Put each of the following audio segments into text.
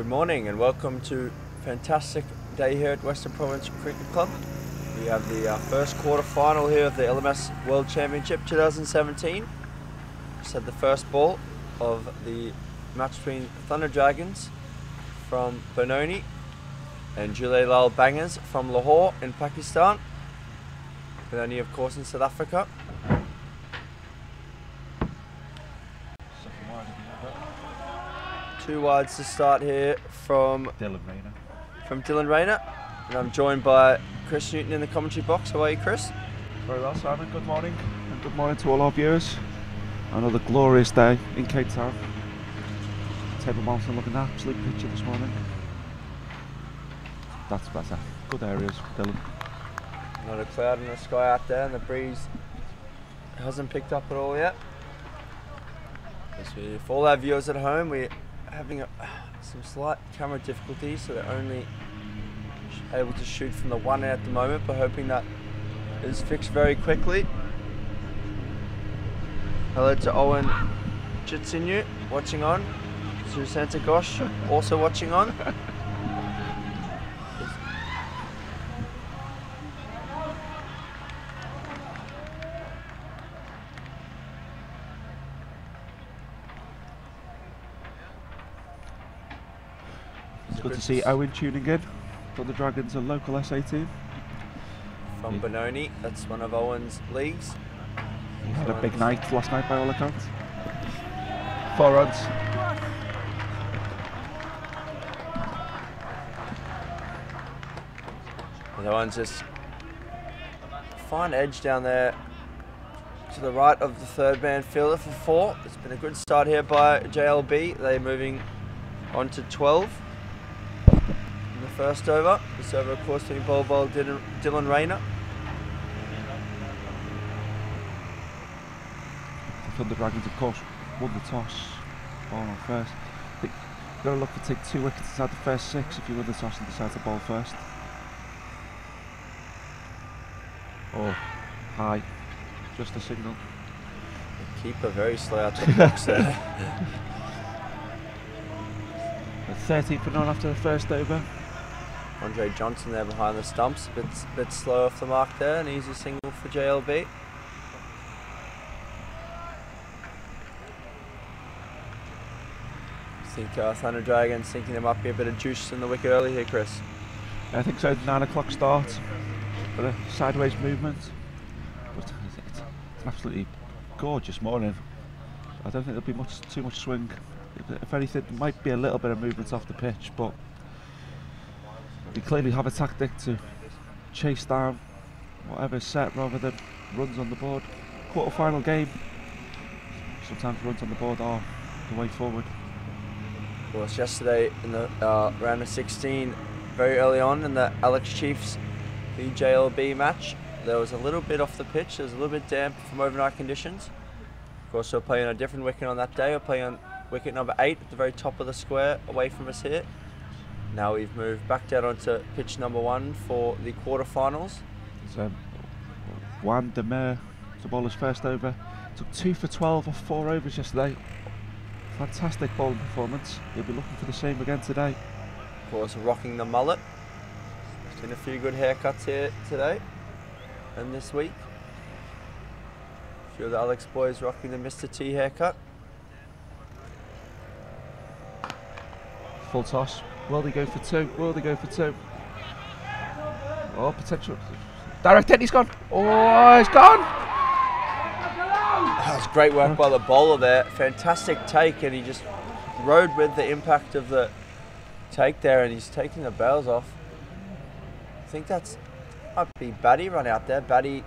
Good morning and welcome to a fantastic day here at Western Province Cricket Club. We have the first quarter final here of the LMS World Championship 2017. Just had the first ball of the match between Thunder Dragons from Benoni and Jhoolay Laal Bangers from Lahore in Pakistan. Benoni, of course, in South Africa. Two wides to start here from Dylan Rayner. And I'm joined by Chris Newton in the commentary box. How are you, Chris? Very well, Simon. Good morning. And good morning to all our viewers. Another glorious day in Cape Town. Table Mountain looking an absolute picture this morning. That's better. Good areas, Dylan. Not a cloud in the sky out there, and the breeze hasn't picked up at all yet. For all our viewers at home, we're having some slight camera difficulties, so they're only able to shoot from the one end at the moment, but hoping that is fixed very quickly. Hello to Owen Jitsinyu watching on. Santa Gosh also watching on. It's good to see Owen tuning in for the Dragons, a local SA team. From Benoni, that's one of Owen's leagues. He had a big night last night by all accounts. 4 runs. And Owen's just fine edge down there to the right of the third man fielder for 4. It's been a good start here by JLB. They're moving on to 12. In the first over. This over, of course, being bowled by Dylan Rayner. The Dragons, of course, won the toss. Ball on first. I think you've got to look to take 2 wickets inside the first 6 if you win the toss and decide to bowl first. Oh, high. Just a signal. The keeper very slow out the box there. 13 for none after the first over. Andre Johnson there behind the stumps, a bit slow off the mark there, an easy single for JLB. I think Thunder Dragons thinking there might be a bit of juice in the wicket early here, Chris. I think so. 9 o'clock start, but a sideways movement. But it's an absolutely gorgeous morning. I don't think there'll be too much swing. If anything, there might be a little bit of movement off the pitch, but we clearly have a tactic to chase down whatever's set rather than runs on the board. Quarter-final game. Sometimes runs on the board are the way forward. Of course, yesterday in the round of 16, very early on in the Alex Chiefs v JLB match, there was a little bit off the pitch. There was a little bit damp from overnight conditions. Of course, we're playing on a different wicket on that day. We're playing on wicket number 8 at the very top of the square, away from us here. Now we've moved back down onto pitch number 1 for the quarterfinals. So, Juan de Meer to bowl his first over. Took 2 for 12 off 4 overs yesterday. Fantastic bowling performance. He'll be looking for the same again today. Of course, rocking the mullet. Seen a few good haircuts here today and this week. A few of the Alex boys rocking the Mr. T haircut. Full toss. Will they go for 2? Will they go for 2? Oh, potential. Direct hit, he's gone. Oh, he's gone! That was great work by the bowler there. Fantastic take, and he just rode with the impact of the take there, and he's taking the bails off. I think might be Batty run out there. Batty,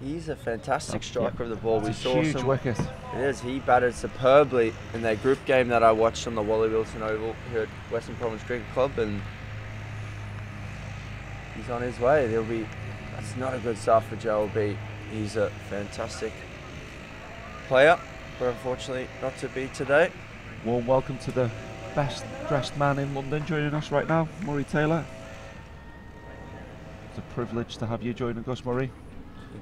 he's a fantastic striker of the ball. We saw a huge wicket. It is. He batted superbly in their group game that I watched on the Wally Wilson Oval here at Western Province Cricket Club, and he's on his way. That's not a good start for JLB. He's a fantastic player, but unfortunately not to be today. Warm welcome to the best dressed man in London joining us right now, Murray Taylor. It's a privilege to have you joining us, Murray.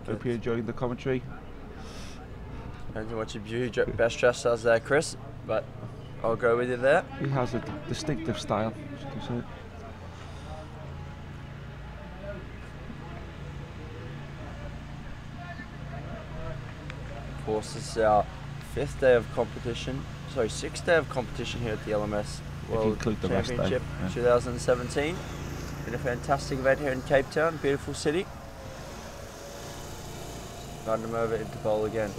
Hope you're enjoying the commentary. Depends on what your best dressed as there, Chris, but I'll go with you there. He has a distinctive style. As you can see. Of course, this is our 5th day of competition. Sorry, 6th day of competition here at the LMS World Championship 2017. Been a fantastic event here in Cape Town, beautiful city. Run them over into bowl again.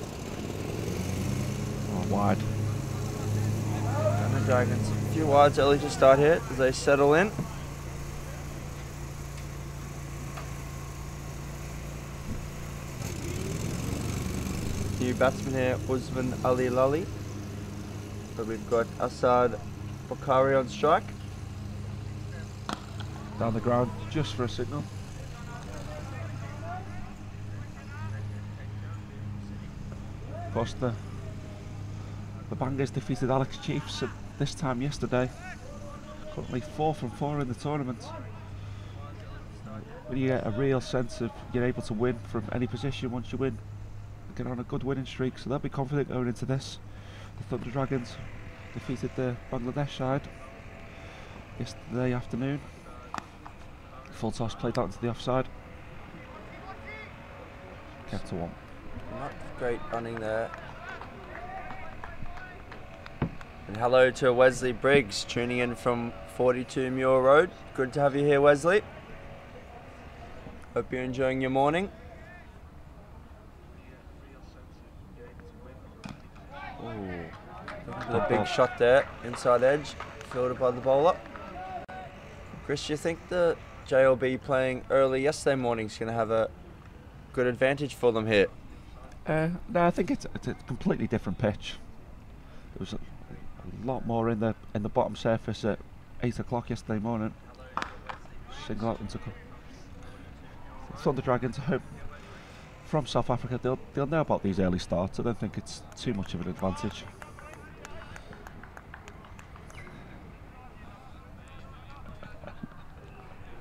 Oh, wide. And the Dragons, a few wides early to start here as they settle in. New batsman here, Usman Ali Lali. So we've got Asad Bakari on strike. Down the ground just for a signal. Of course, the Bangers defeated Alex Chiefs at this time yesterday. Currently 4 from 4 in the tournament. When you get a real sense of you're able to win from any position once you win, get on a good winning streak, so they'll be confident going into this. The Thunder Dragons defeated the Bangladesh side yesterday afternoon. Full toss played out into the offside. Kept to 1. Not great running there. And hello to Wesley Briggs tuning in from 42 Muir Road. Good to have you here, Wesley. Hope you're enjoying your morning. The big shot there, inside edge, fielded by the bowler. Chris, do you think the JLB playing early yesterday morning is going to have a good advantage for them here? No, I think it's a completely different pitch. There was a lot more in the bottom surface at 8 o'clock yesterday morning. Single out into Thunder Dragons home from South Africa. They'll know about these early starts. I don't think it's too much of an advantage.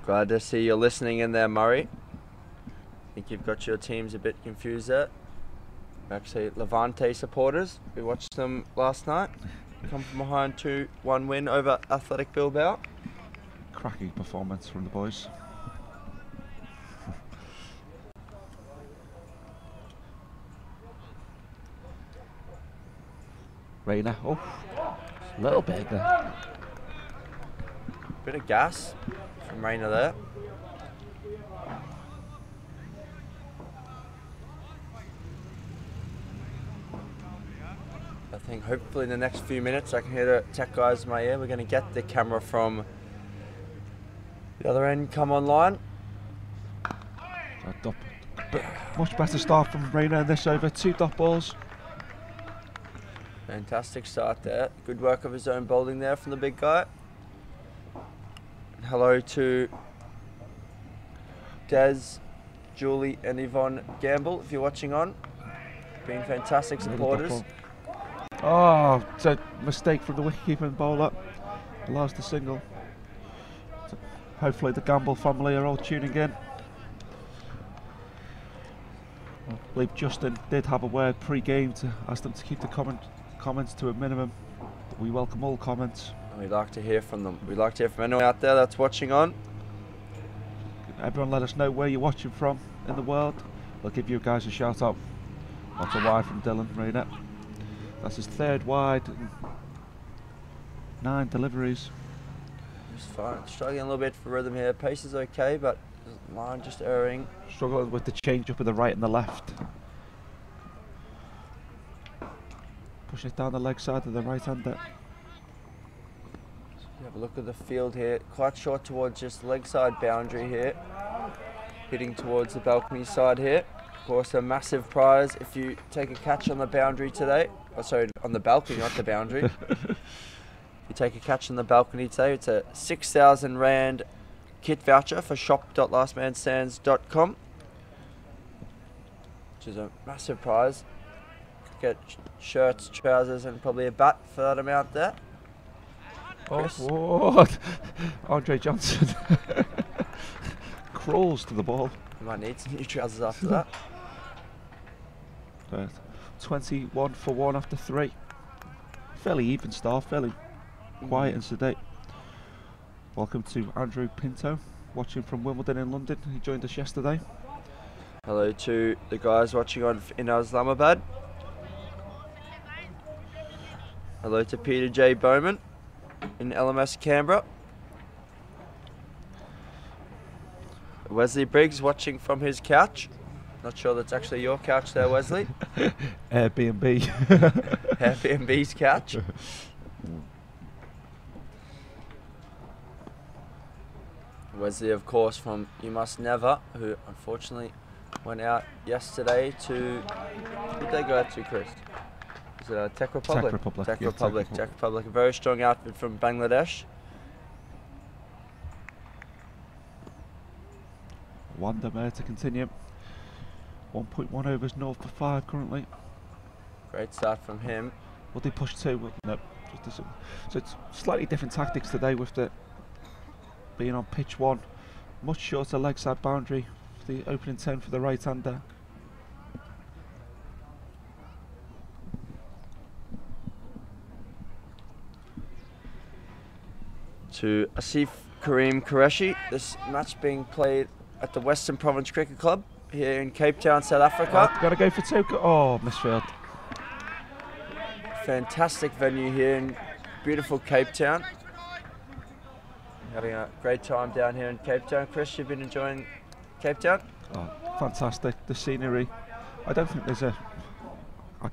Glad to see you're listening in there, Murray. I think you've got your teams a bit confused there. Actually, Levante supporters. We watched them last night. Come from behind 2-1 win over Athletic Bilbao. Cracking performance from the boys. Reina, oh, a little bit there. Bit of gas from Reina there. I think hopefully in the next few minutes I can hear the tech guys in my ear. We're going to get the camera from the other end come online. Much better start from Reina in this over. 2 dot balls. Fantastic start there. Good work of his own bowling there from the big guy. And hello to Des, Julie and Yvonne Gamble if you're watching on. Being fantastic supporters. Oh, it's a mistake from the wicketkeeper and bowler. Allows the single. So hopefully the Gamble family are all tuning in. I believe Justin did have a word pre-game to ask them to keep the comments to a minimum. But we welcome all comments. We'd like to hear from them. We'd like to hear from anyone out there that's watching on. Everyone let us know where you're watching from in the world. We'll give you guys a shout out. That's a wide from Dylan Reina. That's his 3rd wide. 9 deliveries. Just fine. Struggling a little bit for rhythm here. Pace is okay, but line just erring. Struggling with the change up with the right and the left. Push it down the leg side of the right hander. Have a look at the field here. Quite short towards just leg side boundary here. Hitting towards the balcony side here. Of course, a massive prize if you take a catch on the boundary today. Oh, sorry, on the balcony, not the boundary. If you take a catch on the balcony today, it's a 6,000 Rand kit voucher for shop.lastmanstands.com, which is a massive prize. Get shirts, trousers, and probably a bat for that amount there. Oh, what? Andre Johnson crawls to the ball. You might need some new trousers after that. 21 for 1 after 3. fairly even start, fairly quiet and sedate. Welcome to Andrew Pinto, watching from Wimbledon in London. He joined us yesterday. Hello to the guys watching in Islamabad. Hello to Peter J. Bowman in LMS Canberra. Wesley Briggs watching from his couch. Not sure that's actually your couch there, Wesley. Airbnb. Airbnb's couch. Wesley, of course, from You Must Never, who unfortunately went out yesterday to... Who did they go out to, Chris? Is it Czech Republic? Czech Republic. Czech Yeah, Republic. Czech Republic. A very strong outfit from Bangladesh. Wandamere to continue. 1.1 overs north for 5 currently. Great start from him. Will they push 2? No. So it's slightly different tactics today with the being on pitch 1. Much shorter leg side boundary for the opening 10 for the right-hander. To Asif Kareem Qureshi. This match being played at the Western Province Cricket Club here in Cape Town, South Africa. Got to go for 2. Oh, misfield. Fantastic venue here in beautiful Cape Town. Having a great time down here in Cape Town. Chris, you've been enjoying Cape Town? Oh, fantastic. The scenery. I don't think there's I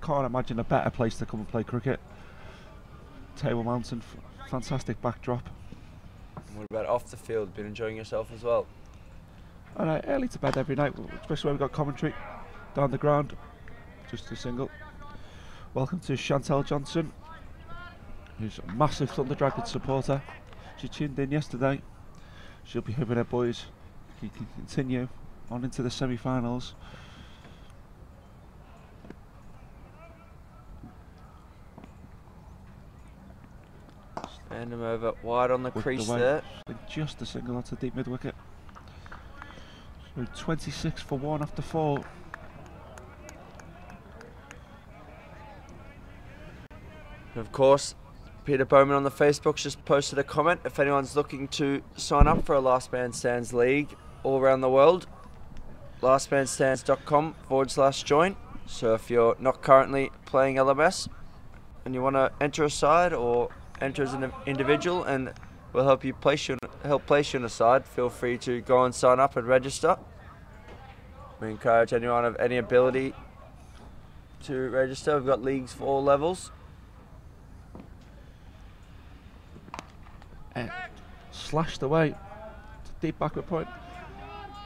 can't imagine a better place to come and play cricket. Table Mountain, fantastic backdrop. What about off the field? Been enjoying yourself as well? And early to bed every night, especially when we've got commentary down the ground. Just a single. Welcome to Chantel Johnson, who's a massive Thunder Dragon supporter. She tuned in yesterday. She'll be hoping her boys can continue on into the semi-finals. Stand him over wide on the crease there. Just a single, that's a deep mid wicket. So 26 for 1 after 4. Of course, Peter Bowman on the Facebook just posted a comment. If anyone's looking to sign up for a Last Man Stands League all around the world, lastmanstands.com/join. So if you're not currently playing LMS and you want to enter a side or enter as an individual and we'll help place you in a side, feel free to go and sign up and register. We encourage anyone of any ability to register. We've got leagues for all levels. Slashed away. Deep backward point.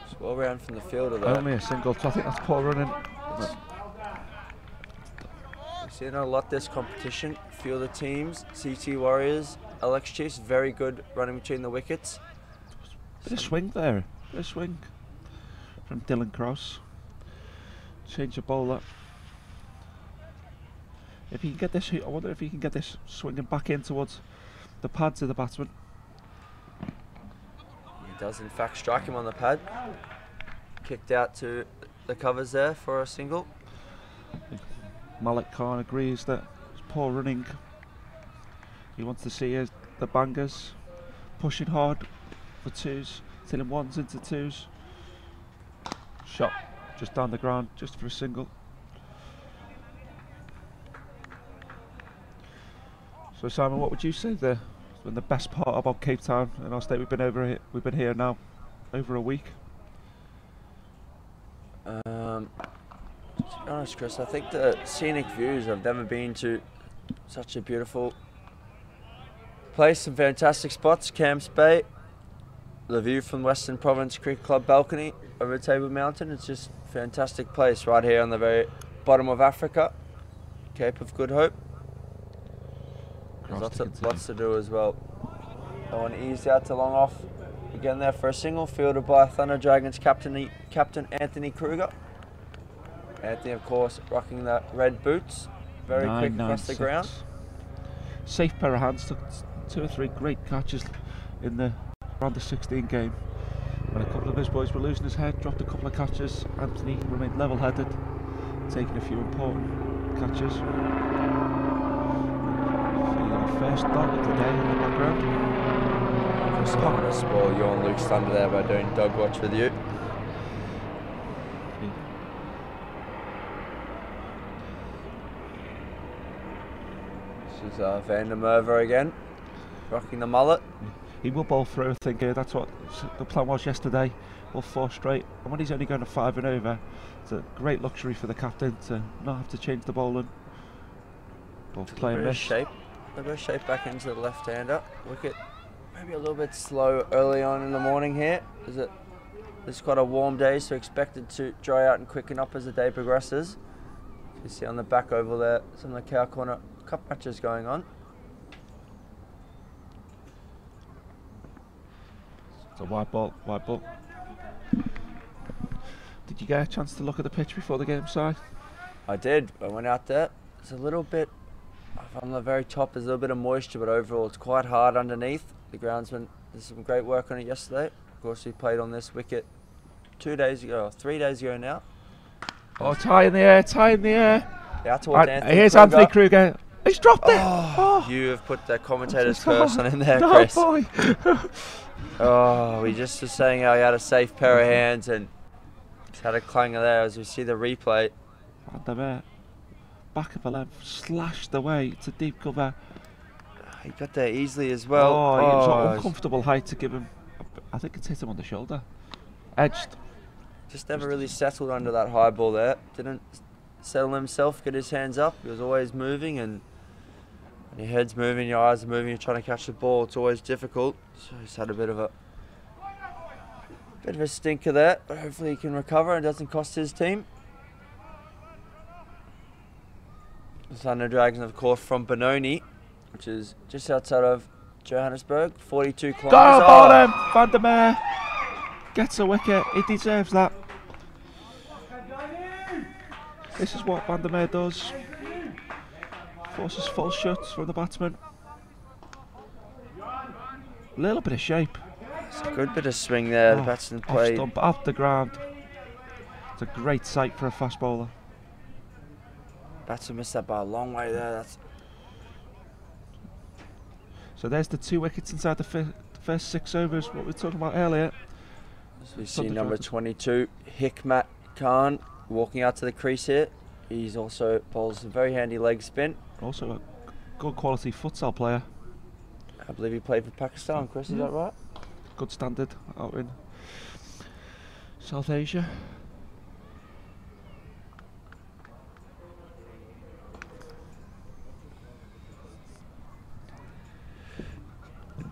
Just well round from the fielder there. Only a single, so I think that's poor running. We've seen a lot this competition. A few of the teams, CT Warriors, LX Chiefs, very good running between the wickets. Bit of swing there. Bit of swing from Dylan Cross. Change the bowler. If he can get this, I wonder if he can get this swinging back in towards the pads of the batsman. He does in fact strike him on the pad. Kicked out to the covers there for a single. Malik Khan agrees that it's poor running. He wants to see the bangers pushing hard for 2s, tilling 1s into 2s. Shot just down the ground, just for a single. So Simon, what would you say the best part about Cape Town and our state? We've been here now over a week. To be honest, Chris, I think the scenic views. I've never been to such a beautiful place. Some fantastic spots. Camps Bay, the view from Western Province Cricket Club balcony over Table Mountain. It's just a fantastic place right here on the very bottom of Africa, Cape of Good Hope. There's lots to do as well. One eased out to long off again there for a single, fielded by Thunder Dragons captain Anthony Kruger. Anthony, of course, rocking the red boots, very quick across the ground. Safe pair of hands, took 2 or 3 great catches in the round of 16 game. When a couple of his boys were losing his head, dropped a couple of catches. Anthony remained level-headed, taking a few important catches. first dog of the day in the background. Just not going to spoil you and Luke's thunder there by doing dog watch with you. This is Van der Merwe again, rocking the mullet. He will bowl through, I think. That's what the plan was yesterday. All 4 straight. And when he's only going to 5 and over, it's a great luxury for the captain to not have to change the bowling. Both play and miss. A bit of shape back into the left-hander. Wicket maybe a little bit slow early on in the morning here. It's quite a warm day, so expected to dry out and quicken up as the day progresses. You see on the back oval there, some of the Cow Corner Cup matches going on. It's a wide ball, wide ball. Did you get a chance to look at the pitch before the game, Si? I did. I went out there. It's a little bit, on the very top, there's a little bit of moisture, but overall it's quite hard underneath. The groundsman did some great work on it yesterday. Of course, we played on this wicket 2 days ago, or 3 days ago now. Oh, tie in the air, tie in the air. Yeah, towards Anthony here's Kruger. Anthony Kruger. He's dropped it. Oh, you have put the commentator's curse on in there, no, Chris. Boy. Oh, we just were saying how he had a safe pair of hands and just had a clanger there as we see the replay. Van der Merwe, back of the left, slashed away to deep cover. He got there easily as well. Oh, it was an uncomfortable height to give him. I think it's hit him on the shoulder. Edged. Just never really settled under that high ball there. Didn't settle himself, get his hands up. He was always moving, and when your head's moving, your eyes are moving, you're trying to catch the ball, it's always difficult. So he's had a bit of a stinker there, but hopefully he can recover and doesn't cost his team. The Thunder Dragons, of course, from Benoni, which is just outside of Johannesburg, 42 kilometres. Go, ball him! Van der Merwe gets a wicket. He deserves that. This is what Van der Merwe does. Forces full shots from the batsman. A little bit of shape. It's a good bit of swing there. The batsman played. Off stump, off the ground. It's a great sight for a fast bowler. Batsman missed that by a long way there. So there's the 2 wickets inside the first 6 overs, what we were talking about earlier. So we see number 22, Hikmat Khan, walking out to the crease here. He's also bowls a very handy leg spin. Also a good quality futsal player. I believe he played for Pakistan, Chris, is that right? Good standard out in South Asia.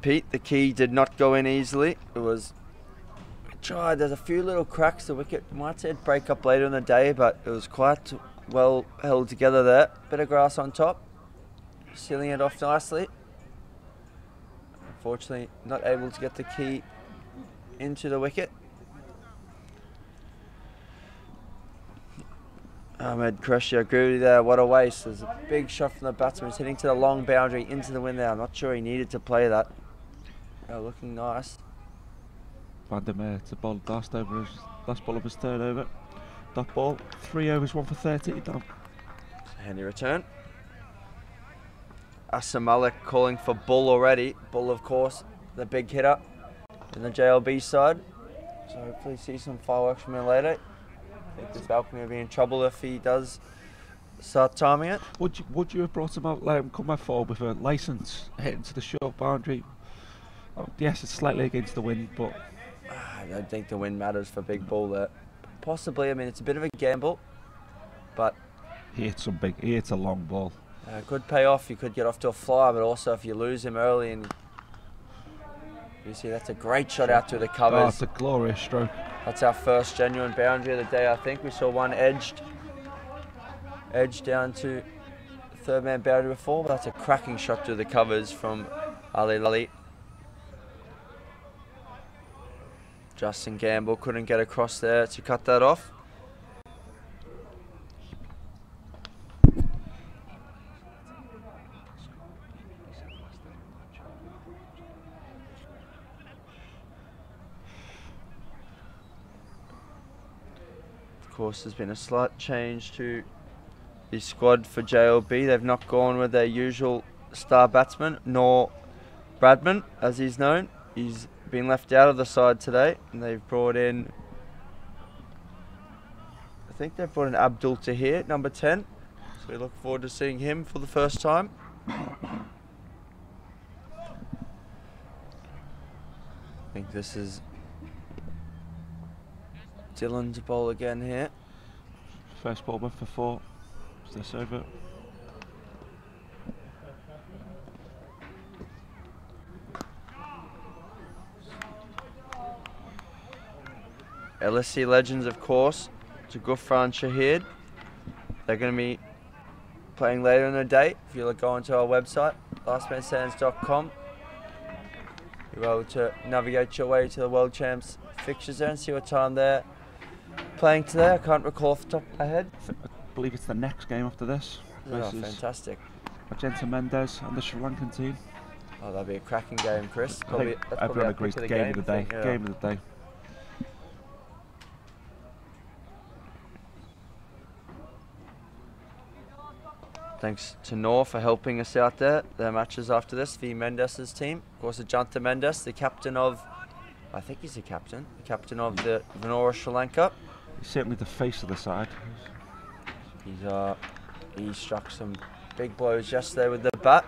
Pete, the key did not go in easily. It was tried. There's a few little cracks. The wicket might say it'd break up later in the day, but it was quite well held together there. Bit of grass on top, sealing it off nicely. Unfortunately, not able to get the key into the wicket. Ahmed Qureshi, I agree with you there. What a waste. There's a big shot from the batsman. He's hitting to the long boundary into the wind there. I'm not sure he needed to play that. Looking nice. Van der Merwe to bowl last ball of his 3rd over. Dot ball, 3 overs, 1 for 30. Done. Handy return. Asa Malik calling for Bull already. Bull, of course, the big hitter in the JLB side. So hopefully see some fireworks from him later. I think this balcony will be in trouble if he does start timing it. Would you have brought him out, let him come back forward with a licence, hitting to the short boundary? Oh, yes, it's slightly against the wind, but I don't think the wind matters for big ball there. Possibly, I mean, it's a bit of a gamble, but he hits a long ball. Could pay off. You could get off to a flyer, but also if you lose him early, and you see that's a great shot out through the covers. Oh, it's a glorious stroke. That's our first genuine boundary of the day, I think. We saw one edged down to the 3rd man boundary before, but that's a cracking shot through the covers from Ali Lali. Justin Gamble couldn't get across there to cut that off. Of course, there's been a slight change to the squad for JLB. They've not gone with their usual star batsman, nor Bradman, as he's known. He's been left out of the side today, and they've brought in, I think they've brought in Abdul Tahir, number 10. So we look forward to seeing him for the first time. I think this is Dylan's bowl again here. First ball went for 4. Is this over? LSC legends, of course, to Gufran Shahid. They're going to be playing later in the day. If you go onto our website, lastmanstands.com, you're able to navigate your way to the World Champs fixtures there and see what time they're playing today. I can't recall off the top of my head. I believe it's the next game after this. Oh, fantastic. Magenta Mendes and the Sri Lankan team. Oh, that'll be a cracking game, Chris. I think everyone agrees the game of the day. Yeah. Game of the day. Thanks to Noor for helping us out there. Their matches after this, V Mendes' team. Of course, Ajanta Mendes, the captain of, I think he's the captain of the Vanora Sri Lanka. He's certainly the face of the side. He struck some big blows yesterday with the bat,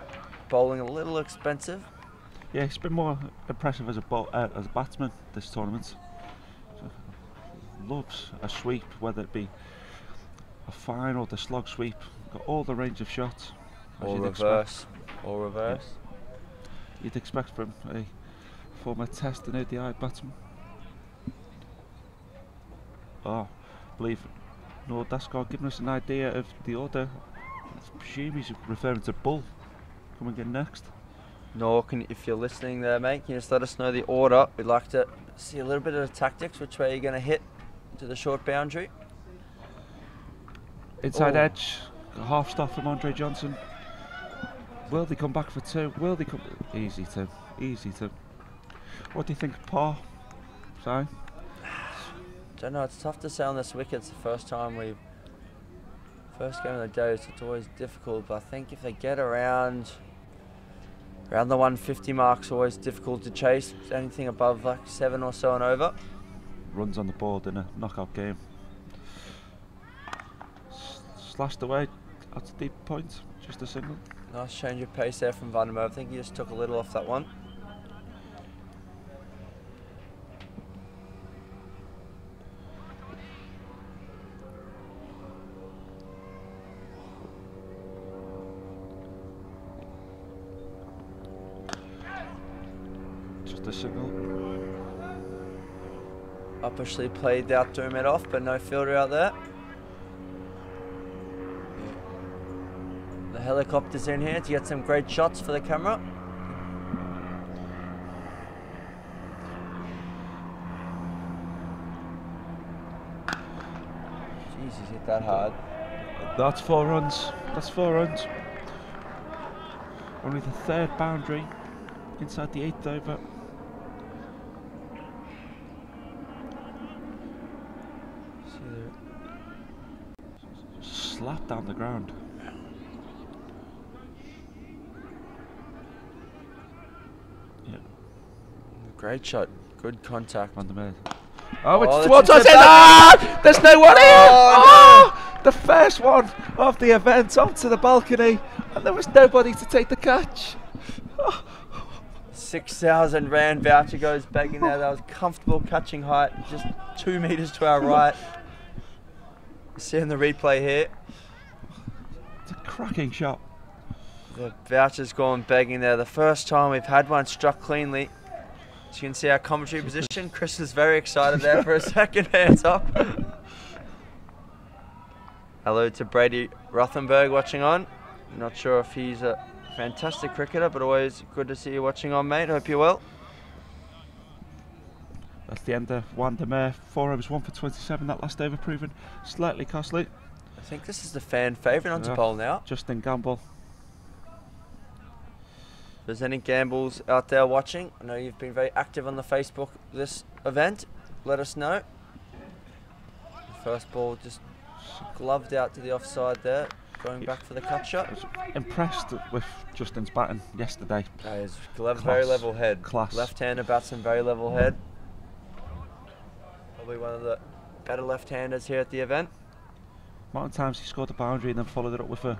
bowling a little expensive. Yeah, he's been more impressive as a batsman this tournament. Loves a sweep, whether it be a fine or the slog sweep. Got all the range of shots. Or reverse. Yeah. You'd expect from a former Test and ODI batsman. Oh, I believe Noor Daskar giving us an idea of the order. I presume he's referring to Bull coming in next. Noor, if you're listening there, mate, can you just let us know the order? We'd like to see a little bit of the tactics, which way you're going to hit to the short boundary. Inside edge, a half stop from Andre Johnson. Will they come back for 2? Will they come? Easy to. What do you think, par? Si? Don't know, it's tough to say on this wicket. It's the first game of the day, so it's always difficult, but I think if they get around the 150 mark's always difficult to chase. Anything above like 7 or so and over. Runs on the board in a knockout game. Slashed away at a deep point, just a single. Nice change of pace there from Vandermeer. I think he just took a little off that one. Just a single. Uppishly played out to him it off, but no fielder out there. The helicopter's in here to get some great shots for the camera. Jeez, he's hit that hard. That's 4 runs. That's 4 runs. Only the 3rd boundary inside the 8th over. Slap down the ground. Yeah. Great shot. Good contact. On the mid. Oh, it's towards us. There's no one here. Oh, no. The first one of the event onto the balcony, and there was nobody to take the catch. 6,000 Rand voucher goes back in there. That was comfortable catching height, just 2 meters to our right. Seeing the replay here. It's a cracking shot. The voucher's gone begging there. The first time we've had one struck cleanly. As you can see our commentary position, Chris is very excited there for a second. Hands up. Hello to Brady Rothenberg watching on. Not sure if he's a fantastic cricketer, but always good to see you watching on, mate. Hope you're well. That's the end of Wandermere. 4 overs, 1 for 27. That last over proving slightly costly. I think this is the fan favourite onto bowl now. Justin Gamble. If there's any gambles out there watching, I know you've been very active on the Facebook this event. Let us know. The first ball just gloved out to the offside there. going back for the cut shot. I was impressed with Justin's batting yesterday. He's very level head. Class. Left-hander batsman, very level head. Probably one of the better left-handers here at the event. Amount of times he scored a boundary and then followed it up with a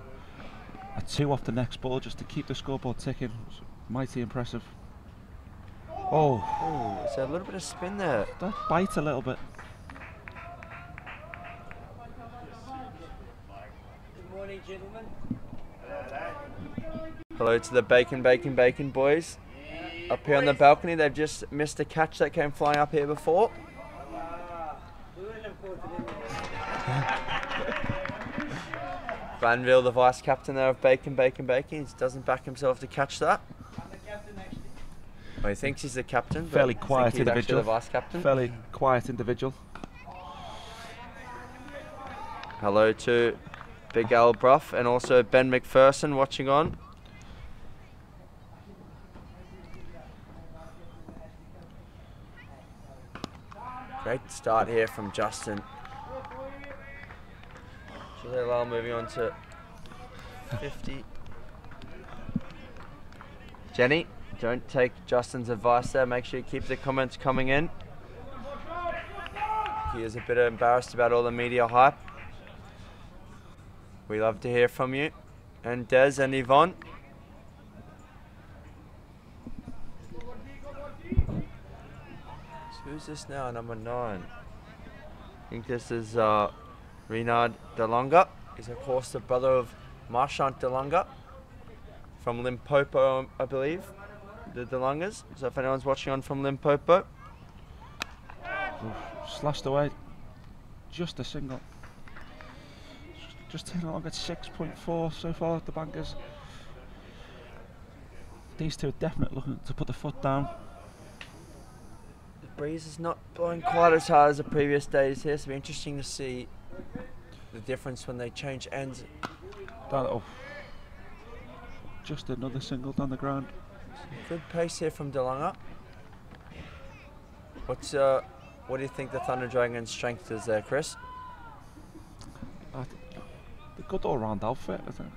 2 off the next ball just to keep the scoreboard ticking. It was mighty impressive. Oh, Ooh, there's a little bit of spin there. that bites a little bit. Good morning, gentlemen. Hello to the bacon boys. Up here on the balcony, they've just missed a catch that came flying up here before. Glanville, the vice captain there of Bacon. He doesn't back himself to catch that. Well, he thinks he's the captain. But Fairly I think quiet he's actually individual. the vice captain. Fairly quiet individual. Hello to Big Al Bruff and also Ben McPherson watching on. Great start here from Justin. Jhoolay Laal moving on to 50. Jenny, don't take Justin's advice there. Make sure you keep the comments coming in. He is a bit embarrassed about all the media hype. We love to hear from you. And Des and Yvonne. So who's this now? Number 9. I think this is Renard Delonga. He's of course the brother of Marchant Delonga from Limpopo, I believe. The Delongas. So if anyone's watching on from Limpopo. Slashed away. Just a single. Just taking along at 6.4 so far at the Bangers. These two are definitely looking to put the foot down. The breeze is not blowing quite as hard as the previous days here, so it'll be interesting to see the difference when they change ends. Just another single down the ground. Good pace here from Delonga. What do you think the Thunder Dragon's strength is there, Chris? The good all-round outfit, I think.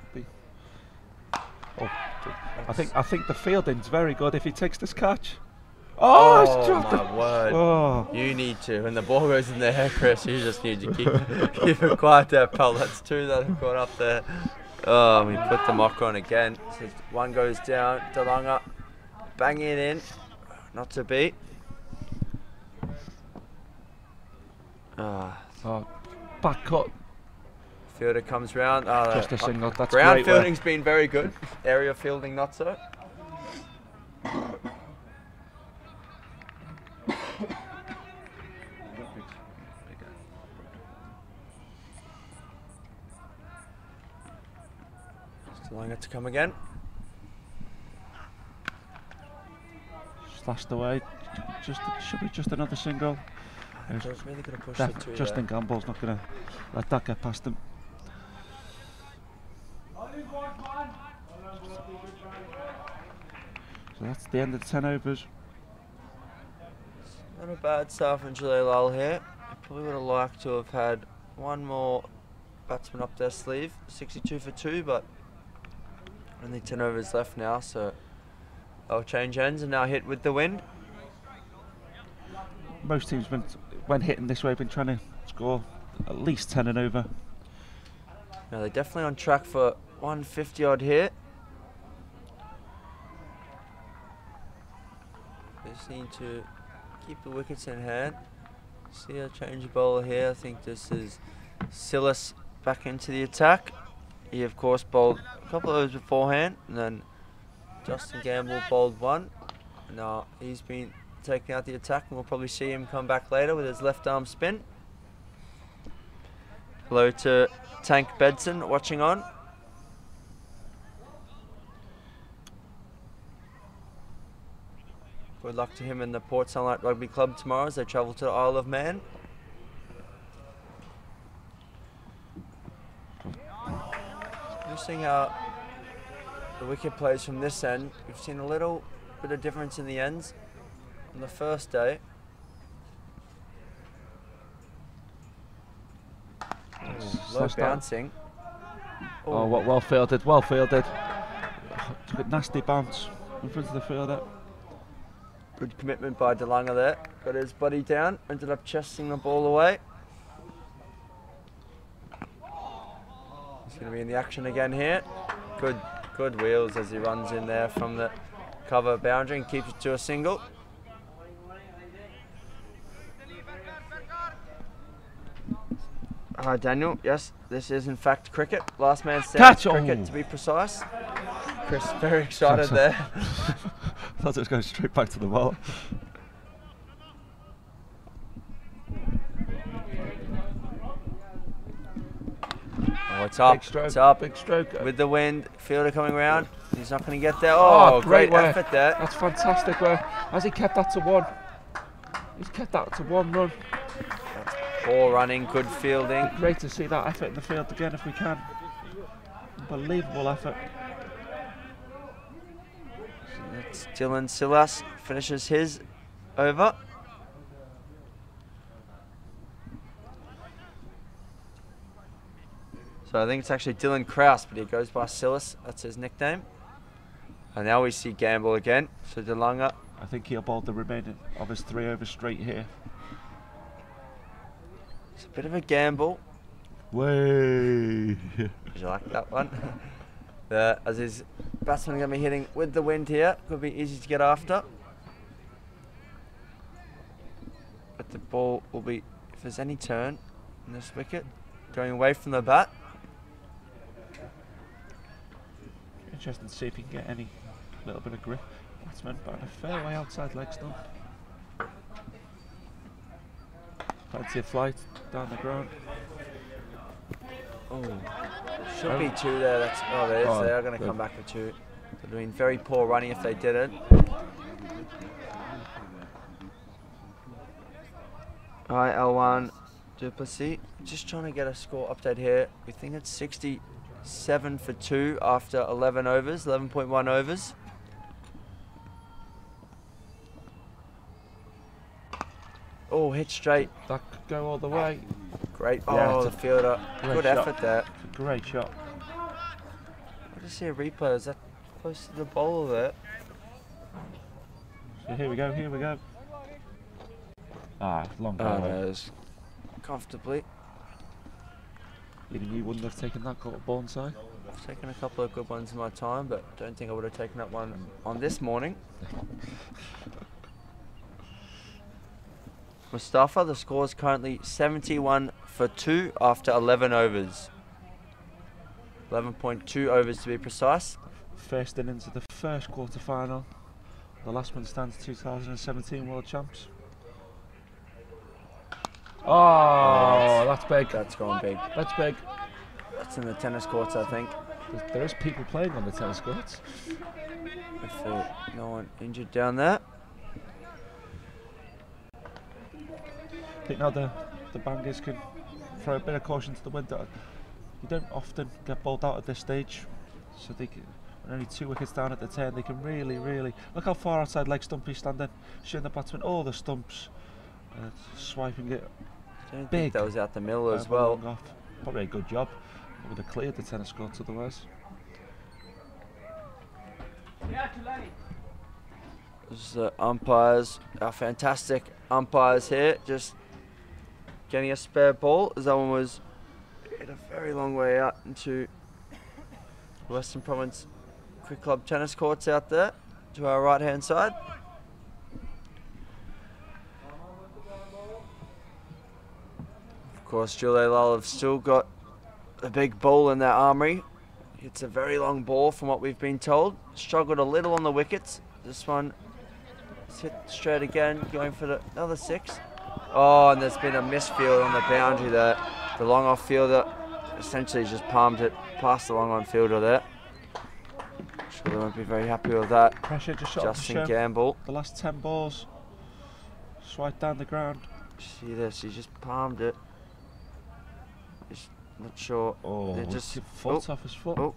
I think the fielding's very good if he takes this catch. Oh, it's dropped my it. word! Oh. You need to. When the ball goes in there, Chris, you just need to keep it quiet there, pal. That's 2 that have gone up there. Oh, we put the mock on again. So 1 goes down. Delonga banging it in, not to beat. Back cut. Fielder comes round. Just a single. That's ground great fielding's been very good. Area fielding not so. Still allowing it to come again. Slashed away. Should be just another single. He's really going to push the 2 Justin Gamble's not going to let that get past him. So that's the end of the 10 overs. Not a bad start from Jhoolay Laal here. I probably would have liked to have had 1 more batsman up their sleeve. 62 for 2, but only 10 overs left now, so they'll change ends and now hit with the wind. Most teams, when hitting this way, have been trying to score at least 10 and over. Now they're definitely on track for 150 odd here. They just need to keep the wickets in hand. See a change of bowler here. I think this is Silas back into the attack. He of course bowled a couple of overs beforehand, and then Justin Gamble bowled 1. Now he's been taking out the attack, and we'll probably see him come back later with his left arm spin. Hello to Tank Bedson watching on. Good luck to him in the Port Sunlight Rugby Club tomorrow as they travel to the Isle of Man. Interesting how the wicket plays from this end. We've seen a little bit of difference in the ends on the first day. Low bouncing. Oh, what well fielded, well fielded. Took a nasty bounce in front of the fielder. Good commitment by DeLonga there. Got his body down, ended up chesting the ball away. He's going to be in the action again here. Good wheels as he runs in there from the cover boundary and keeps it to a single. Hi Daniel, yes, this is in fact cricket. Last man stands cricket to be precise. Chris, very excited there. I thought it was going straight back to the ball. Oh, it's up, Big stroke, it's up. Big stroke. With the wind, fielder coming around. He's not going to get there. Oh, great effort there. That's fantastic. Has he kept that to one? He's kept that to one run. That's poor running, good fielding. Great to see that effort in the field again if we can. Unbelievable effort. So that's Dylan Silas finishes his over. So I think it's actually Dylan Kraus, but he goes by Silas. That's his nickname. And now we see Gamble again. So DeLonga. I think he'll bowl the remaining of his 3 overs straight here. It's a bit of a gamble. Way. Did you like that one? As his batsman going to be hitting with the wind here. Could be easy to get after. But the ball will be, if there's any turn in this wicket, going away from the bat. Interesting to see if he can get any little bit of grip. Batsman batting a fair way outside leg stump. Plenty of flight down the ground. Oh, should be 2 there. That's there is. They are going to come back for 2. It would have been very poor running if they didn't. Alright, L1 Duplessis. Just trying to get a score update here. We think it's 67 for 2 after 11 overs, 11.1 overs. Oh, hit straight. That could go all the way. Great. Yeah, Oh, the fielder. Good shot. effort there. It's a great shot. I just see a replay. Is that close to the bowler there? So here we go, here we go. Ah, long Oh, away. no, it was comfortably. You wouldn't have taken that caught ball inside. I've taken a couple of good ones in my time, but don't think I would have taken that one on this morning. Mustafa, the score is currently 71 for 2 after 11 overs. 11.2 overs to be precise. First innings of the first quarter final. The last one stands 2017 World Champs. Oh, that's big. That's gone big. That's big. That's in the tennis courts, I think. There is people playing on the tennis courts. If no one injured down there. I think now the bangers can throw a bit of caution to the wind. You don't often get bowled out at this stage, so they can, only 2 wickets down at the turn, they can really look how far outside leg stump he's standing, showing the batsman all the stumps, swiping it. I don't big. think that was out the middle as well. Off. Probably a good job. I would have cleared the tennis courts otherwise. This is the umpires, our fantastic umpires here, just getting a spare ball, as that one was hit a very long way out into Western Province Cricket Club tennis courts out there to our right hand side. Of course, Jhoolay Laal have still got a big ball in their armoury. It's a very long ball from what we've been told. Struggled a little on the wickets. This one is hit straight again, going for another 6. Oh, and there's been a misfield on the boundary there. The long off fielder essentially just palmed it past the long on fielder there. Sure, they won't be very happy with that. Pressure just shot Justin Gamble. The last 10 balls, swiped down the ground. See this, he just palmed it. Just not sure. Oh, They just foot off his foot. Oh.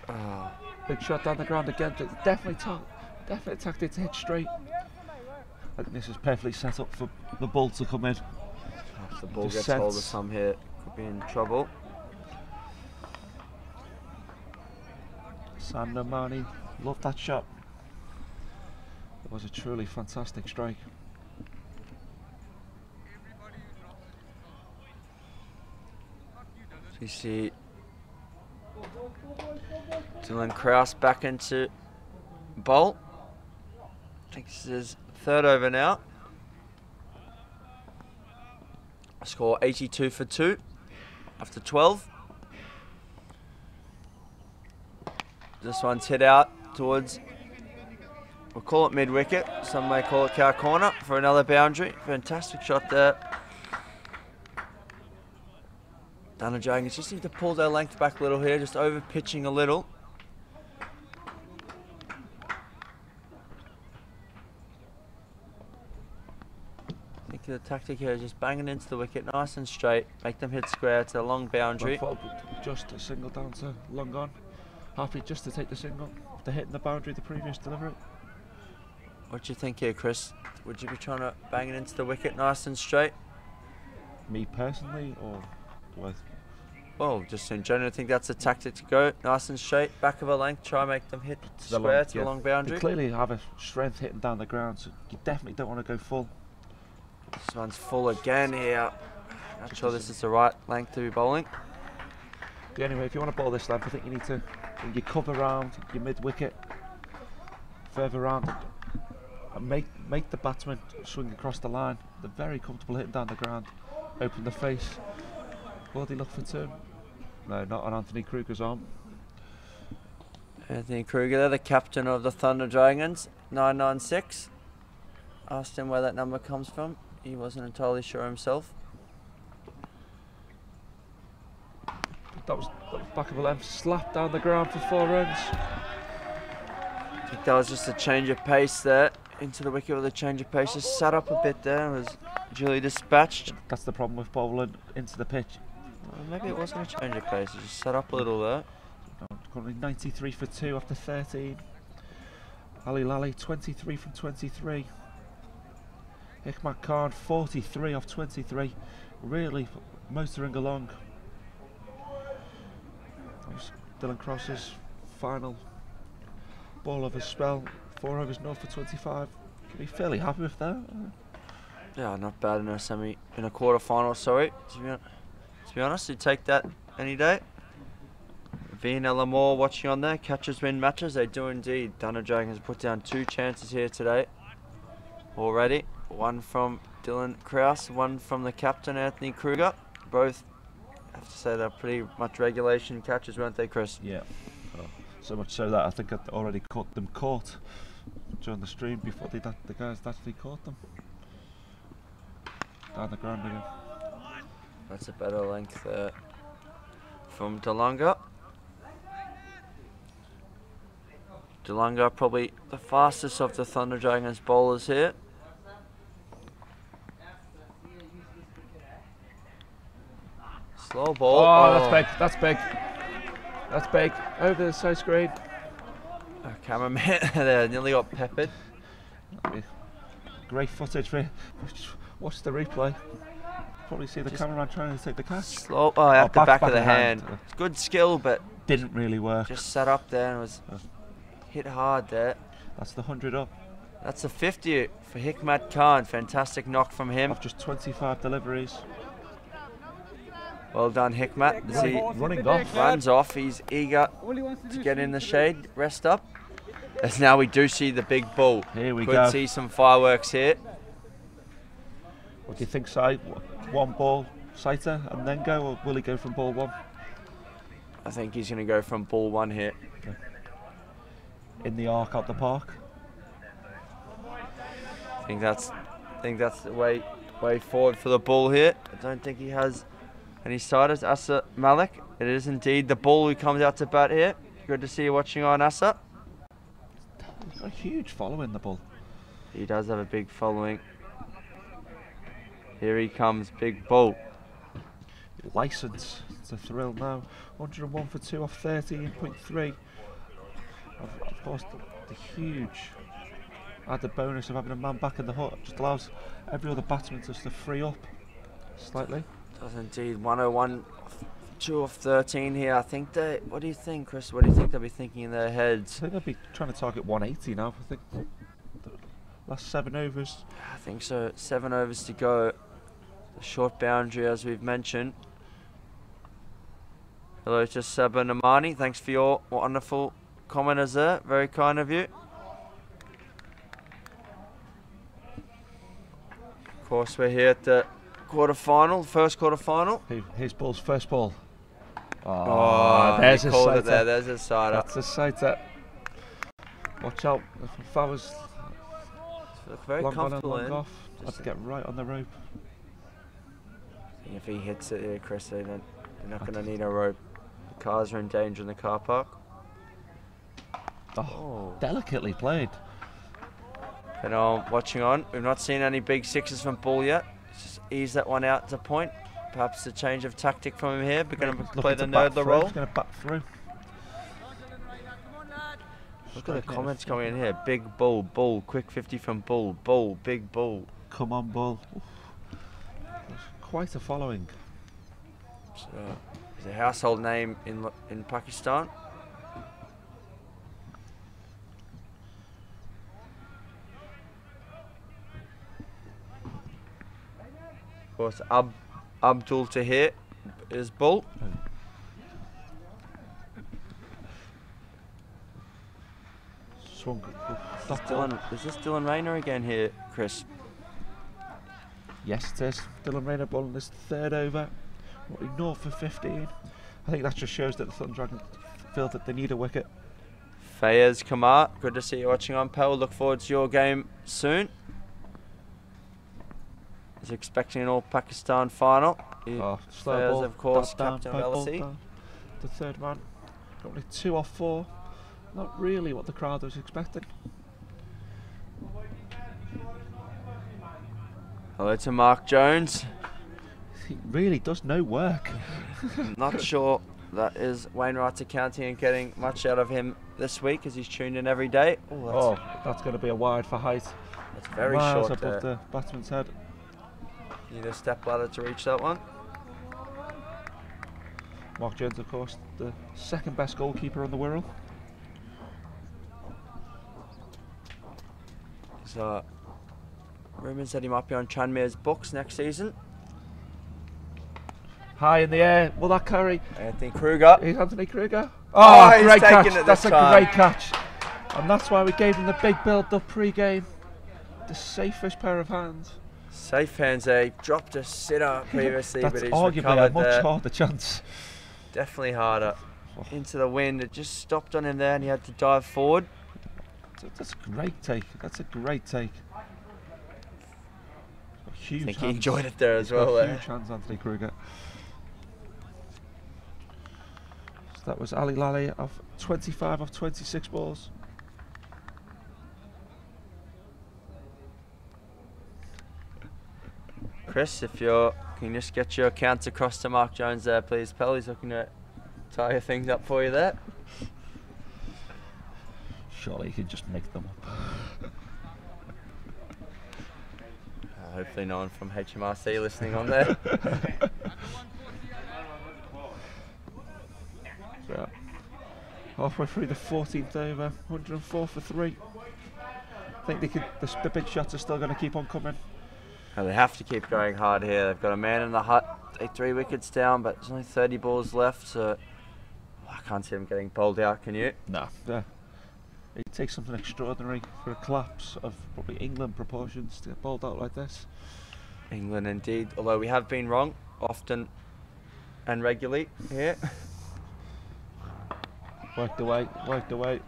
Oh. Big shot down the ground again. Definitely tactic to hit straight. I think this is perfectly set up for the ball to come in. If the ball gets hold of some here, could be in trouble. Sam Nomani, loved that shot. It was a truly fantastic strike. You see Dylan Kraus back into bowl. I think this is his third over now. Score 82 for 2 after 12. This one's hit out towards, we'll call it mid-wicket. Some may call it cow corner for another boundary. Fantastic shot there. Dunner Dragons just need to pull their length back a little here, just over pitching a little. I think the tactic here is just banging into the wicket nice and straight, make them hit square to the long boundary. Just a single down to long on. Happy just to take the single after hitting the boundary the previous delivery. What do you think here, Chris? Would you be trying to bang it into the wicket nice and straight? Me personally, or what? Well, just in general, I think that's a tactic to go nice and straight, back of a length, try and make them hit square to the long boundary. They clearly have a strength hitting down the ground, so you definitely don't want to go full. This one's full again here. Not sure this is the right length to be bowling. The only way, if you want to bowl this length, I think you need to bring your cover round, your mid-wicket, further round, and make the batsman swing across the line. They're very comfortable hitting down the ground. Open the face. Will they look for two? No, not on Anthony Kruger's arm. Anthony Kruger, the captain of the Thunder Dragons, 996. Asked him where that number comes from. He wasn't entirely sure himself. That was back of a length, slapped down the ground for 4 runs. I think that was just a change of pace there. Into the wicket with a change of pace. Just sat up a bit there and was duly dispatched. That's the problem with bowling into the pitch. Well, maybe it wasn't a change of pace. It just sat up a little there. Currently 93 for 2 after 13. Ali Lally 23 from 23. Hikmat Khan 43 off 23. Really motoring along. That was Dylan Cross's final ball of his spell. 4 overs north for 25. Can be fairly happy with that. Yeah, not bad in a semi, in a quarter final. Sorry, to be honest, you'd take that any day. Vian Lamore watching on there. Catchers win matches. They do indeed. Dunner Dragons has put down 2 chances here today already. One from Dylan Kraus, one from the captain Anthony Kruger. Both, I have to say, they're pretty much regulation catches, weren't they, Chris? Yeah. So much so that I think I'd already caught them caught during the stream before the guys actually caught them. Down the ground again. That's a better length there from DeLonga. DeLonga probably the fastest of the Thunder Dragons bowlers here. Slow ball. Oh, that's big. That's big. That's big. Over the side screen. Cameraman there nearly got peppered. Great footage for you. Watch the replay. Probably see the cameraman trying to take the catch. Slow. Oh, at the back of the hand. It's good skill, but didn't really work. Just sat up there and was hit hard there. That's the 100 up. That's a 50 for Hikmat Khan. Fantastic knock from him. Of just 25 deliveries. Well done, Hikmat. As he running off. Runs off. He's eager to get in the shade, rest up. As now we do see the big ball. Here we Could go. see some fireworks here. What do you think, Si? One ball, Saiter, and then go, or will he go from ball 1? I think he's going to go from ball 1 here. Okay. In the arc out the park. I think that's the way forward for the ball here. I don't think he has any siders. Asa Malik. It is indeed the ball who comes out to bat here. Good to see you watching on, Asa. He's got a huge following, the ball. He does have a big following. Here he comes, big ball. License. It's a thrill now. 101 for 2 off 13.3. Of course, the huge added bonus of having a man back in the hut just allows every other batsman just to free up slightly. Does indeed. 101 2 of 13 here. I think they. What do you think, Chris? What do you think they'll be thinking in their heads? I think they'll be trying to target 180 now. I think the last 7 overs. I think so. 7 overs to go. The short boundary, as we've mentioned. Hello to Saba Namani. Thanks for your wonderful commenters there. Very kind of you. Of course, we're here at the quarterfinal, first quarterfinal. Here's Bull's first ball. Oh, there's a called it sighter. there. There's a sighter. That's a sighter. Watch out. If I was Look very long on and comfortable long in. off, I'd get right on the rope. If he hits it here, Chris, then you're not going to need a rope. The cars are in danger in the car park. Oh, delicately played. And watching on, we've not seen any big sixes from Bull yet. Just ease that one out to point. Perhaps a change of tactic from him here. We're going to play the nerdler role. He's going to back through. Look at the comments coming in here. Big Bull, Bull, quick 50 from Bull, Bull, big Bull. Come on, Bull. Oof. Quite a following. So, he's a household name in Pakistan. Of course, Abdul Tahir is Bull. Swung. Is this Dylan Rayner again here, Chris? Yes, it is. Dylan Rayner Bull in his 3rd over. What, north for 15. I think that just shows that the Thunder Dragon feel that they need a wicket. Fayez Kamar, good to see you watching on, Pell. Look forward to your game soon. He's expecting an all-Pakistan final. Slow Fayez, ball. of course, Down, captain back of ball LSE. down. The 3rd man. Only 2 off 4. Not really what the crowd was expecting. Hello to Mark Jones. He really does no work. Not sure that is Wainwright accounting and getting much out of him this week as he's tuned in every day. That's going to be a wide for height. That's very Miles short above there. the batsman's head. Need a step ladder to reach that one. Mark Jones, of course, the 2nd best goalkeeper in the world. So, rumours that he might be on Tranmere's books next season. High in the air. Will that carry? Anthony Kruger. He's Anthony Kruger. Oh, he's great taken catch. it That's this a time. great catch. And that's why we gave him the big build-up pre-game. The safest pair of hands. Safe hands there. He dropped a sitter previously, That's but he's arguably a recovered much there. harder chance. Definitely harder. Into the wind. It just stopped on him there and he had to dive forward. That's a great take. That's a great take. Huge I think hands. he enjoyed it there as He's got well. huge hands, Anthony Kruger. So that was Ali Lally of 25 of 26 balls. Chris, if you can just get your accounts across to Mark Jones there, please, Pell. He's looking to tie your things up for you there. Surely he can just make them up. Hopefully no one from HMRC listening on there. So, halfway through the 14th over, 104 for 3. I think the big shots are still going to keep on coming. And they have to keep going hard here. They've got a man in the hut, 3 wickets down, but there's only 30 balls left, so I can't see them getting bowled out, can you? No. It takes something extraordinary for a collapse of probably England proportions to get bowled out like this. England indeed, although we have been wrong often and regularly here. Worked away, worked away.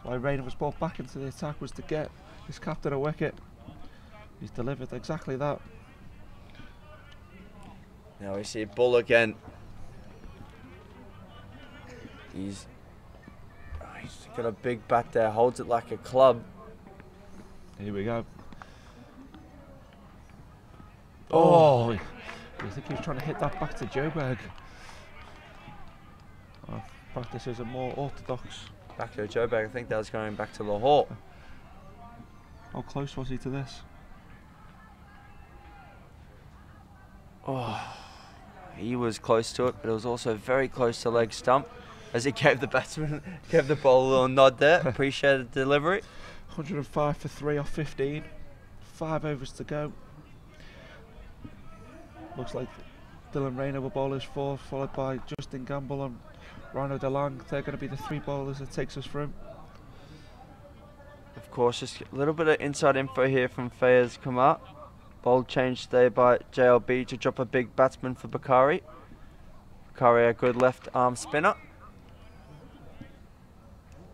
Why Rayner was brought back into the attack was to get his captain a wicket. He's delivered exactly that. Now we see Bull again. He's got a big bat there, holds it like a club. Here we go. Oh, I think he was trying to hit that back to Joburg. Perhaps this is a more orthodox. Back to Joburg, I think that was going back to Lahore. How close was he to this? Oh. He was close to it, but it was also very close to leg stump as he gave the batsman, gave the ball a little nod there. Appreciated the delivery. 105 for 3 off 15. 5 overs to go. Looks like Dylan Rayner will bowl his 4, followed by Justin Gamble and Rhino DeLong. They're going to be the 3 bowlers that takes us through. Of course, just a little bit of inside info here from Fayez Kumar. Bold change today by JLB to drop a big batsman for Bakari. Bakari, a good left arm spinner.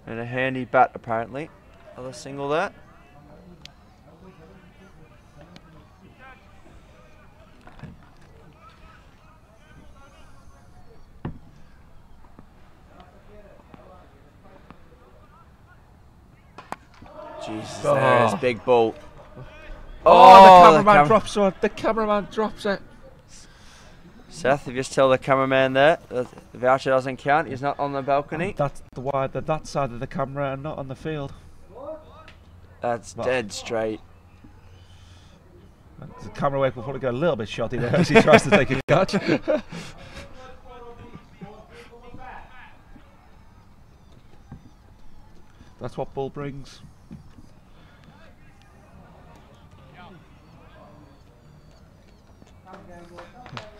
And a handy bat apparently. Another single there. Jesus, there's big ball. Oh, the cameraman drops one. The cameraman drops it. Seth, if you just tell the cameraman there that the voucher doesn't count, he's not on the balcony. That's why they're that side of the camera and not on the field. That's dead straight. The camera work will probably go a little bit shoddy there as he tries to take a catch. That's what Bull brings.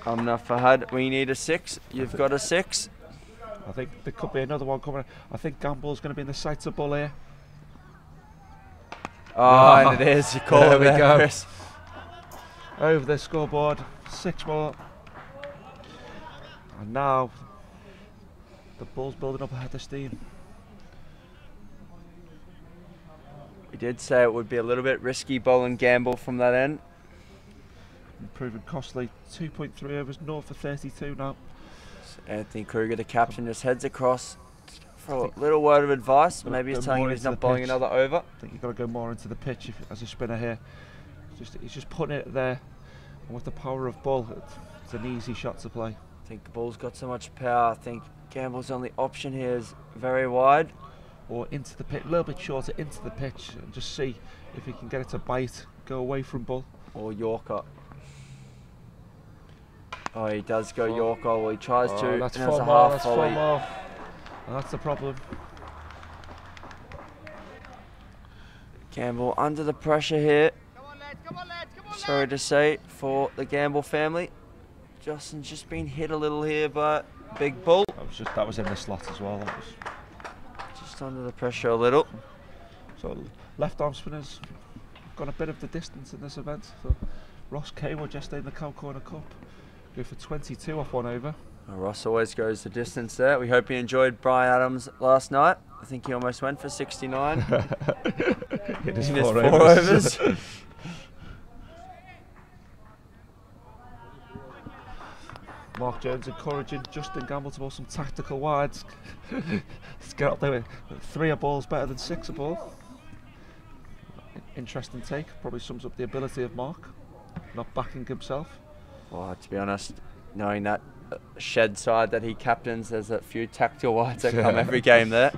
Amna Fahad, we need a 6. You've got a 6. I think there could be another one coming. I think Gamble's going to be in the sights of Bull here. Oh, and it is. You call it there, Chris. Over the scoreboard, 6 more. And now the Bull's building up a head of steam. We did say it would be a little bit risky bowling gamble from that end. Proving costly. 2.3 overs, north of 32 now. So Anthony Kruger, the captain, just heads across for a little word of advice. Maybe he's telling him he's not bowling another over. I think you've got to go more into the pitch as a spinner here. He's just putting it there. And with the power of Bull, it's an easy shot to play. I think the ball's got so much power. I think Gamble's only option here is very wide. Or into the pitch, a little bit shorter into the pitch, and just see if he can get it to bite, go away from Bull. Or Yorker. Oh, he does go Yorker. Well, he tries to. That's and 4 a more, half that's volley. 4 more. And that's the problem. Gamble under the pressure here. Come on, lads, come on, lads, come on, lads. Sorry to say for the Gamble family. Justin's just been hit a little here by Big Bull. That was in the slot as well. That was just under the pressure a little. So left arm spinners gone a bit of the distance in this event. So Ross Kaywood just in the Cow Corner Cup. Go for 22 off 1 over. Well, Ross always goes the distance there. We hope you enjoyed Brian Adams last night. I think he almost went for 69. He missed 4 overs. Mark Jones encouraging Justin Gamble to bowl some tactical wides. Let's get up there with 3 a ball's better than 6 a ball. Interesting take. Probably sums up the ability of Mark, not backing himself. Well, to be honest, knowing that shed side that he captains, there's a few tactical wides that come every game there.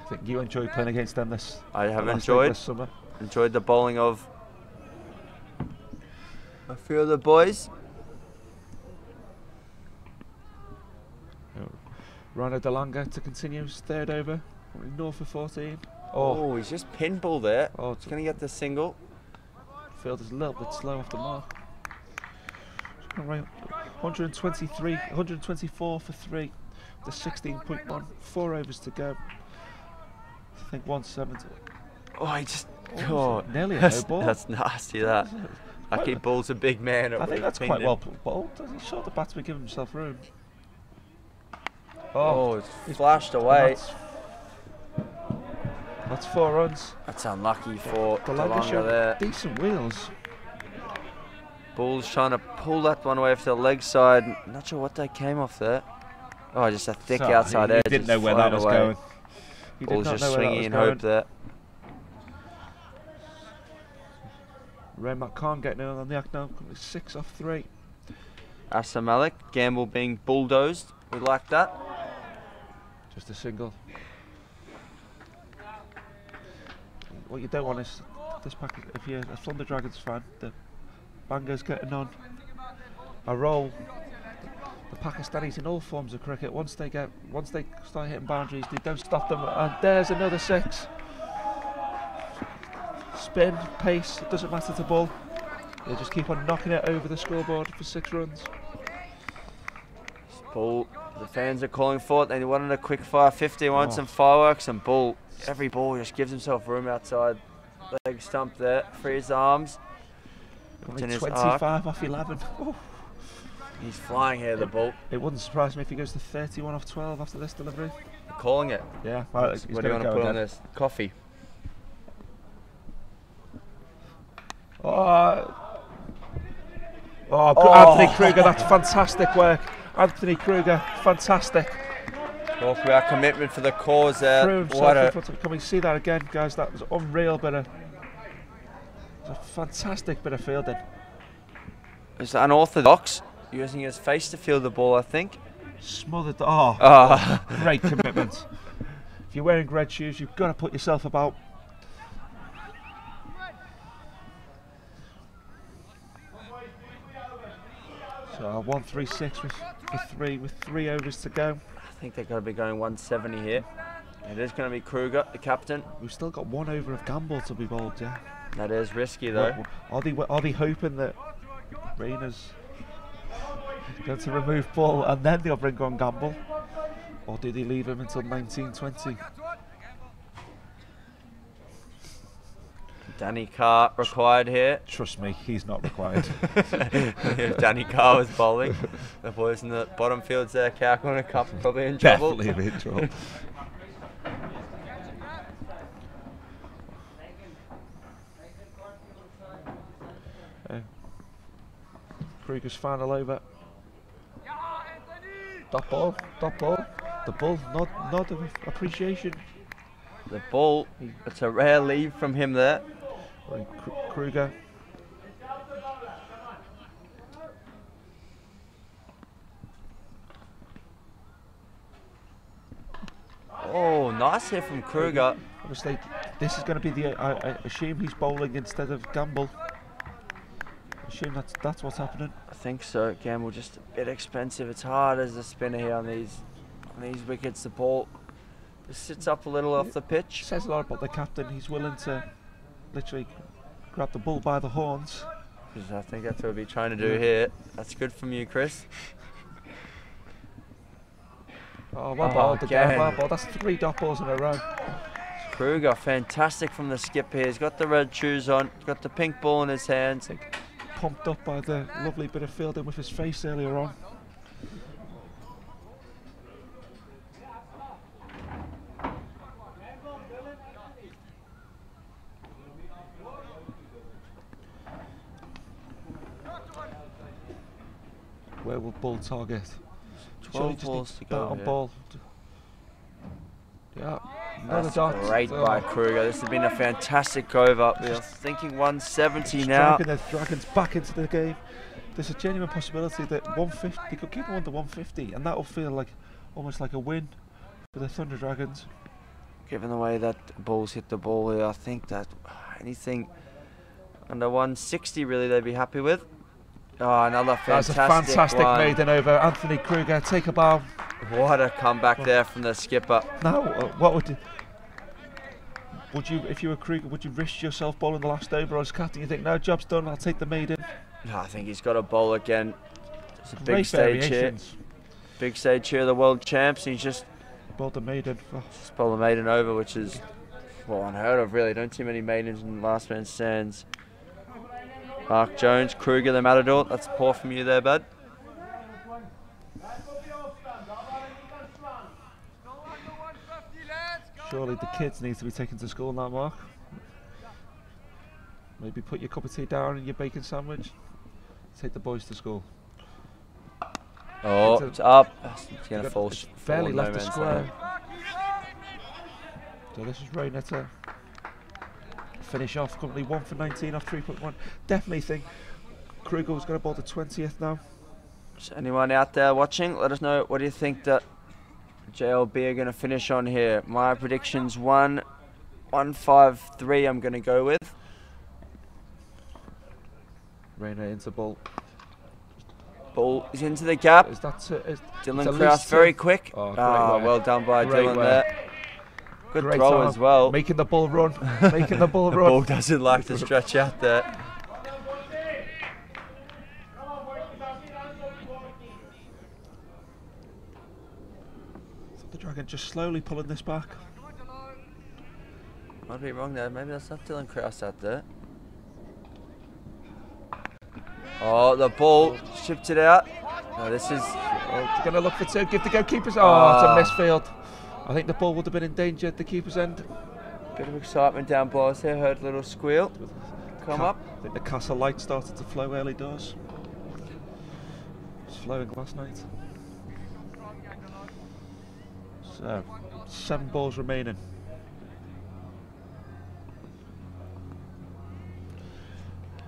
I think you enjoyed playing against them this. I have this summer. Enjoyed the bowling of a few of the boys. Rhino DeLonga to continue his 3rd over, north of 14. Oh, he's just pinball there. Oh, it's going to get the single. Field is a little bit slow off the mark. 123, 124 for 3. The 16.1, 4 overs to go. I think 170. Oh, he just. Nearly a no ball. That's nasty. That. Lucky Bull's a big man. I think that's quite well bowled. He showed the batsman giving himself room. Oh, it's flashed away. That's 4 runs. That's unlucky for DeLonga there. Decent wheels. Bull's trying to pull that one away off the leg side. Not sure what that came off there. Oh, just a thick outside edge. He didn't know where that was going. Bull's just swinging in hope there. Raymack Khan getting in on the act now. 6 off 3. Asa Malik, Gamble being bulldozed. We like that. Just a single. What you don't want is this pack. If you're a Thunder Dragons fan, the Bangers getting on. a role. The Pakistanis in all forms of cricket, once they start hitting boundaries, they don't stop them. And there's another 6. Spin, pace, it doesn't matter to ball. They just keep on knocking it over the scoreboard for 6 runs. Ball, the fans are calling for it. They wanted a quick fire 50, want some fireworks, and Bull. Every ball just gives himself room outside. Leg stump there, free his arms. Only 25 off 11. Ooh. He's flying here, the Bull. It wouldn't surprise me if he goes to 31 off 12 after this delivery. They're calling it. Yeah. Well, what do you want to put on this? Coffee. Anthony Kruger, that's fantastic work. Anthony Kruger, fantastic. Talk about commitment for the cause there. Can we see that again, guys? That was unreal bit of, a fantastic bit of fielding. It's unorthodox, using his face to field the ball, I think. Smothered. Great commitment. If you're wearing red shoes, you've got to put yourself about. So 136 with 3 overs to go. I think they're going to be going 170 here. It is going to be Kruger, the captain. We've still got 1 over of gamble to be bowled, yeah. That is risky though. Are they hoping that Rayner's going to remove ball and then they'll bring on gamble, or do they leave him until 1920? Danny Carr required here. Trust me, he's not required. If Danny Carr was bowling, the boys in the bottom fields there, Cowcorn and Cup probably in trouble. Definitely in trouble. Kruger's final over. Dot ball. The Bull, nod of appreciation. The Bull, it's a rare leave from him there. Kruger. Oh, nice hit from Kruger. Obviously, this is going to be I assume he's bowling instead of Gamble. I assume that's what's happening. I think so. Gamble just a bit expensive. It's hard as a spinner here on these wickets. The ball just sits up a little off the pitch. Says a lot about the captain. He's willing to literally grab the bull by the horns. Because I think that's what we'll be trying to do here. That's good from you, Chris. Oh, well bowled again. Well bowled. That's 3 dot balls in a row. Kruger, fantastic from the skip here. He's got the red shoes on, he's got the pink ball in his hands. Pumped up by the lovely bit of fielding with his face earlier on. Where will Bull target? 12 balls to go. On ball. Yeah. That's great by Kruger. This has been a fantastic over. We're thinking 170 now. Dragging the Dragons back into the game. There's a genuine possibility that 150, they could keep them under 150, and that will feel like almost like a win for the Thunder Dragons. Given the way that Bulls hit the ball here, I think that anything under 160 really they'd be happy with. Oh, another fantastic That's a fantastic maiden over. Anthony Kruger, take a bow. What a comeback there from the skipper. Now, what would you, if you were Kruger, would you risk yourself bowling the last over, or as captain you think, no, job's done, I'll take the maiden? No, I think he's got a bowl again. It's a big stage here. Big stage here, the world champs. He's just bowled the maiden. Just bowled the maiden over, which is unheard of, really. Don't see many maidens in last man stands. Mark Jones, Kruger, the Matador. That's poor from you there, bud. Surely the kids need to be taken to school now, Mark. Maybe put your cup of tea down and your bacon sandwich. Take the boys to school. Oh, it's up. It's going to fall. Barely left the square. So this is Rayner to finish off. Currently 1 for 19 off 3.1. Definitely think Kruger's going to bowl the 20th now. So anyone out there watching, let us know, what do you think that JLB are going to finish on here? My prediction's 153 I'm going to go with. Rayner into ball. Ball is into the gap. Is that Dylan Kraus very quick. Oh, well done by Dylan there. Good great throw time. as well. Making the ball run. Making the ball The run. ball doesn't like to stretch out there. The Dragon just slowly pulling this back. Might be wrong there. Maybe that's not Dylan Kraus out there. Oh, the ball chipped it out. No, this is... Going to look for two. Give the goalkeepers... Oh, it's a misfield. I think the ball would have been in danger at the keeper's end. Bit of excitement down below us here. Heard a little squeal. Come up. I think the castle light started to flow early doors. It was flowing last night. So, 7 balls remaining.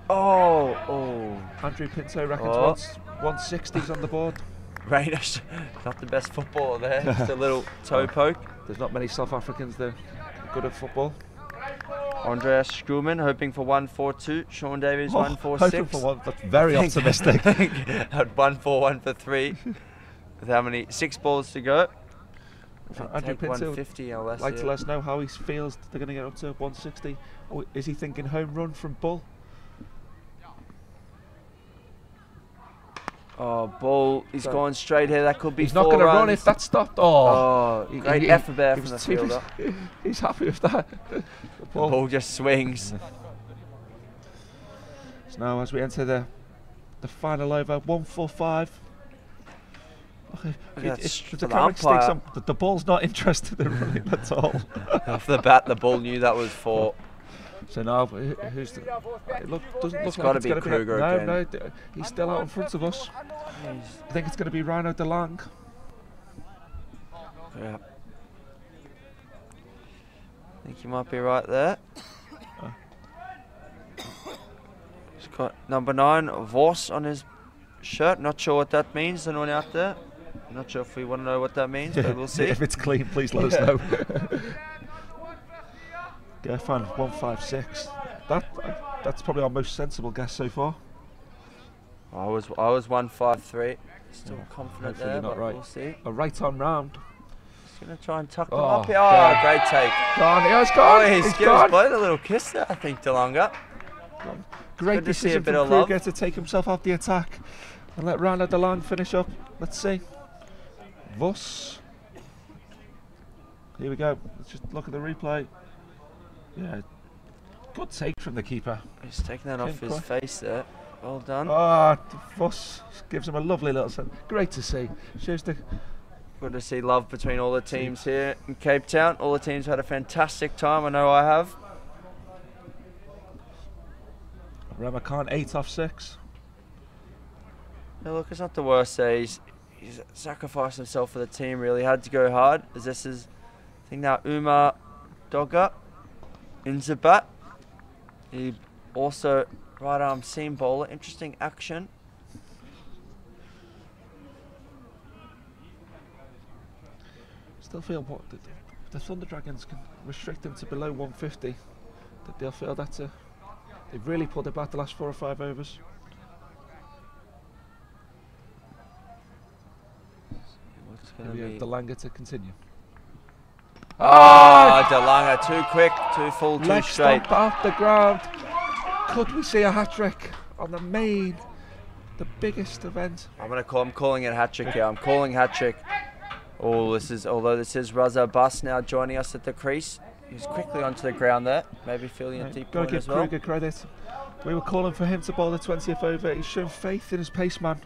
Oh. Andrew Pinto reckons 160's on the board. Rainish, not the best footballer there. Just a little toe poke. There's not many South Africans that are good at football. Andreas Schulman hoping for 142. Sean Davies 146. Hoping for one. That's very optimistic. Had 141 for 3. With how many? 6 balls to go. Andrew Take Pinto 150 or less. like to let us know how he feels they're going to get up to 160. Or is he thinking home run from Bull? Oh, ball. He's going straight here. That could be 4 He's not going to run if that's stopped. Great effort there from the fielder. He's happy with that. The ball just swings. So now as we enter the final over, 145. The ball's not interested in running at all. Off the bat, the ball knew that was 4. So now, who's the... It doesn't look got like to be Kruger again. No, he's still out in front of us. I think it's going to be Rhino de Lang. Yeah. I think you might be right there. He's got number 9, Voss, on his shirt. Not sure what that means, anyone out there? Not sure if we want to know what that means, but we'll see. If it's clean, please let us know. Gerfan 156. That's probably our most sensible guess so far. I was 153. Still confident there, not but right. we'll see. A right on round. He's going to try and tuck them up here. Oh, great take. Gone. He's gone. Oh, he's given us both a little kiss there, I think, DeLonga. Great Good to see a decision bit from of love. Kruger to take himself off the attack and let Rhino de Lang finish up. Let's see. Voss. Here we go. Let's just look at the replay. Yeah, good take from the keeper. He's taking that off his face there. Well done. Voss gives him a lovely little set. Great to see. Shows the... Good to see love between all the teams here in Cape Town. All the teams had a fantastic time. I know I have. Ramakan 8 off 6. No, look, it's not the worst there. He's sacrificed himself for the team. Really had to go hard. As this is, I think now Umar Dogga. Inzabat. He also right arm seam bowler. Interesting action. Still feel what the Thunder Dragons can restrict them to below 150. That they'll feel that's they've really pulled it back the last 4 or 5 overs. What's going to be? DeLanga to continue. DeLanga, too quick, too full, too Leg straight. stomp off the ground. Could we see a hat-trick on the biggest event? I'm calling it hat-trick here. I'm calling hat-trick. Oh, although this is Raza Bus now joining us at the crease. He's quickly onto the ground there, maybe feeling a deep point as well. Gotta give Kruger credit. We were calling for him to bowl the 20th over. He's shown faith in his pace man.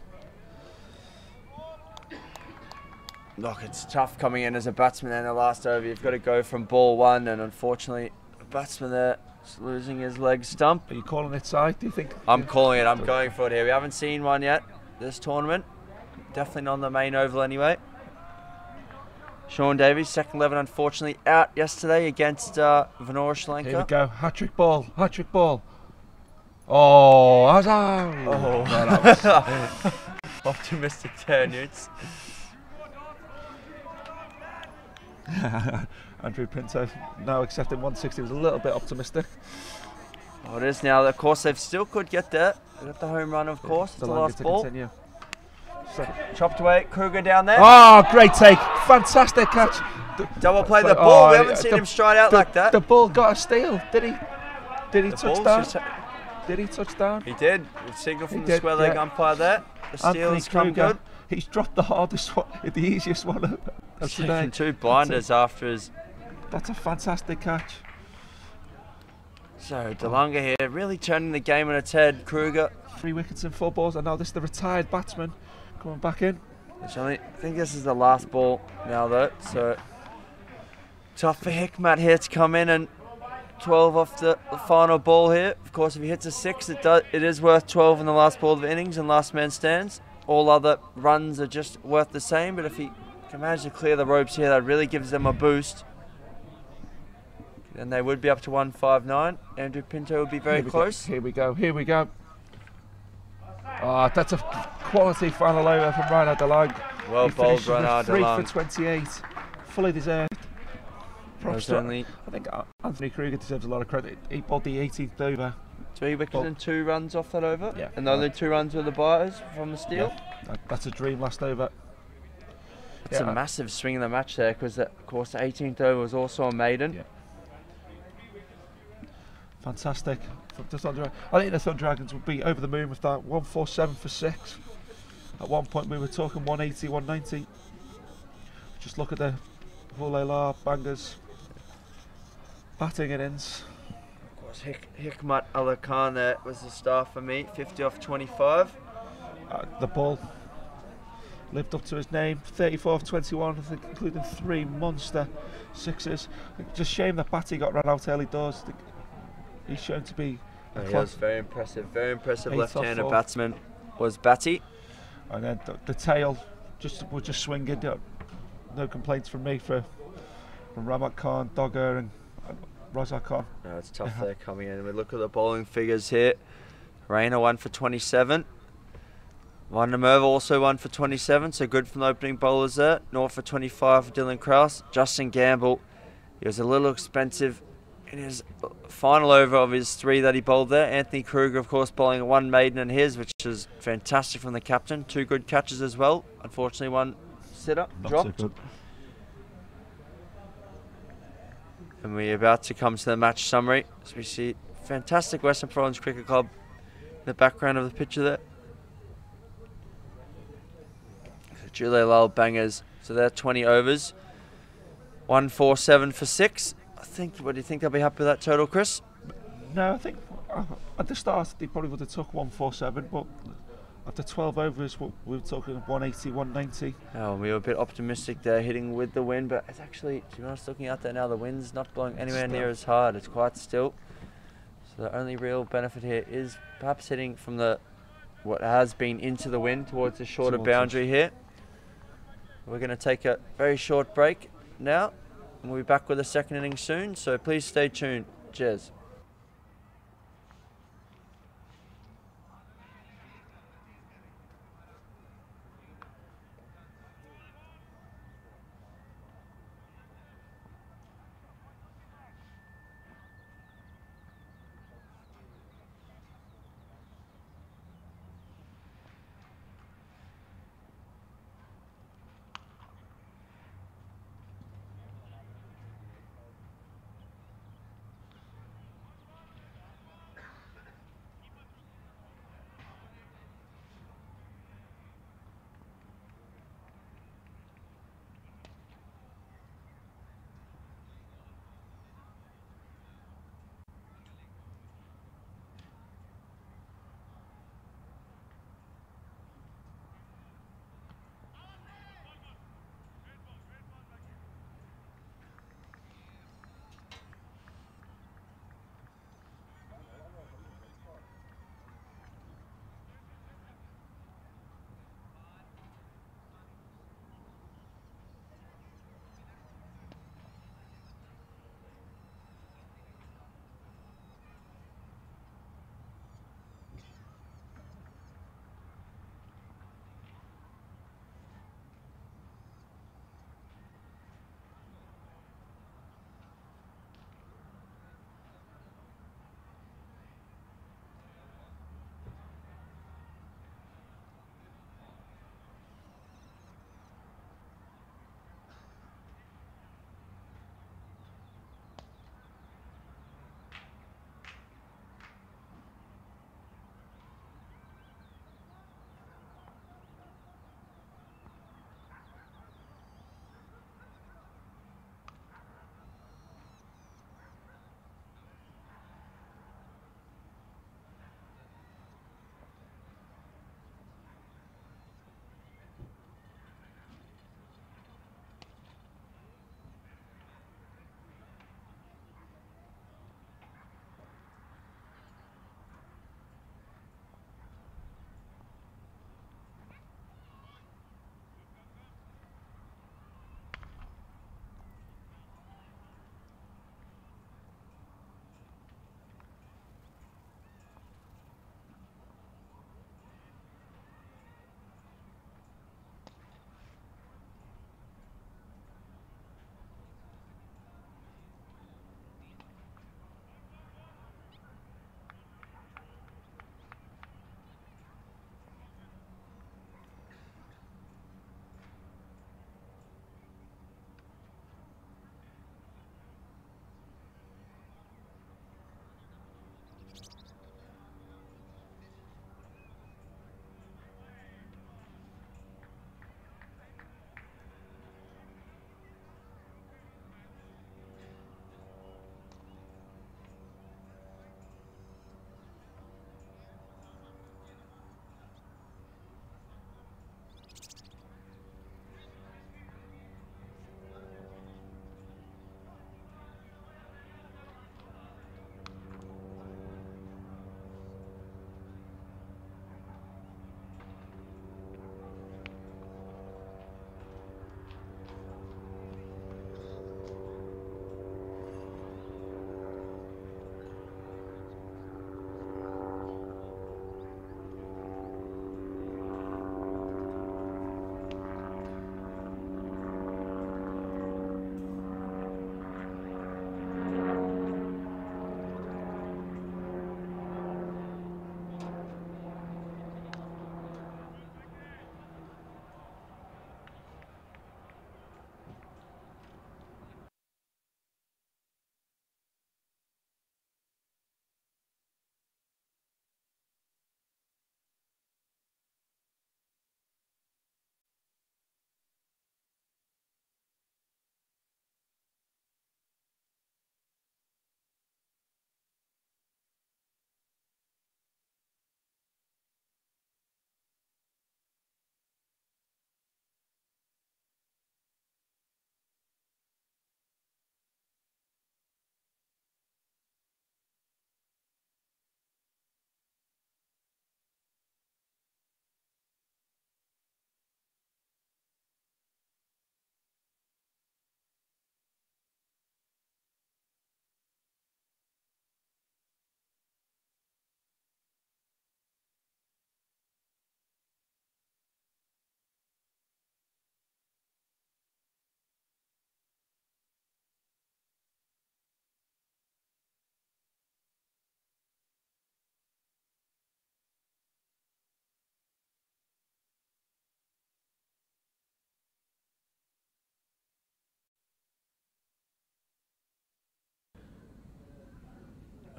Look, it's tough coming in as a batsman in the last over. You've got to go from ball 1, and unfortunately, the batsman there is losing his leg stump. Are you calling it side, do you think? I'm calling it. I'm going for it here. We haven't seen one yet this tournament. Definitely not on the main oval anyway. Sean Davies, second 11, unfortunately out yesterday against Vanora Sri Lanka. Here we go. Hat-trick ball. Hat-trick ball. Oh, Azar. Oh, optimistic turn, Newts. Andrew Pinto now accepting 160 was a little bit optimistic. Oh, it is now. Of course, they still could get there. They got the home run, of course. It's the last ball. Continue. Chopped away, Kruger down there. Oh, great take. Fantastic catch. Double play the ball. We haven't seen him stride out like that. The ball got a steal. Did he? Did he touch down? Did he touch down? He did. Signal from the square leg umpire there. The steal has come good. He's dropped the hardest one, the easiest one of today. Two blinders after his. That's a fantastic catch. So DeLonga here, really turning the game on its head. Kruger. 3 wickets and 4 balls, and now this is the retired batsman coming back in. I think this is the last ball now though, so tough for Hikmat here to come in and 12 off the final ball here. Of course, if he hits a 6, it is worth 12 in the last ball of the innings and last man stands. All other runs are just worth the same, but if he can manage to clear the ropes here, that really gives them a boost. And they would be up to 159. Andrew Pinto would be very close. Here we go, here we go. Oh, that's a quality final over from Reinhard de Lang. Well bowled, Reinhard de Lang. 3 for 28, fully deserved. I think Anthony Kruger deserves a lot of credit. He bowled the 18th over. 3 wickets and 2 runs off that over. Yeah. And the only 2 runs were the buyers from the steal. Yeah, that's a dream last over. It's a massive swing in the match there because, of course, the 18th over was also a maiden. Yeah. Fantastic. I think the Thunder Dragons would be over the moon with that. 147 for 6. At one point we were talking 180, 190. Just look at the Jhoolay Laal Bangers batting innings. Of course, Hikmat Ali Khan there was the star for me. 50 off 25. The ball lived up to his name. 34 off 21, I think, including 3 monster 6s. Just shame that Batty got run out early doors. He's shown to be a He was very impressive left-handed batsman was Batty. And then the tail was just swinging. No complaints from me from Ramat Khan, Dogger and Razak Khan. No, it's tough there coming in. We look at the bowling figures here. Raina 1 for 27. Van der Merwe also 1 for 27, so good from the opening bowlers there. 0 for 25 for Dylan Krause. Justin Gamble, he was a little expensive in his final over of his 3 that he bowled there. Anthony Kruger, of course, bowling 1 maiden in his, which is fantastic from the captain. 2 good catches as well. Unfortunately, 1 sitter dropped. So and we're about to come to the match summary. So we see fantastic Western Province Cricket Club in the background of the picture there. So Jhoolay Laal Bangers. So they're 20 overs. 147 for 6. What do you think they'll be happy with that total, Chris? No, I think at the start they probably would have took 147, but after 12 overs we were talking 180, 190. Oh, we were a bit optimistic there, hitting with the wind, but it's actually, to be honest, looking out there now, the wind's not blowing anywhere near as hard. It's quite still. So the only real benefit here is perhaps hitting from what has been into the wind towards the shorter boundary here. We're going to take a very short break now. And we'll be back with the second innings soon, so please stay tuned. Cheers.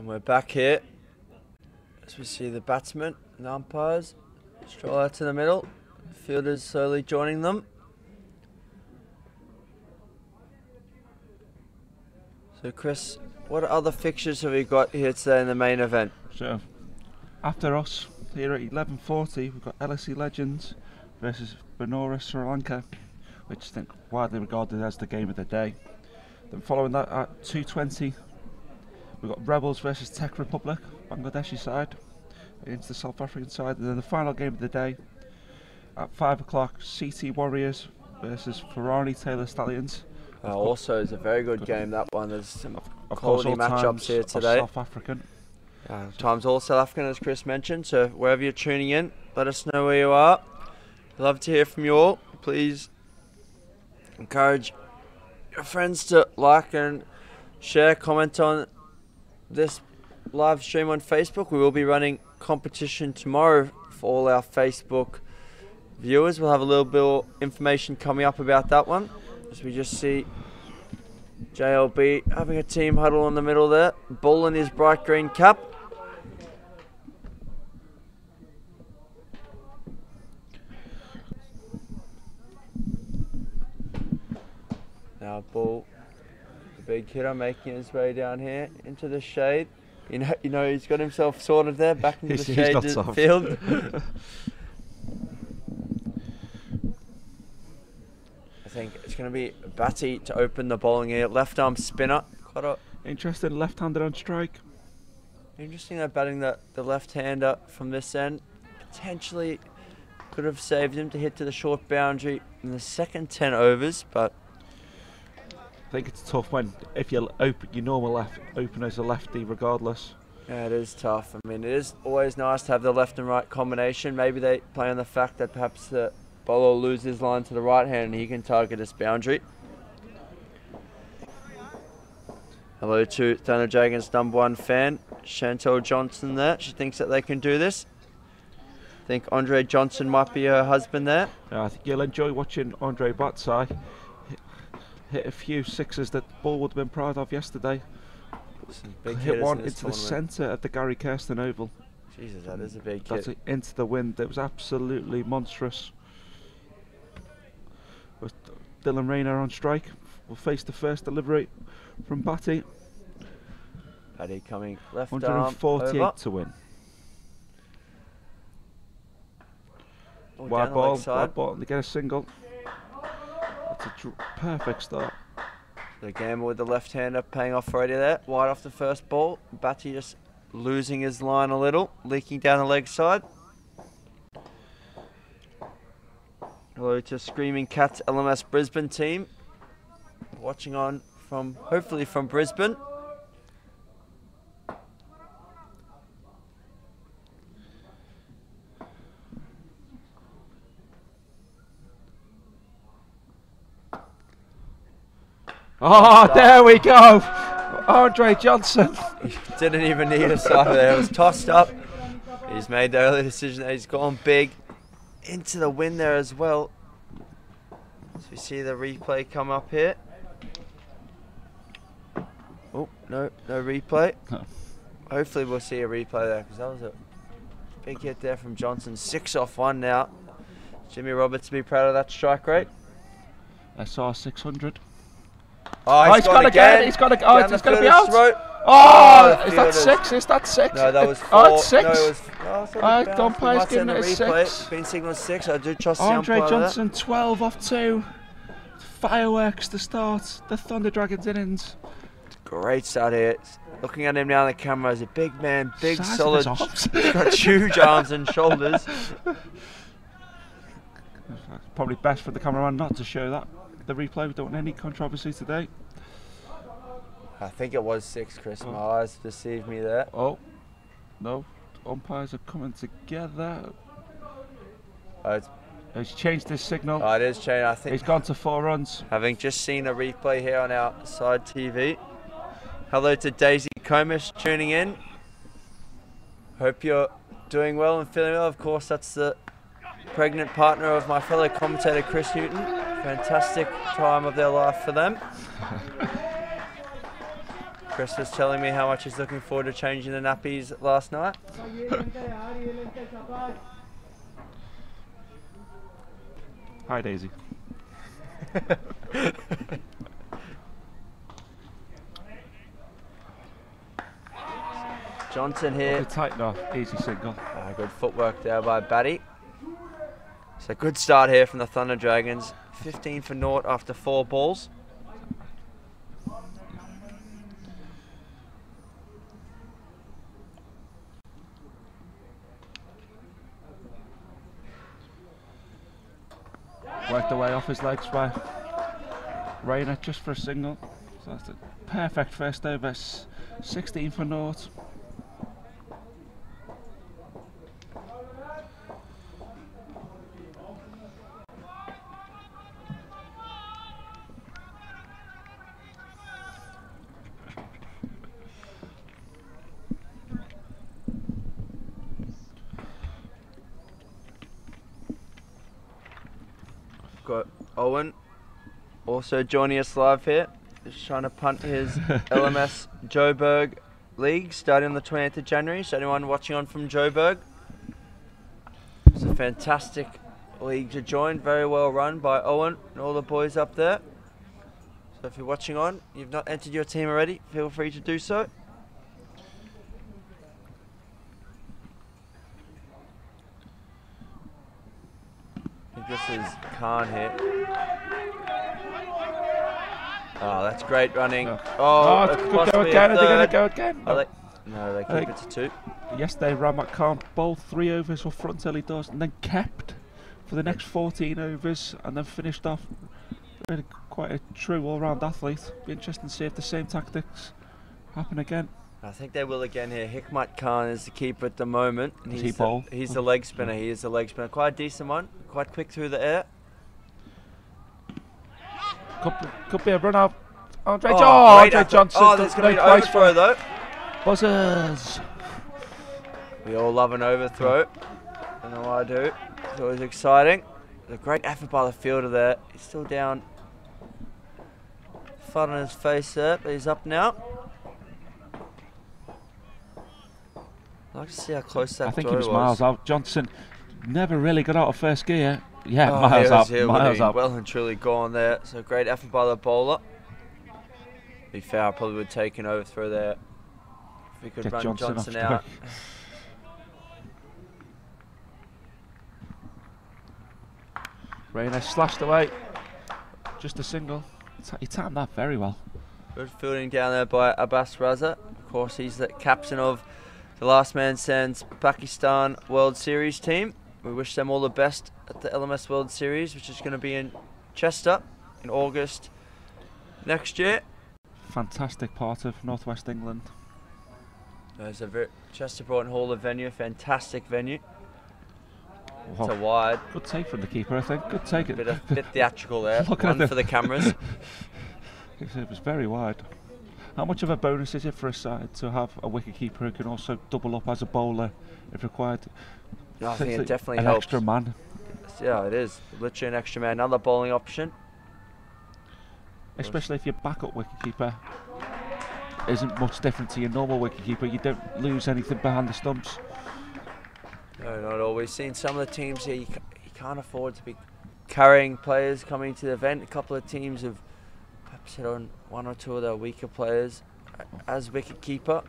And we're back here as we see the batsmen and the umpires stroll out to the middle. Fielders slowly joining them. So Chris, what other fixtures have we got here today in the main event? So, after us, here at 11:40, we've got LSE Legends versus Benora Sri Lanka, which I think widely regarded as the game of the day. Then following that at 2:20, we've got Rebels versus Tech Republic, Bangladeshi side, against the South African side. And then the final game of the day at 5 o'clock, CT Warriors versus Ferrari Taylor Stallions. Also, it's a very good game, that one. There's some Of course, quality all matchups times here of today. South African. Times all South African, as Chris mentioned. So wherever you're tuning in, let us know where you are. Love to hear from you all. Please encourage your friends to like and share, comment on this live stream on Facebook. We will be running competition tomorrow for all our Facebook viewers. We'll have a little bit of information coming up about that one, as we just see JLB having a team huddle in the middle there, ball in his bright green cap. Now ball, the big hitter making his way down here into the shade. You know he's got himself sorted there, back into the shade of the field. I think it's going to be Batty to open the bowling here. Left arm spinner. Quite a Interesting left-hander on strike. interesting that batting the left-hander from this end. Potentially could have saved him to hit to the short boundary in the second 10 overs, but I think it's tough when if you open your normal opener as a lefty regardless. yeah, it is tough. I mean, it is always nice to have the left and right combination. Maybe they play on the fact that perhaps the bowler will lose his line to the right hand and he can target his boundary. Hello to Thunder Dragons' #1 fan, Chantal Johnson there. She thinks that they can do this. I think Andre Johnson might be her husband there. I think you'll enjoy watching Andre Batsai hit a few sixes that the ball would have been proud of yesterday. Big Hit one in this into the tournament. centre of the Gary Kirsten Oval. Jesus, that is a big That's hit. it into the wind. It was absolutely monstrous. With Dylan Rayner on strike, will face the first delivery from Batty. Paddy coming left arm 148 over. to win. Oh, Wide down the leg ball, side. wide ball, and they get a single. That's a perfect start. The gamble with the left-hander paying off already there. Wide off the first ball. Batty just losing his line a little, leaking down the leg side. Hello to Screaming Cats LMS Brisbane team. Watching on from, hopefully from Brisbane. Oh, there we go! Andre Johnson. Didn't even need a side there. It was tossed up. He's made the early decision that he's gone big into the wind there as well. So we see the replay come up here. Oh, no replay. Hopefully we'll see a replay there, because that was a big hit there from Johnson. 6 off 1 now. Jimmy Roberts to be proud of that strike rate. SR 600. Oh, He's got again. He's got a. Oh, Down it's the going to be fielder's out. throat. Oh, the is that fielders. 6? Is that 6? No, that was 4. Oh, it's 6. No, it was, oh, it's I bounced. don't We might giving send it a a replay. 6. It's been signalled 6. I do trust the Andre umpire there. Johnson, 12 off 2. Fireworks to start the Thunder Dragons innings. Great start here. Looking at him now on the camera as a big man, big Size of solid. his arms. He's got huge arms and shoulders. Probably best for the cameraman not to show that. The replay, we don't want any controversy today. I think it was 6, Chris. My eyes deceived me there. Oh, no. Umpires are coming together. He's changed his signal. Oh, it is changed. I think He's gone to 4 runs. having just seen a replay here on our side TV. Hello to Daisy Comish tuning in. Hope you're doing well and feeling well. Of course, that's the pregnant partner of my fellow commentator Chris Newton. Fantastic time of their life for them. Chris was telling me how much he's looking forward to changing the nappies last night. Hi, Daisy. Johnson here. Tighten off, easy single. Good footwork there by Batty. It's a good start here from the Thunder Dragons. 15 for naught after 4 balls. Worked away off his legs by Rayner just for a single. So that's a perfect first over. 16 for naught. Got Owen also joining us live here. Just trying to punt his LMS Joburg League starting on the 28th of January. So anyone watching on from Joburg, it's a fantastic league to join. Very well run by Owen and all the boys up there. So if you're watching on, you've not entered your team already, feel free to do so. I think this is Khan here. Oh, that's great running. Oh, it could go again. Are they going to go again? No, they keep it to 2. Yesterday, Ramak Khan bowled 3 overs for front early doors and then kept for the next 14 overs and then finished off. Really quite a true all-round athlete. Be interesting to see if the same tactics happen again. I think they will again here. Hikmat Khan is the keeper at the moment. And Does he bowl? He's the leg spinner. He is the leg spinner. Quite a decent one. Quite quick through the air. Could be a run out. Andre Johnson. Oh, there's going to be an overthrow though. Buzzers. We all love an overthrow. I know I do. It's always exciting. A great effort by the fielder there. He's still down. Fun on his face there, but he's up now. I'd like to see how close that I think throw he was miles out. Johnson never really got out of first gear. Yeah, miles out. Well and truly gone there. So great effort by the bowler. To be fair, I probably would take an overthrow there. If we could get run Johnson out. Rayner slashed away. Just a single. He timed that very well. Good fielding down there by Abbas Raza. Of course, he's the captain of the Last Man Stands Pakistan World Series team. We wish them all the best at the LMS World Series, which is going to be in Chester in August next year. Fantastic part of northwest England. There's a Chester Broughton Hall of venue, a fantastic venue. Wow. It's a wide. Good take from the keeper, I think. Good take. Bit theatrical there. One for the cameras. It was very wide. How much of a bonus is it for a side to have a wicketkeeper who can also double up as a bowler if required? I think it definitely an helps. Extra man. Yeah, it is. Literally an extra man. Another bowling option. Especially if your backup wicketkeeper isn't much different to your normal wicketkeeper. You don't lose anything behind the stumps. No, not all. We've seen some of the teams here, you can't afford to be carrying players coming to the event. A couple of teams have perhaps hit on 1 or 2 of their weaker players as wicketkeeper.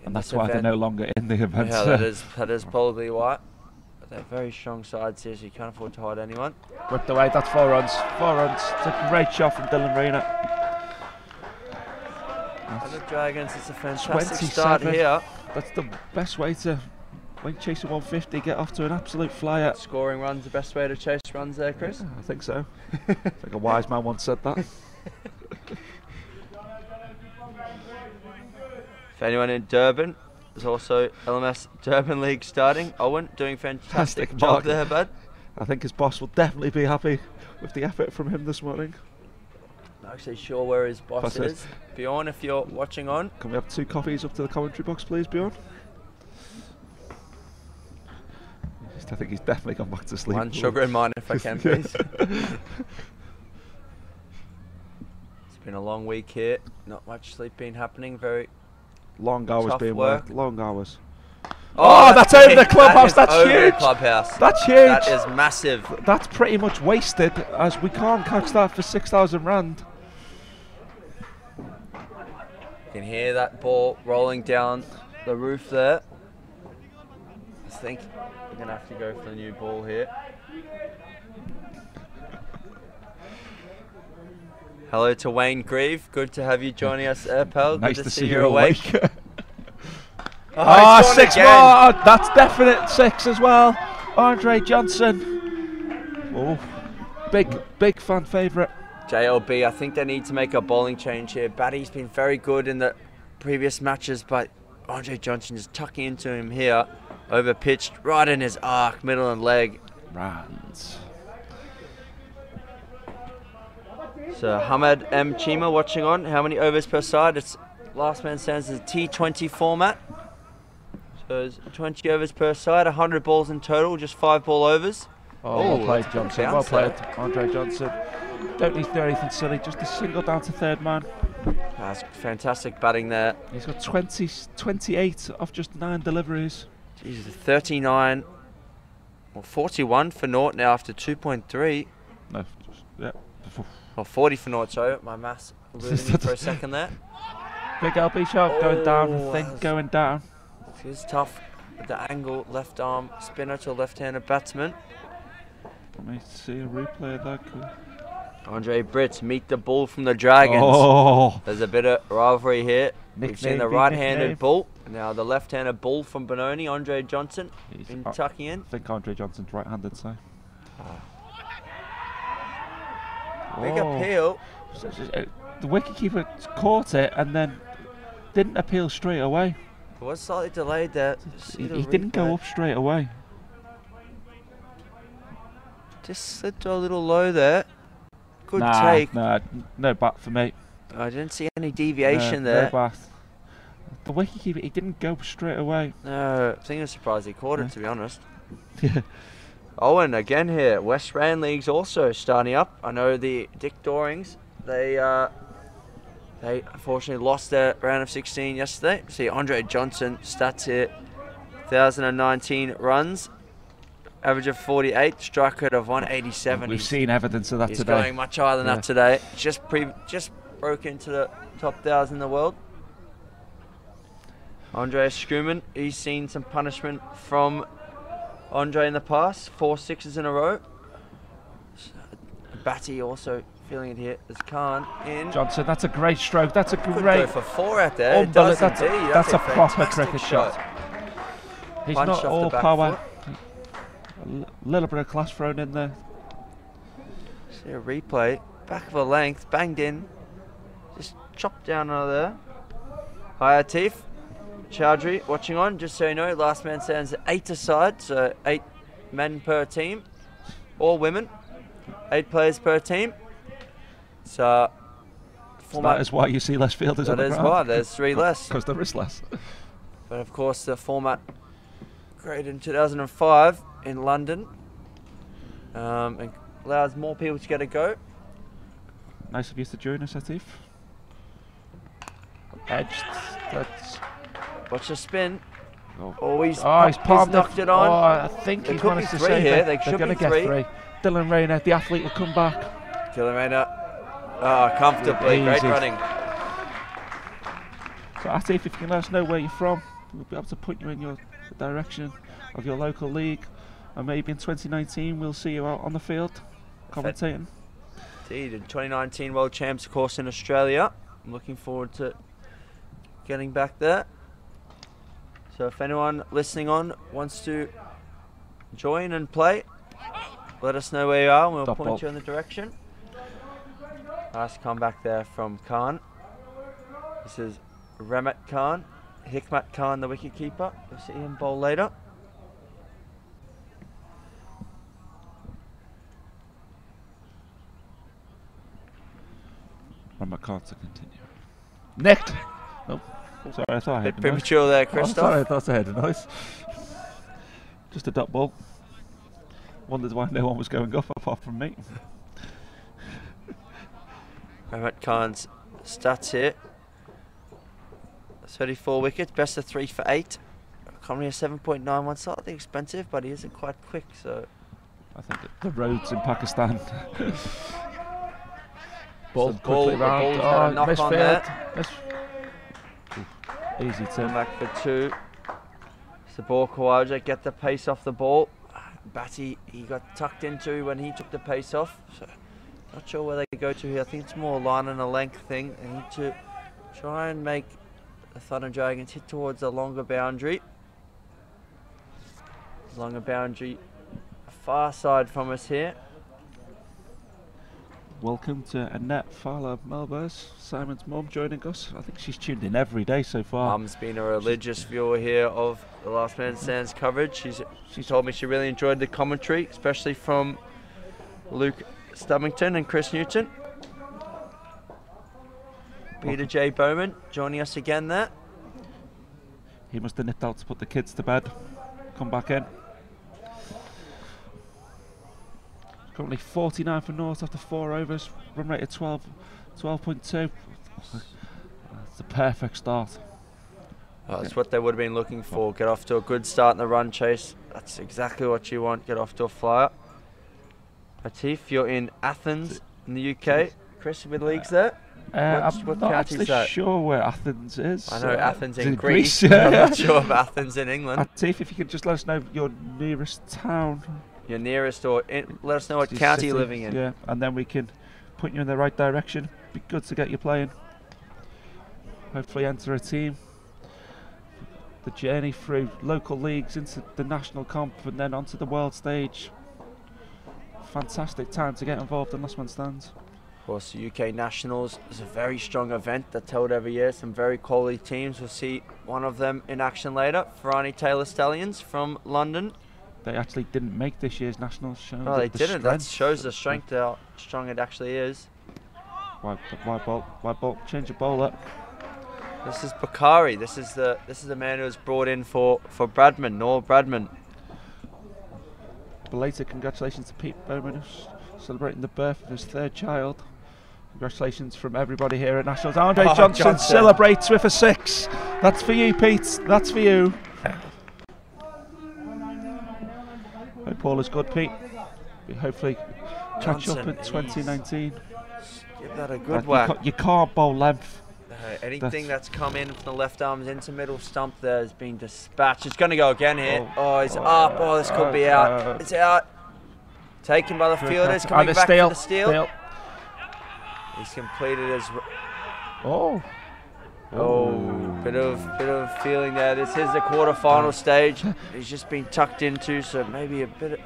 And that's why they're no longer in the event. Yeah, that is probably why. But they're very strong sides here, so you can't afford to hide anyone. Whipped away, that's 4 runs. 4 runs. It's a great shot from Dylan Rayner. The Dragons, it's a fantastic start here. That's the best way to, when chasing 150, get off to an absolute flyer. Scoring runs, the best way to chase runs there, Chris? Yeah, I think so. I think a wise man once said that. If anyone in Durban, there's also LMS Durban League starting. Owen doing fantastic job there, bud. I think his boss will definitely be happy with the effort from him this morning. Not actually sure where his boss is. Bjorn, if you're watching on. Can we have 2 coffees up to the commentary box, please, Bjorn? I think he's definitely gone back to sleep. 1 sugar in mine, if I can, please. It's been a long week here. Not much sleep been happening. Very long hours tough being work. worked. Long hours. Oh, That's over the clubhouse. That is That's over the huge. clubhouse. That's huge. That is massive. That's pretty much wasted, as we can't catch that for 6,000 rand. You can hear that ball rolling down the roof there. I think we're going to have to go for the new ball here. Hello to Wayne Grieve. Good to have you joining us, pal. Nice Good to see you're you awake. Oh, Oh, 6 more. Oh, that's definite 6 as well. Andre Johnson. Oh, big fan favourite. JLB, I think they need to make a bowling change here. Batty's been very good in the previous matches, but Andre Johnson is tucking into him here. Over pitched, right in his arc, middle and leg. Rands. So Hamad M. Chima watching on. How many overs per side? It's last man stands as a T20 format. So it's 20 overs per side, 100 balls in total, just 5 ball overs. Oh, well played, that's Johnson. Well played, Andre Johnson. Don't need to do anything silly, just a single down to third man. That's fantastic batting there. He's got 28 off just 9 deliveries. Jesus, 39, well 41 for naught now after 2.3. No, yeah. Or 40 for naught, sorry, my maths losing me for a second there. Big LB shot going down, I Oh, think, going down. This is tough with the angle, left arm spinner to left-handed batsman. Let me see a replay of that. Andre Brits meet the bull from the Dragons. Oh, There's a bit of rivalry here. We've seen the big right-handed nickname. bull. Now the left-handed bull from Benoni, Andre Johnson, He's- been I tucking in. think Andre Johnson's right-handed, so. Big Oh. appeal. The wicketkeeper caught it and then didn't appeal straight away. It was slightly delayed there. See the He didn't go replay. up straight away. Just slipped a little low there. Good Nah, take. nah, no bat for me. I didn't see any deviation No there. bat. The wicketkeeper, he didn't go straight away. No, I think I'm surprised he caught it, to be honest. Yeah. Owen again here. West Rand League's also starting up. I know the Dick Dorings, they unfortunately lost their round of 16 yesterday. See Andre Johnson stats here. 1,019 runs, average of 48, strike rate of 187. We've seen evidence of that He's today. going much higher than that today. Just broke into the top 1,000 in the world. Andre Scruman, he's seen some punishment from Andre in the past, 4 sixes in a row. Batty also feeling it here as Khan in. Johnson, that's a great stroke. That's a Could great. go for 4 out there. It does That's indeed. a proper fantastic cricket shot. He's Punched not off the all back power. A little bit of class thrown in there. See a replay. Back of a length, banged in. Just chopped down out there. Hi Atif. Chaudhry watching on. Just so you know, last man stands at 8 aside, so 8 men per team. All women. 8 players per team. So, That is why you see less fielders on that the is ground. why there's 3 less. Because there is less. But of course, the format created in 2005 in London and allows more people to get a go. Nice of you to join us, Atif. Edged. That's. Watch the spin. Oh, He's palmed knocked it on. Oh, I think There he's could managed be to 3 save here. it. There They're should going to be get 3. 3. Dylan Rayner, the athlete, will come back. Dylan Rayner. Comfortably. Great Easy. running. So, Atif, if you can let us know where you're from, we'll be able to put you in your direction of your local league. And maybe in 2019, we'll see you out on the field commentating. Indeed, in 2019 World Champs, of course, in Australia. I'm looking forward to getting back there. So if anyone listening on wants to join and play, let us know where you are and we'll point you in the direction. Nice comeback there from Khan. This is Ramat Khan, Hikmat Khan, the wicketkeeper. You'll see him bowl later. From McCart to continue. Nicked! Oh, sorry, I thought I Bit heard a noise. premature there, Oh, Christoph. sorry, I thought I heard a noise. Just a dot ball. Wondered why no one was going off apart from me. Ramat Khan's stats here. 34 wickets, best of 3 for 8. Commonly a 7.91, slightly expensive, but he isn't quite quick, so... I think the roads in Pakistan. Ball So quickly round. the ball's had a knock on there. Easy Come to back for 2. Sabor Khawaja get the pace off the ball. Batty, he got tucked into when he took the pace off. So not sure where they go to here. I think it's more a line and a length thing. They need to try and make the Thunder Dragons hit towards the longer boundary. Longer boundary, far side from us here. welcome to Annette Fowler Melbers, Simon's mum, joining us. I think she's tuned in every day so far. Mum's been a religious viewer here of the Last Man Stands coverage. She told me she really enjoyed the commentary, especially from Luke Stubbington and Chris Newton. Peter J. Bowman joining us again there. He must have nipped out to put the kids to bed. Come back in. Currently 49 for North after 4 overs. Run rate of 12.2. It's a perfect start. That's what they would have been looking for. Get off to a good start in the run chase. That's exactly what you want. Get off to a flyer. Atif, you're in Athens in the UK. Chris, with leagues there? I'm not actually sure where Athens is. I know Athens in Greece. Yeah. I'm not sure of Athens in England. Atif, if you could just let us know your nearest town. Your nearest, or let us know what county you're living in. Yeah, and then we can put you in the right direction. Be good to get you playing. Hopefully enter a team. The journey through local leagues into the national comp and then onto the world stage. Fantastic time to get involved in Last Man Stands. Of course, the UK Nationals is a very strong event that's held every year. Some very quality teams. We'll see one of them in action later. Ferrani Taylor Stallions from London. They actually didn't make this year's Nationals. No, they didn't. That shows the strength, how strong it actually is. Why bolt? Change your bowler. This is Bakari. This is the man who was brought in for Bradman, Noel Bradman. Belated congratulations to Pete Bowman, who's celebrating the birth of his 3rd child. Congratulations from everybody here at Nationals. Andre Johnson celebrates with a 6. That's for you, Pete. That's for you. Hope Paul is good, Pete. We hopefully catch up in 2019. Give that a good whack. You can't bowl length. Anything that's come in from the left arms into middle stump there has been dispatched. It's going to go again here. Oh, he's up. Oh, this could be out. It's out. Taken by the fielders, coming back for the steal. He's completed his... Oh, bit of feeling there. This is the quarter-final stage. He's just been tucked into, so maybe a bit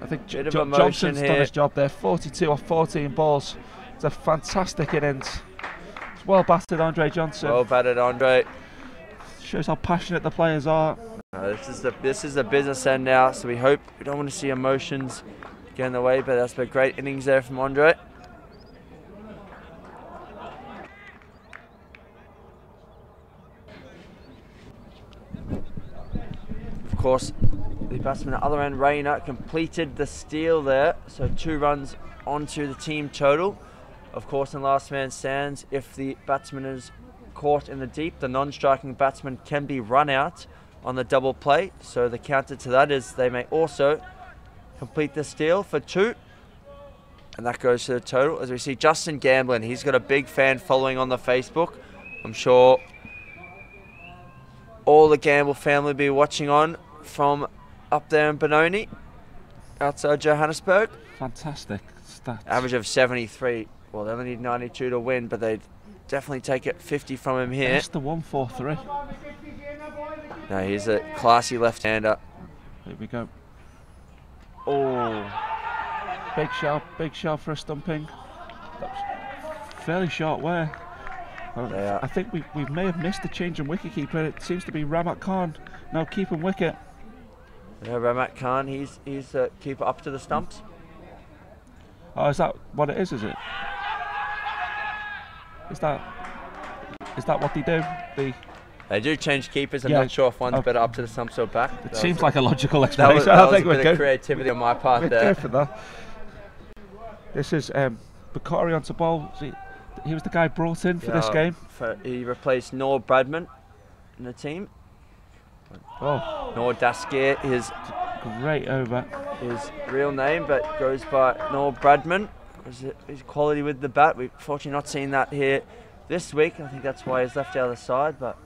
of emotion Johnson's here. done his job there. 42 off 14 balls. It's a fantastic innings. It's well batted, Andre Johnson. Well batted, Andre. Shows how passionate the players are. This is the business end now, so we don't want to see emotions get in the way, but that's been great innings there from Andre. Of course, the batsman at the other end, Rayner, completed the steal there, so 2 runs onto the team total. Of course, in Last Man Stands, if the batsman is caught in the deep, the non-striking batsman can be run out on the double play. So the counter to that is they may also complete the steal for 2. And that goes to the total. As we see Justin Gamblin, he's got a big fan following on the Facebook. I'm sure all the Gamble family will be watching on from up there in Benoni, outside Johannesburg. Fantastic stats. Average of 73. Well, they only need 92 to win, but they'd definitely take it 50 from him here. That's the 143. No, he's a classy left-hander. Here we go. Oh, Big shout for a stumping. That's fairly short wear. Yeah. I think we may have missed the change in wicketkeeper. It seems to be Ramat Khan now keeping wicket. yeah, Ramat Khan, he's the keeper up to the stumps. Oh, is that what it is it? Is that what they do? They do change keepers. I'm Yeah. not sure if one's better up to the stumps or back. It seems like a logical that explanation. was, I that don't was think a we'd bit go of creativity on my part we'd there. go for that. This is Bakari onto bowl. See, he was the guy brought in for this game. He replaced Noor Bradman in the team. Oh, Noor Daskier, his great over. His real name, but goes by Noor Bradman. His quality with the bat. We've fortunately not seen that here this week. I think that's why he's left the other side. But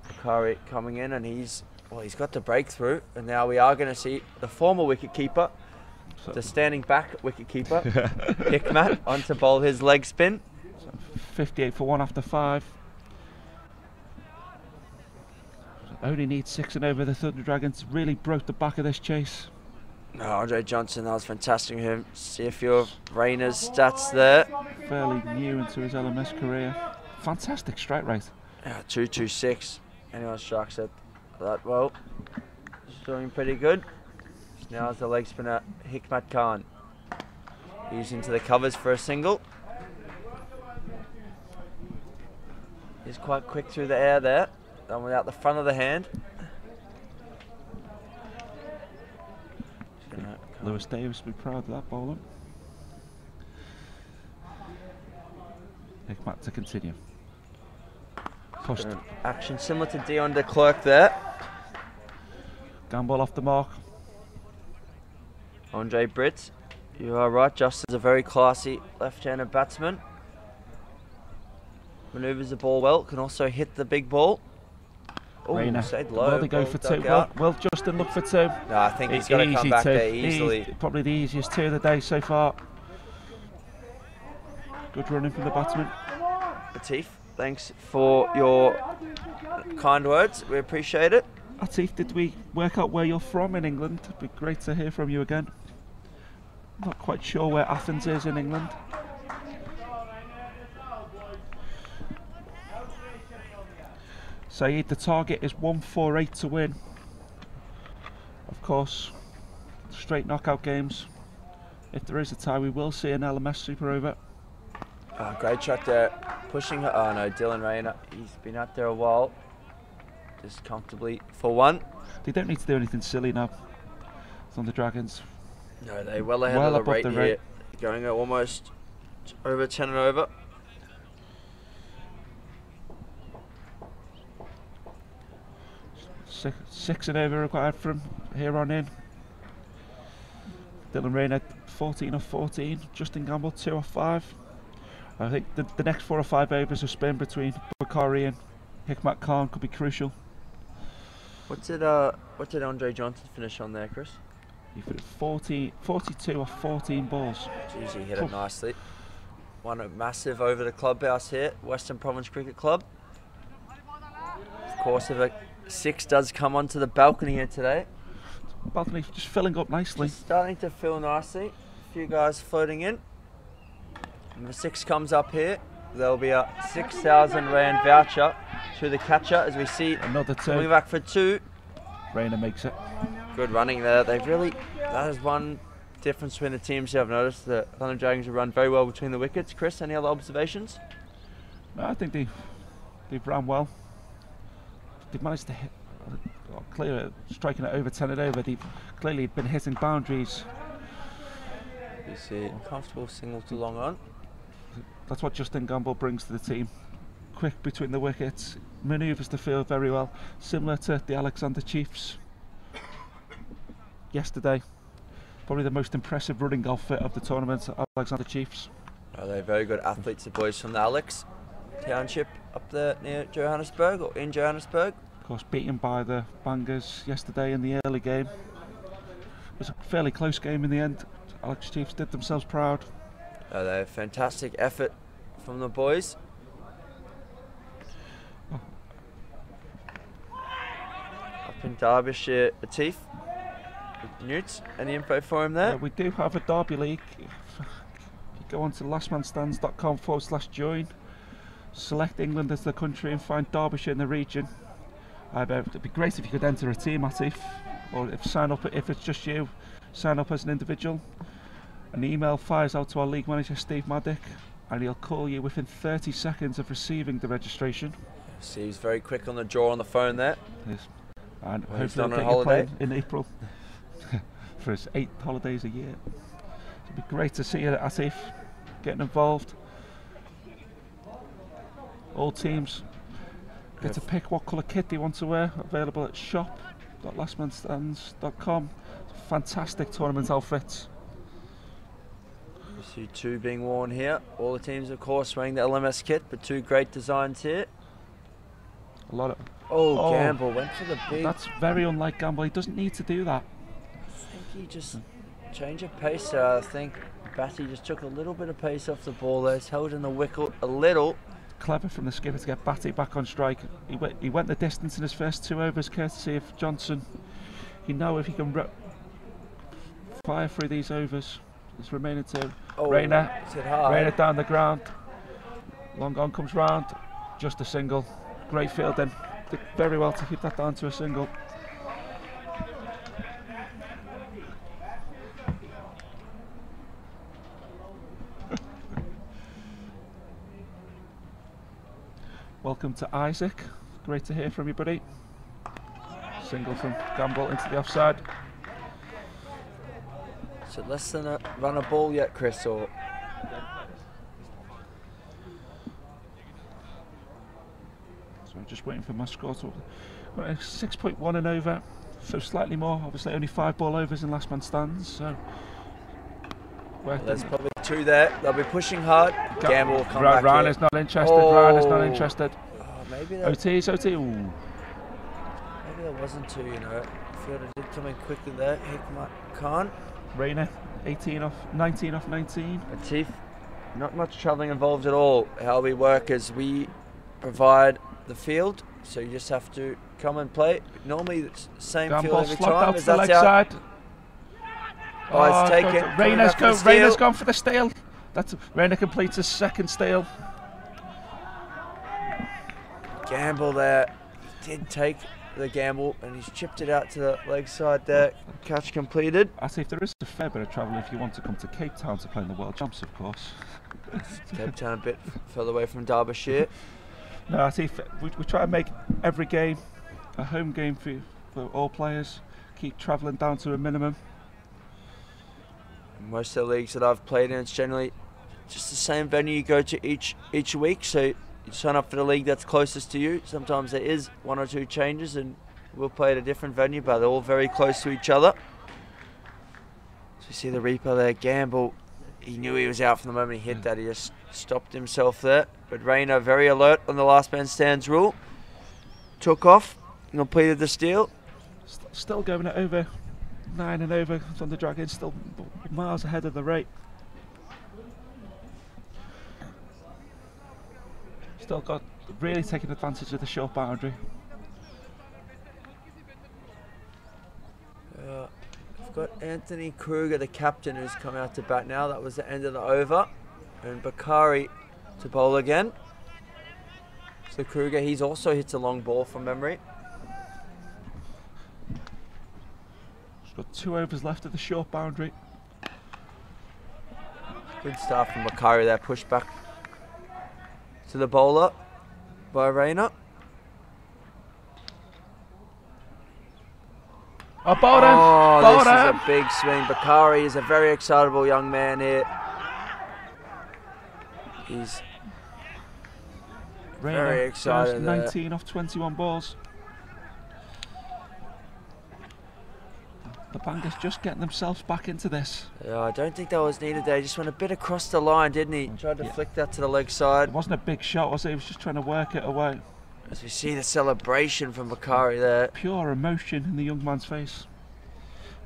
Bakari coming in, and he's got the breakthrough. And now we are going to see the former wicketkeeper, the standing back wicketkeeper, Hikmat, on to bowl his leg spin. 58 for 1 after 5. Only needs 6 and over. The Thunder Dragons really broke the back of this chase. Oh, Andre Johnson, that was fantastic of him. See a few of Rayner's stats there. Fairly new into his LMS career. Fantastic strike rate. Yeah, 226. Anyone strikes at that well. He's doing pretty good. Now is the leg spinner Hikmat Khan. He's into the covers for a single. He's quite quick through the air there. Done without the front of the hand. Lewis Davis will be proud of that bowler. Hikmat to continue. Pushed. Action similar to Dion de Klerk there. Gamble off the mark. Andre Britt, you are right. Justin's a very classy left-handed batsman. Manoeuvres the ball well. Can also hit the big ball. Rayner. Stayed low. Will they go for 2? Will Justin look for 2? No, I think he's going to come back there easily. Probably the easiest 2 of the day so far. Good running from the batsman. Atif, thanks for your kind words. We appreciate it. Atif, did we work out where you're from in England? It'd be great to hear from you again. Not quite sure where Athens is in England. Saeed, the target is 148 to win. Of course, straight knockout games. If there is a tie, we will see an LMS Super over. Oh, great shot there. Pushing her. Oh no, Dylan Rayner. He's been out there a while. Just comfortably for 1. They don't need to do anything silly now. It's on the Dragons. No, they're well ahead of the rate here. Going almost over 10 and over. Six and over required from here on in. Dylan Rayner 14 of 14. Justin Gamble 2 of 5. I think the next 4 or 5 overs of spin between Bakari and Hikmat Khan could be crucial. What did Andre Johnson finish on there, Chris? He finished 42 of 14 balls. Jeez, he hit it nicely. Won a massive over the clubhouse here, Western Province Cricket Club. Of course, if a 6 does come onto the balcony here today. Balcony just filling up nicely. Just starting to fill nicely. A few guys floating in. When the 6 comes up here, there'll be a 6,000 Rand voucher to the catcher as we see another 2. Coming back for 2. Rayner makes it. Good running there. That is one difference between the teams here. I've noticed the Thunder Dragons have run very well between the wickets. Chris, any other observations? No, I think they've run well. They've managed to hit, clear, striking it over 10 and over. They've clearly been hitting boundaries. You see comfortable single to long on. That's what Justin Gamble brings to the team. Quick between the wickets, manoeuvres the field very well, similar to the Alexander Chiefs yesterday. Probably the most impressive running outfit of the tournament, Alexander Chiefs. Oh, they're very good athletes, the boys from the Alex Township up there near Johannesburg, or in Johannesburg. Of course, beaten by the Bangers yesterday in the early game. It was a fairly close game in the end. Alex Chiefs did themselves proud. Oh, they're a fantastic effort from the boys. Oh. Up in Derbyshire, Atif. Newt, any info for him there? We do have a Derby League. If you go on to lastmanstands.com/join, select England as the country and find Derbyshire in the region. It'd be great if you could enter a team, Atif, or if it's just you, sign up as an individual. An email fires out to our league manager Steve Maddock, and he'll call you within 30 seconds of receiving the registration. Steve's very quick on the draw on the phone there. Yes. And hopefully he'll get you playing in April for his 8 holidays a year. It'd be great to see you, Atif, getting involved. All teams get to pick what colour kit they want to wear. Available at shop.lastmanstands.com. Fantastic tournament outfits. You see two being worn here. All the teams, of course, wearing the LMS kit, but two great designs here. A lot of. Oh, Gamble went for the big. That's very unlike Gamble. He doesn't need to do that. I think he just changed of pace. I think Batty just took a little bit of pace off the ball there. He's held in the wicket a little. Clever from the skipper to get Batty back on strike. He went the distance in his first 2 overs, courtesy of Johnson. You know if he can fire through these overs. It's remaining 2. Oh, Rayner down the ground. Long on comes round. Just a single. Great fielding. Did very well to keep that down to a single. Welcome to Isaac. Great to hear from you, buddy. Single from Gamble into the offside. So less than a run a ball yet, Chris, or? So I'm just waiting for my score to 6.1 and over. So slightly more. Obviously only 5 ball overs in last man stands. So there's probably 2 there. They'll be pushing hard. Gamble will come back. Ryan is not interested. Ryan is not interested. Oh, maybe that. OTs, OT. Ooh. Maybe there wasn't 2. You know, fielder did come in quickly there. Hikmat Khan. Rayner, 19 off 19. Atif, not much travelling involved at all. How we work is we provide the field, so you just have to come and play. Normally it's the same field every time. Out to the leg side. Oh, it's taken. Rayner's gone for the steal. Rayner completes his second steal. Gamble there. He did take the gamble and he's chipped it out to the leg side there. Catch completed. I see if there is a fair bit of travel if you want to come to Cape Town to play in the World Champs, of course. Cape Town a bit further away from Derbyshire. No, I see we try and make every game a home game for all players. Keep travelling down to a minimum. Most of the leagues that I've played in, it's generally just the same venue you go to each week. So you sign up for the league that's closest to you. Sometimes there is 1 or 2 changes and we'll play at a different venue, but they're all very close to each other. So you see the replay there, Gamble. He knew he was out from the moment he hit that. He just stopped himself there. But Rayner very alert on the last man stands rule. Took off, completed the steal. Still going at over 9 and over on the Dragon, still miles ahead of the rate. Still got really taking advantage of the short boundary. We've got Anthony Kruger, the captain, who's come out to bat now. That was the end of the over. And Bakari to bowl again. So Kruger, he's also hits a long ball from memory. He's got 2 overs left of the short boundary. Good start from Bakari there, push back to the bowler by Rayner. Oh, this is a big swing. Bakari is a very excitable young man here. He's very excited. 19 off 21 balls. The Bangers just getting themselves back into this. Yeah, I don't think that was needed there. He just went a bit across the line, didn't he? Tried to flick that to the leg side. It wasn't a big shot, was it? He was just trying to work it away. As we see the celebration from Bakari there. Pure emotion in the young man's face.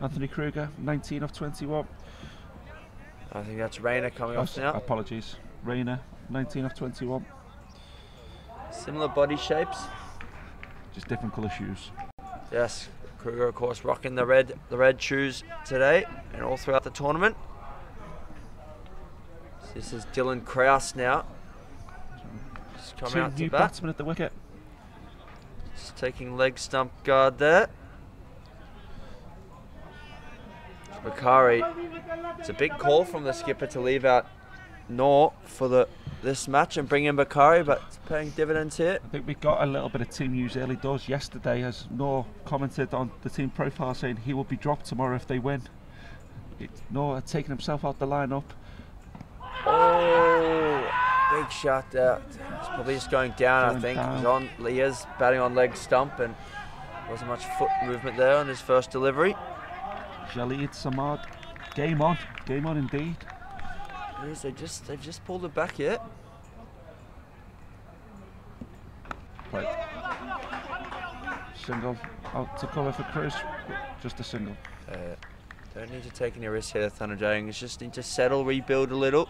Anthony Kruger, 19 off 21. I think that's Rayner coming off now. Apologies. Rayner, 19 off 21. Similar body shapes. Just different colour shoes. Yes, Kruger of course rocking the red shoes today and all throughout the tournament. So this is Dylan Kraus now. Just coming out to new bat. batsmen at the wicket. Just taking leg stump guard there. Bakari. It's a big call from the skipper to leave out Noor for this match and bring in Bakari, but it's paying dividends here. I think we got a little bit of team news early doors yesterday as Noor commented on the team profile saying he will be dropped tomorrow if they win. Noor had taken himself out the lineup. Oh, big shot there. It's Probably just going down, I think. He's on Leah's batting on leg stump, and wasn't much foot movement there on his first delivery. Jaleed Samad, game on indeed. Yes, they've just pulled it back yet. Right. Single out to cover for Cruz, just a single. Don't need to take any risks here, Thunder Dragons. Just need to settle, rebuild a little.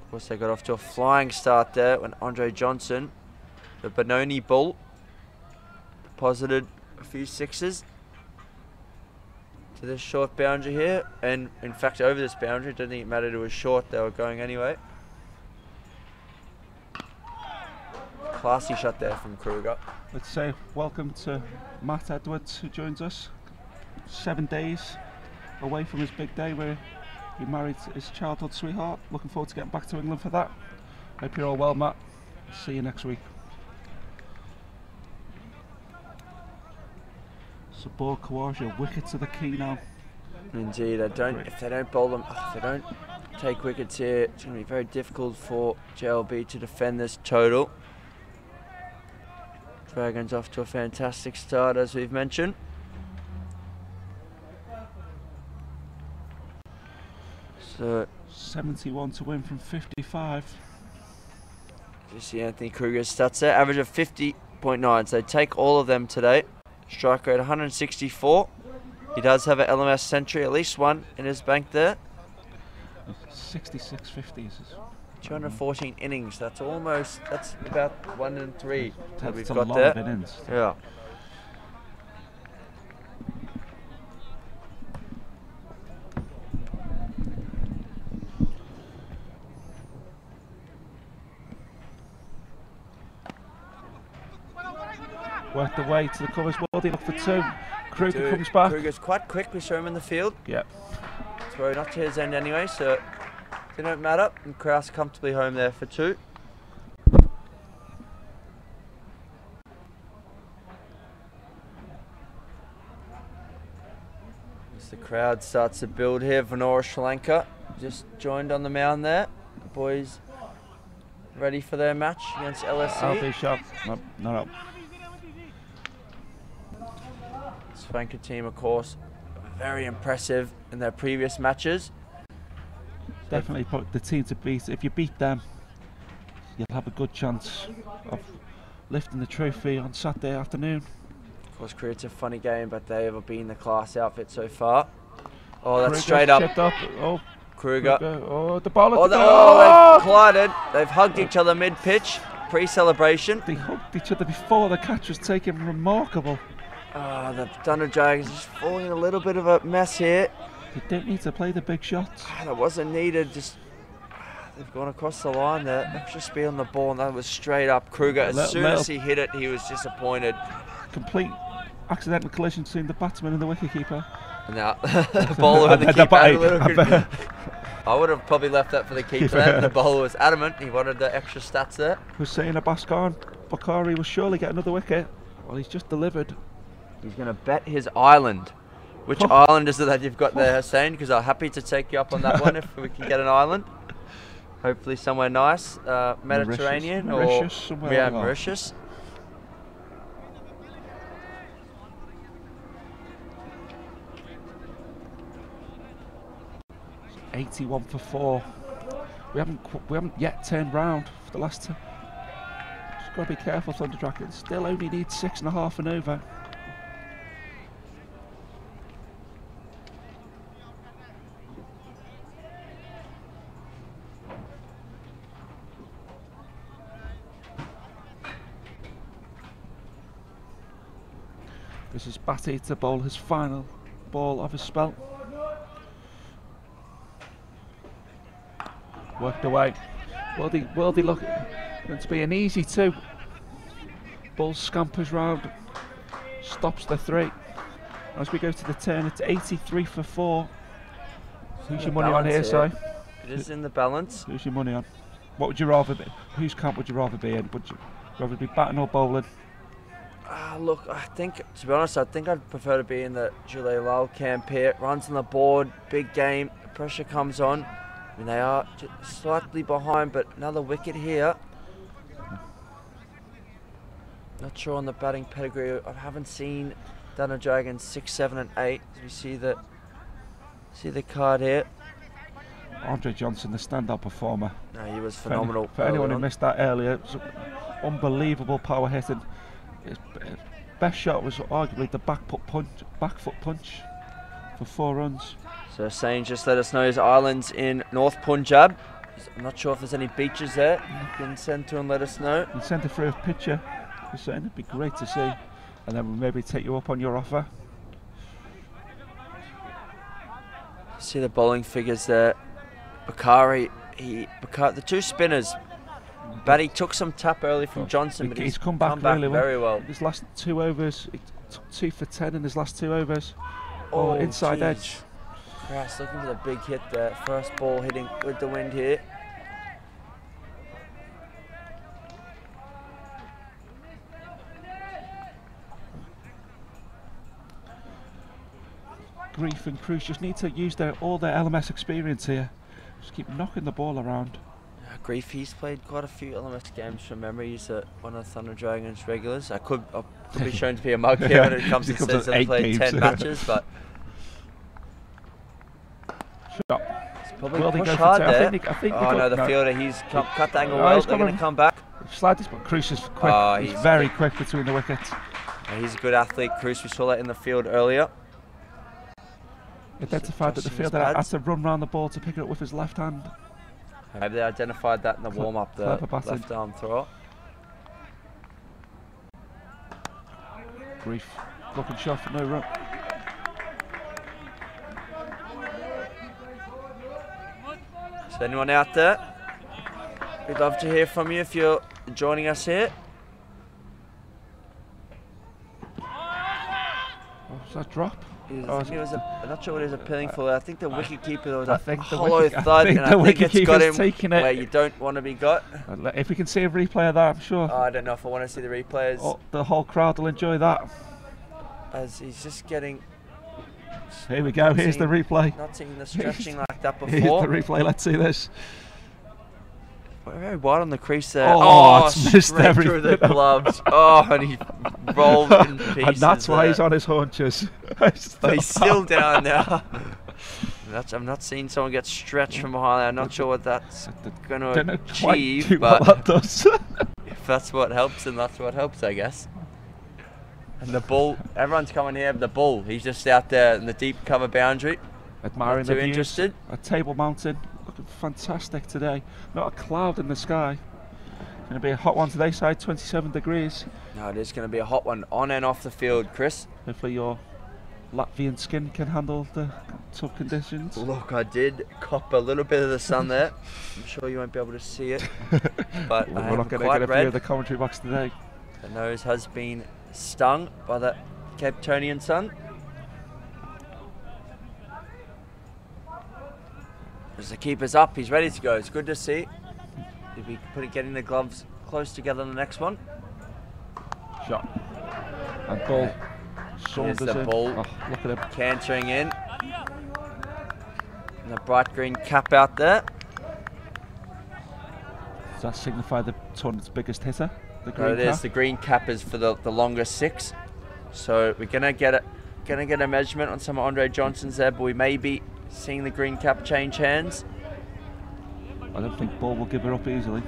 Of course, they got off to a flying start there when Andre Johnson, the Benoni Bull, deposited a few sixes to this short boundary here. And in fact, over this boundary, didn't think it mattered it was short, they were going anyway. Classy shot there from Kruger. Let's say welcome to Matt Edwards, who joins us 7 days away from his big day where he married his childhood sweetheart. Looking forward to getting back to England for that. Hope you're all well, Matt. See you next week. Sabor Kawaja, wickets are the key now. Indeed, if they don't bowl them, if they don't take wickets here, it's going to be very difficult for JLB to defend this total. Dragons off to a fantastic start, as we've mentioned. So 71 to win from 55. You see Anthony Kruger's stats there, average of 50.9. So they take all of them today. Strike rate 164. He does have an LMS century, at least one in his bank there. 66 50s. 214 innings. That's about 1 in 3 that we've a got lot there. Of innings. Yeah. Worked away to the covers. Worldy look for 2. Kruger comes back. Kruger's quite quick. We show him in the field. Yep. Throw not to his end anyway, so it didn't matter. And Kraus comfortably home there for 2. As the crowd starts to build here, Venora Sri Lanka just joined on the mound there. The boys ready for their match against LSC. I'll be sharp. No, not up. Sri Lanka team, of course, very impressive in their previous matches. Definitely put the team to beat. If you beat them, you'll have a good chance of lifting the trophy on Saturday afternoon. Of course, Korea's a funny game, but they have been the class outfit so far. Oh, that's Kruger's straight up. Oh, Kruger. Oh, the ball. They've collided. They've hugged each other mid-pitch, pre-celebration. They hugged each other before the catch was taken. Remarkable. The Thunder Dragons just falling in a little bit of a mess here. They didn't need to play the big shots. That wasn't needed. They've gone across the line there. Extra speed on the ball, and that was straight up. Kruger, as soon as he hit it, he was disappointed. Complete accidental collision between the batsman and the wicketkeeper. And now the bowler and the keeper had a little I would have probably left that for the keeper there. The bowler was adamant. He wanted the extra stats there. Hussein Abaskan Bakari will surely get another wicket. Well, he's just delivered. He's going to bet his island. Which island is it that you've got there, Hussein? Because I'm happy to take you up on that one if we can get an island. Hopefully somewhere nice, Mediterranean Mauritius, or yeah, Mauritius. It's 81 for 4. We haven't yet turned round for the last. Just got to be careful, Thunder Dragons. Still only need 6.5 and over. This is Batty to bowl his final ball of his spell. Worked away. Worldy look going to be an easy 2. Ball scampers round, stops the 3. As we go to the turn, it's 83 for 4. Who's your money on here, Si? It is in the balance. Who's your money on? What would you rather be? Whose camp would you rather be in? Would you rather be batting or bowling? Look, I think, to be honest, I'd prefer to be in the Jhoolay Laal camp here. Runs on the board, big game, the pressure comes on. I mean, they are slightly behind, but another wicket here. Not sure on the batting pedigree. I haven't seen Dunno Dragons 6, 7 and 8. As we see the card here. Andre Johnson, the standout performer. No, he was phenomenal. For anyone who missed that earlier, it was unbelievable power hitting. His best shot was arguably the back foot punch for 4 runs. So Sain just let us know his island's in North Punjab. I'm not sure if there's any beaches there. You can send to and let us know. You send it through a picture. You're saying it'd be great to see, and then we'll maybe take you up on your offer. See the bowling figures there. Bakari, the 2 spinners. Batty took some tap early from Johnson, but he's come back really very well. His last 2 overs, he took 2 for 10 in his last 2 overs. Oh, inside edge. Christ, looking for the big hit there. First ball hitting with the wind here. Grief and Cruz just need to use all their LMS experience here. Just keep knocking the ball around. Grief, he's played quite a few LMS games from memory. He's one of the Thunder Dragons regulars. I could be shown to be a mug here when it comes to says that he played 10 matches, but shot. It's probably push hard there. I think oh no, the fielder, he's cut the angle well. They're going to come back. Slightly, but Cruz is quick. He's very quick between the wickets. He's a good athlete, Cruz. We saw that in the field earlier. Identified that the fielder had to run round the ball to pick it up with his left hand. Maybe they identified that in the warm-up, the left arm throw. Grief, looking shot for no run. Is there anyone out there? We'd love to hear from you if you're joining us here. Oh, was that drop? I'm not sure what he was appealing for. I think the wicket keeper was a hollow thud, and I think it's got him where you don't want to be got. If we can see a replay of that, I'm sure. I don't know if I want to see the replays. Oh, the whole crowd will enjoy that. As he's just getting... Here we go, here's the replay. Not seeing the stretching like that before. Here's the replay, let's see this. Very wide on the crease there. Oh, it's missed everything through the gloves. Oh, and he rolled in pieces. And that's why he's on his haunches. But he's still down now. I'm not seeing someone get stretched from behind there. I'm not sure what that's going to achieve, but what that does. If that's what helps, then that's what helps, I guess. And the bull, everyone's coming here. The bull, he's just out there in the deep cover boundary. Admiring not too the views. interested. A Table Mountain. Fantastic today. Not a cloud in the sky. Going to be a hot one today, side 27 degrees. No, it is going to be a hot one on and off the field, Chris. Hopefully your Latvian skin can handle the tough conditions. Look, I did cop a little bit of the sun there. I'm sure you won't be able to see it, but we're not going to get a view of the commentary box today. The nose has been stung by the Cape Townian sun. As the keeper's up, he's ready to go. It's good to see. He'll be getting the gloves close together on the next one. Shot. And ball. Here's the ball. Oh, look at him. Cantering in. And the bright green cap out there. Does that signify the tournament's biggest hitter? The green cap? It is. Cap? The green cap is for the longest 6. So we're gonna get a measurement on some of Andre Johnson's there, but we may be seeing the green cap change hands. I don't think ball will give her up easily.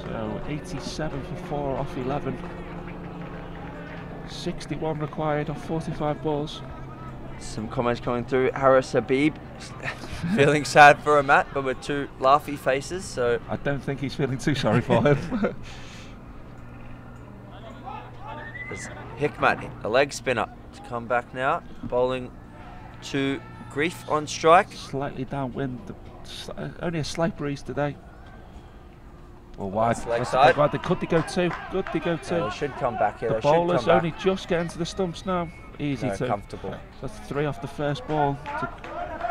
So 87 for 4 off 11. 61 required off 45 balls. Some comments coming through. Harris Habib feeling sad for a Matt, but with 2 laughy faces. So I don't think he's feeling too sorry for him. Hikmat, a leg spinner, to come back now, bowling to Grief on strike. Slightly downwind, only a slight breeze today. Well, wide. Leg side. Wide. Could they go 2? Could they go 2? They should come back here. The bowler's only just getting to the stumps now. Easy to. Comfortable. That's 3 off the first ball.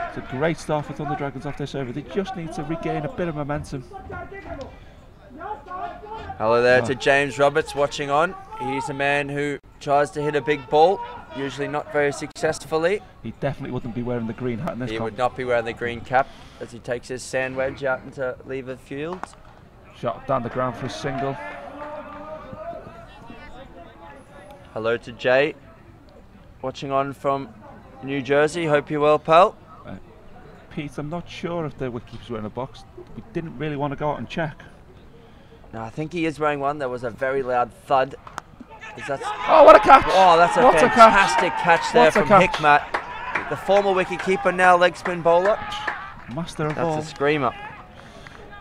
It's a great start for Thunder Dragons off this over. They just need to regain a bit of momentum. Hello there to James Roberts watching on. He's a man who tries to hit a big ball, usually not very successfully. He definitely wouldn't be wearing the green hat in this He comp. would not be wearing the green cap as he takes his sand wedge out into lever field. Shot down the ground for a single. Hello to Jay, watching on from New Jersey. Hope you're well, pal. Pete, I'm not sure if the wicketkeeper's wearing a box. We didn't really want to go out and check. No, I think he is wearing one. There was a very loud thud. Oh, what a catch! Oh, that's a What a fantastic catch there What a from catch. Hikmat. The former wicketkeeper, now leg spin bowler. Master of all. That's a screamer.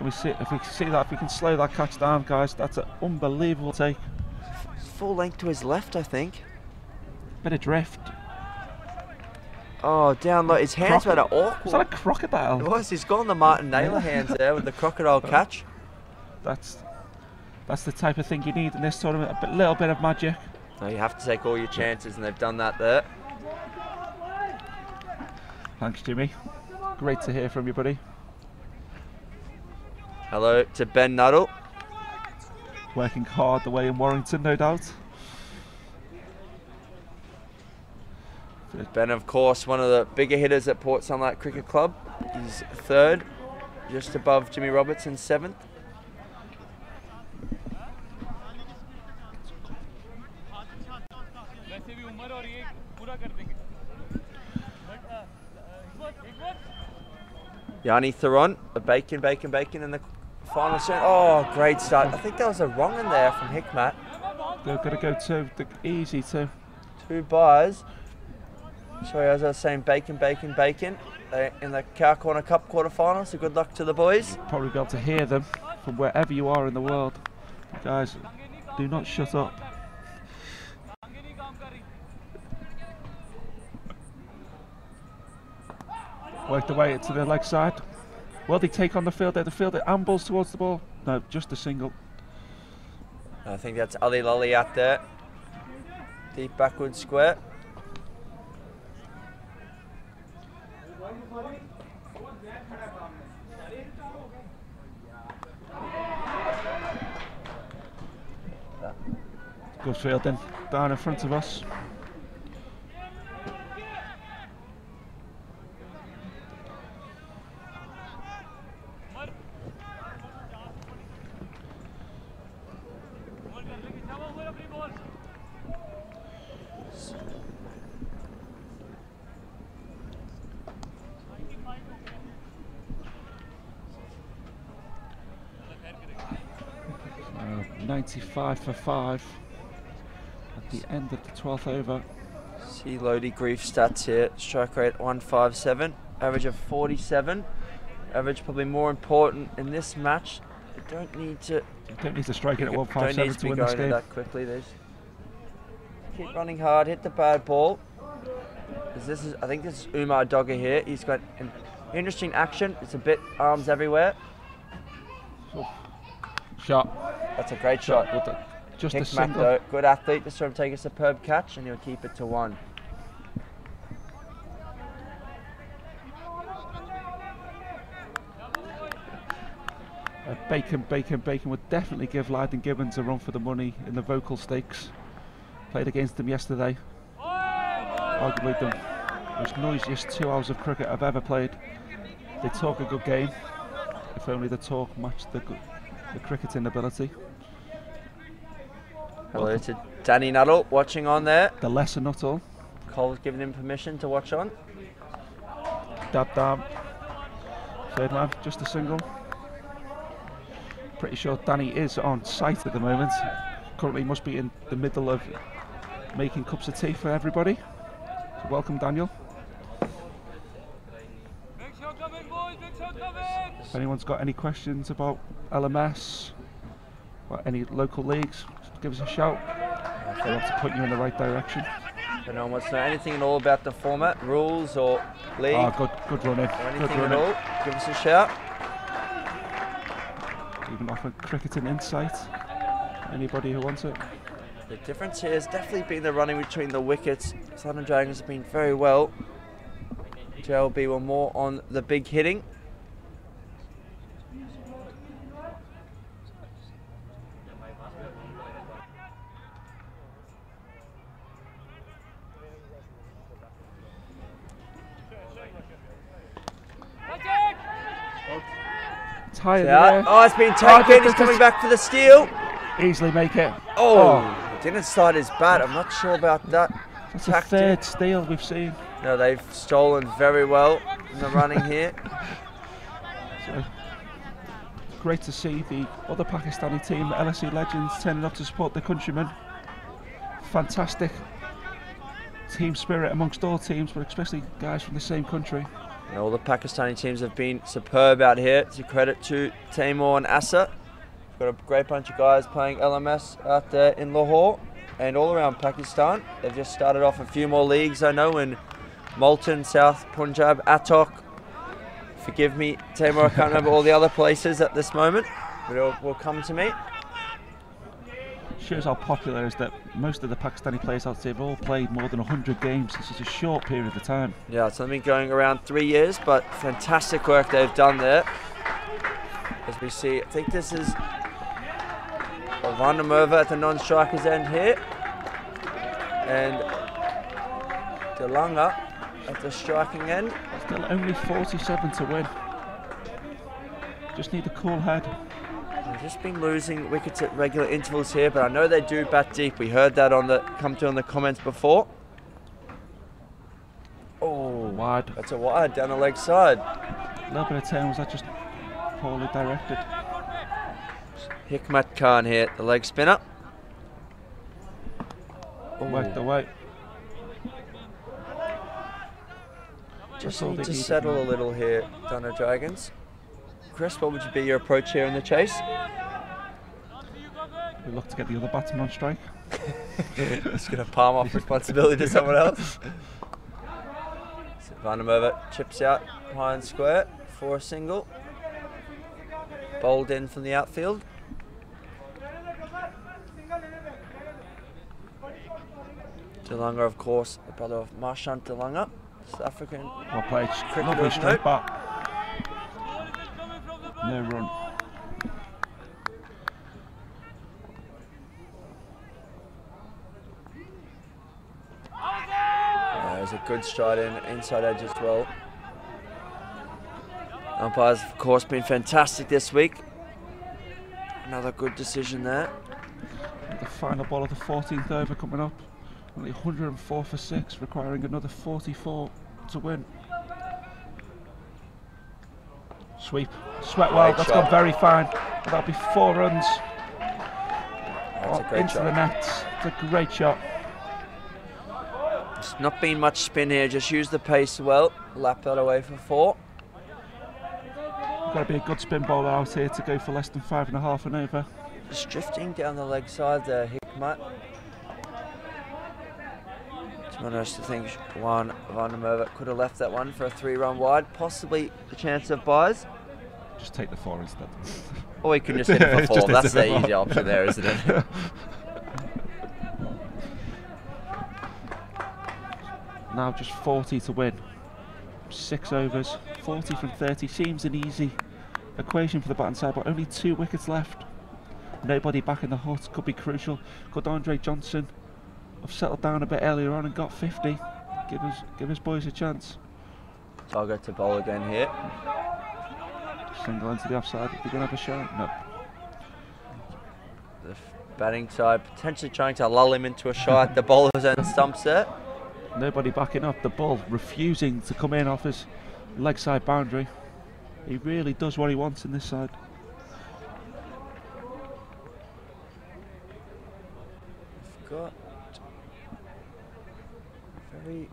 If we can slow that catch down, guys, that's an unbelievable take. Full length to his left, I think. Bit of drift. Oh, down low. His hands were awkward. Was that a crocodile? It was. He's gone the Martin Naylor hands there with the crocodile catch. That's the type of thing you need in this tournament. A little bit of magic. No, you have to take all your chances, and they've done that there. Thanks, Jimmy. Great to hear from you, buddy. Hello to Ben Nuttall. Working hard the way in Warrington, no doubt. Ben, of course, one of the bigger hitters at Port Sunlight Cricket Club. He's third, just above Jimmy Robertson, seventh. Yanni Theron, a bacon in the final set. Oh, great start. I think that was a wrong in there from Hikmat. They're going to go to the easy two. 2 buys. Sorry, as I was saying, bacon. In the Cow Corner Cup quarterfinals. So good luck to the boys. You'll probably be able to hear them from wherever you are in the world. Guys, do not shut up. Work the way to the leg side. Will they take on the fielder? The fielder ambles towards the ball. No, just a single. I think that's Ali Lolly out there. Deep backward square. Good fielding down in front of us. Uh, 95 for 5 at the end of the 12th over. See Lodi Grief stats here. Strike rate 157, average of 47. Average probably more important in this match. You don't need to strike it at 157 to win this game. That quickly. They just keep running hard, hit the bad ball. I think this is Umar Dogger here. He's got an interesting action. It's a bit arms everywhere. Shot. That's a great shot. Just a Hikmat, single. though, good athlete. Just saw him take a superb catch, and he'll keep it to 1. Bacon would definitely give Lydon Gibbons a run for the money in the vocal stakes. Played against them yesterday. Arguably the most noisiest 2 hours of cricket I've ever played. They talk a good game. If only the talk matched the cricketing ability. Hello to Danny Nuttall watching on there. The lesser Nuttall. Cole's given him permission to watch on. Dab. Third man, just a single. Pretty sure Danny is on site at the moment. Currently must be in the middle of making cups of tea for everybody. So welcome, Daniel. If anyone's got any questions about LMS or any local leagues, just give us a shout. They want to point you in the right direction. If anyone wants to know anything at all about the format, rules or league, good running. or anything at all, give us a shout. Even offer cricketing insight. Anybody who wants it. The difference here has definitely been the running between the wickets. Southern Dragons have been very well. JLB were more on the big hitting. high in the out. air. Oh, it's been taken. He's coming back for the steal. Easily make it. Oh, didn't slide his bat. I'm not sure about that. That's the third steal we've seen. No, they've stolen very well in the running here. So, great to see the other Pakistani team, the LSE Legends, turning up to support their countrymen. Fantastic team spirit amongst all teams, but especially guys from the same country. And all the Pakistani teams have been superb out here. It's a credit to Taimur and Asa. We've got a great bunch of guys playing LMS out there in Lahore and all around Pakistan. They've just started off a few more leagues, I know, in Multan, South Punjab, Attock. Forgive me, Taimur, I can't remember all the other places at this moment, but it will come to me. Shows how popular it is that most of the Pakistani players out there have all played more than 100 games in such a short period of time. Yeah, it's only been going around 3 years, but fantastic work they've done there. As we see, I think this is Vandermerva at the non-striker's end here. And DeLanga at the striking end. Still only 47 to win. Just need a cool head. They've just been losing wickets at regular intervals here, but I know they do bat deep. We heard that come through on the comments before. Oh, wide. That's a wide down the leg side. A little bit of turn, was that just poorly directed? Hikmat Khan here, the leg spinner. Worked away. Just need to settle a little here, Dunno Dragons. Chris, what would be your approach here in the chase? We look to get the other batsman on strike. Just going to palm off responsibility to someone else. So Vandermerva chips out high and square for a single. Bowled in from the outfield. DeLanga, of course, the brother of Marchant DeLanga, South African. Well played. Lovely straight back. No run. There's a good stride inside edge as well. Umpires, of course, been fantastic this week. Another good decision there. The final ball of the 14th over coming up. Only 104 for 6, requiring another 44 to win. Sweep. Swept well, that's gone very fine. That'll be 4 runs. That's a great into shot. The net. It's a great shot. There's not been much spin here, just use the pace well. Lap that away for 4. Got to be a good spin bowler out here to go for less than 5.5 and over. Just drifting down the leg side there, Hikmat. To be honest, I think Vandermerva could have left that one for a 3-run wide, possibly a chance of buys. Just take the 4 instead. Or he can just hit it for 4. That's the easy option there, isn't it? Now just 40 to win. 6 overs, 40 from 30 seems an easy equation for the batting side, but only 2 wickets left. Nobody back in the hut, could be crucial. Could Andre Johnson have settled down a bit earlier on and got 50? Give his boys a chance. Target to bowl again here. Single into the offside, if they're going to have a shot. No. The batting side potentially trying to lull him into a shot at the bowler's end stumps there. Nobody backing up, the ball refusing to come in off his leg side boundary. He really does what he wants in this side. We've got very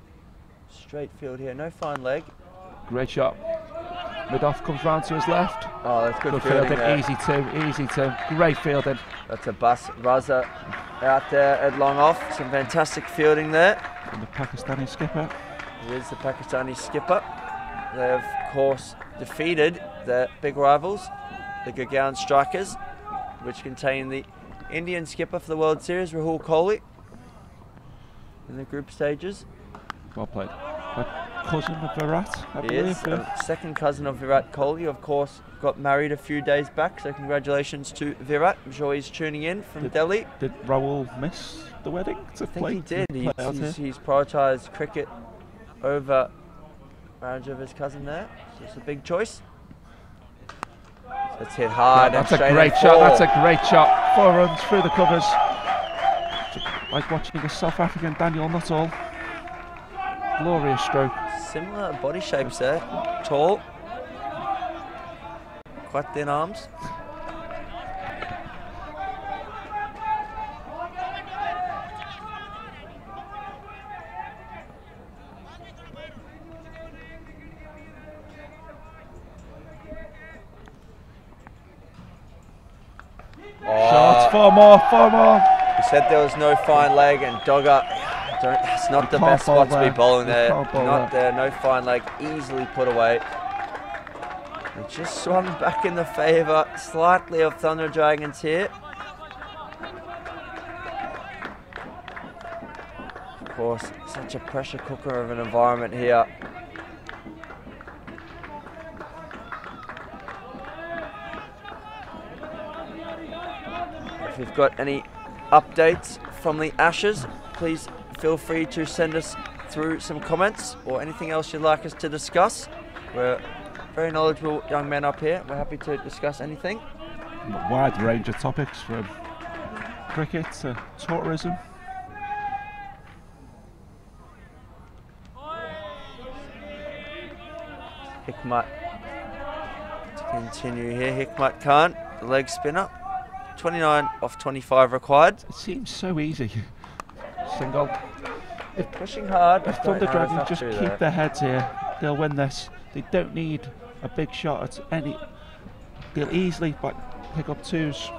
straight field here, no fine leg. Great shot. Mid-off comes round to his left. Oh, that's good fielding there. Easy two. Great fielding. That's a bus. Raza out there at long off. Some fantastic fielding there. And the Pakistani skipper. He is the Pakistani skipper. They have, of course, defeated their big rivals, the Gurgaon Strikers, which contain the Indian skipper for the World Series, Rahul Kohli, in the group stages. Well played. A cousin of Virat, I believe. He is a second cousin of Virat Kohli, of course, got married a few days back, so congratulations to Virat. I'm sure he's tuning in from Delhi. Did Rahul miss the wedding to play? I think he did. He's prioritised cricket over marriage of his cousin there, so it's a big choice. So It's hit hard. That's and a great shot. That's a great shot. 4 runs through the covers. Like watching a South African Daniel Nuttall. Glorious stroke. Similar body shapes there. Tall. Quite thin arms. Shots, 4 more, 4 more. We said there was no fine leg, and Dogger, it's not the best spot to be bowling there. Not there, no fine leg, easily put away. It just swung back in the favour slightly of Thunder Dragons here. Of course, such a pressure cooker of an environment here. If you've got any updates from the Ashes, please feel free to send us through some comments or anything else you'd like us to discuss. We're very knowledgeable young men up here. We're happy to discuss anything. A wide range of topics from cricket to tourism. Hikmat to continue here. Hikmat Khan, the leg spinner. 29 off 25 required. It seems so easy. Single. They're pushing hard. If Thunder Dragons just keep their heads here, they'll win this. They don't need a big shot at any. They'll easily pick up 2s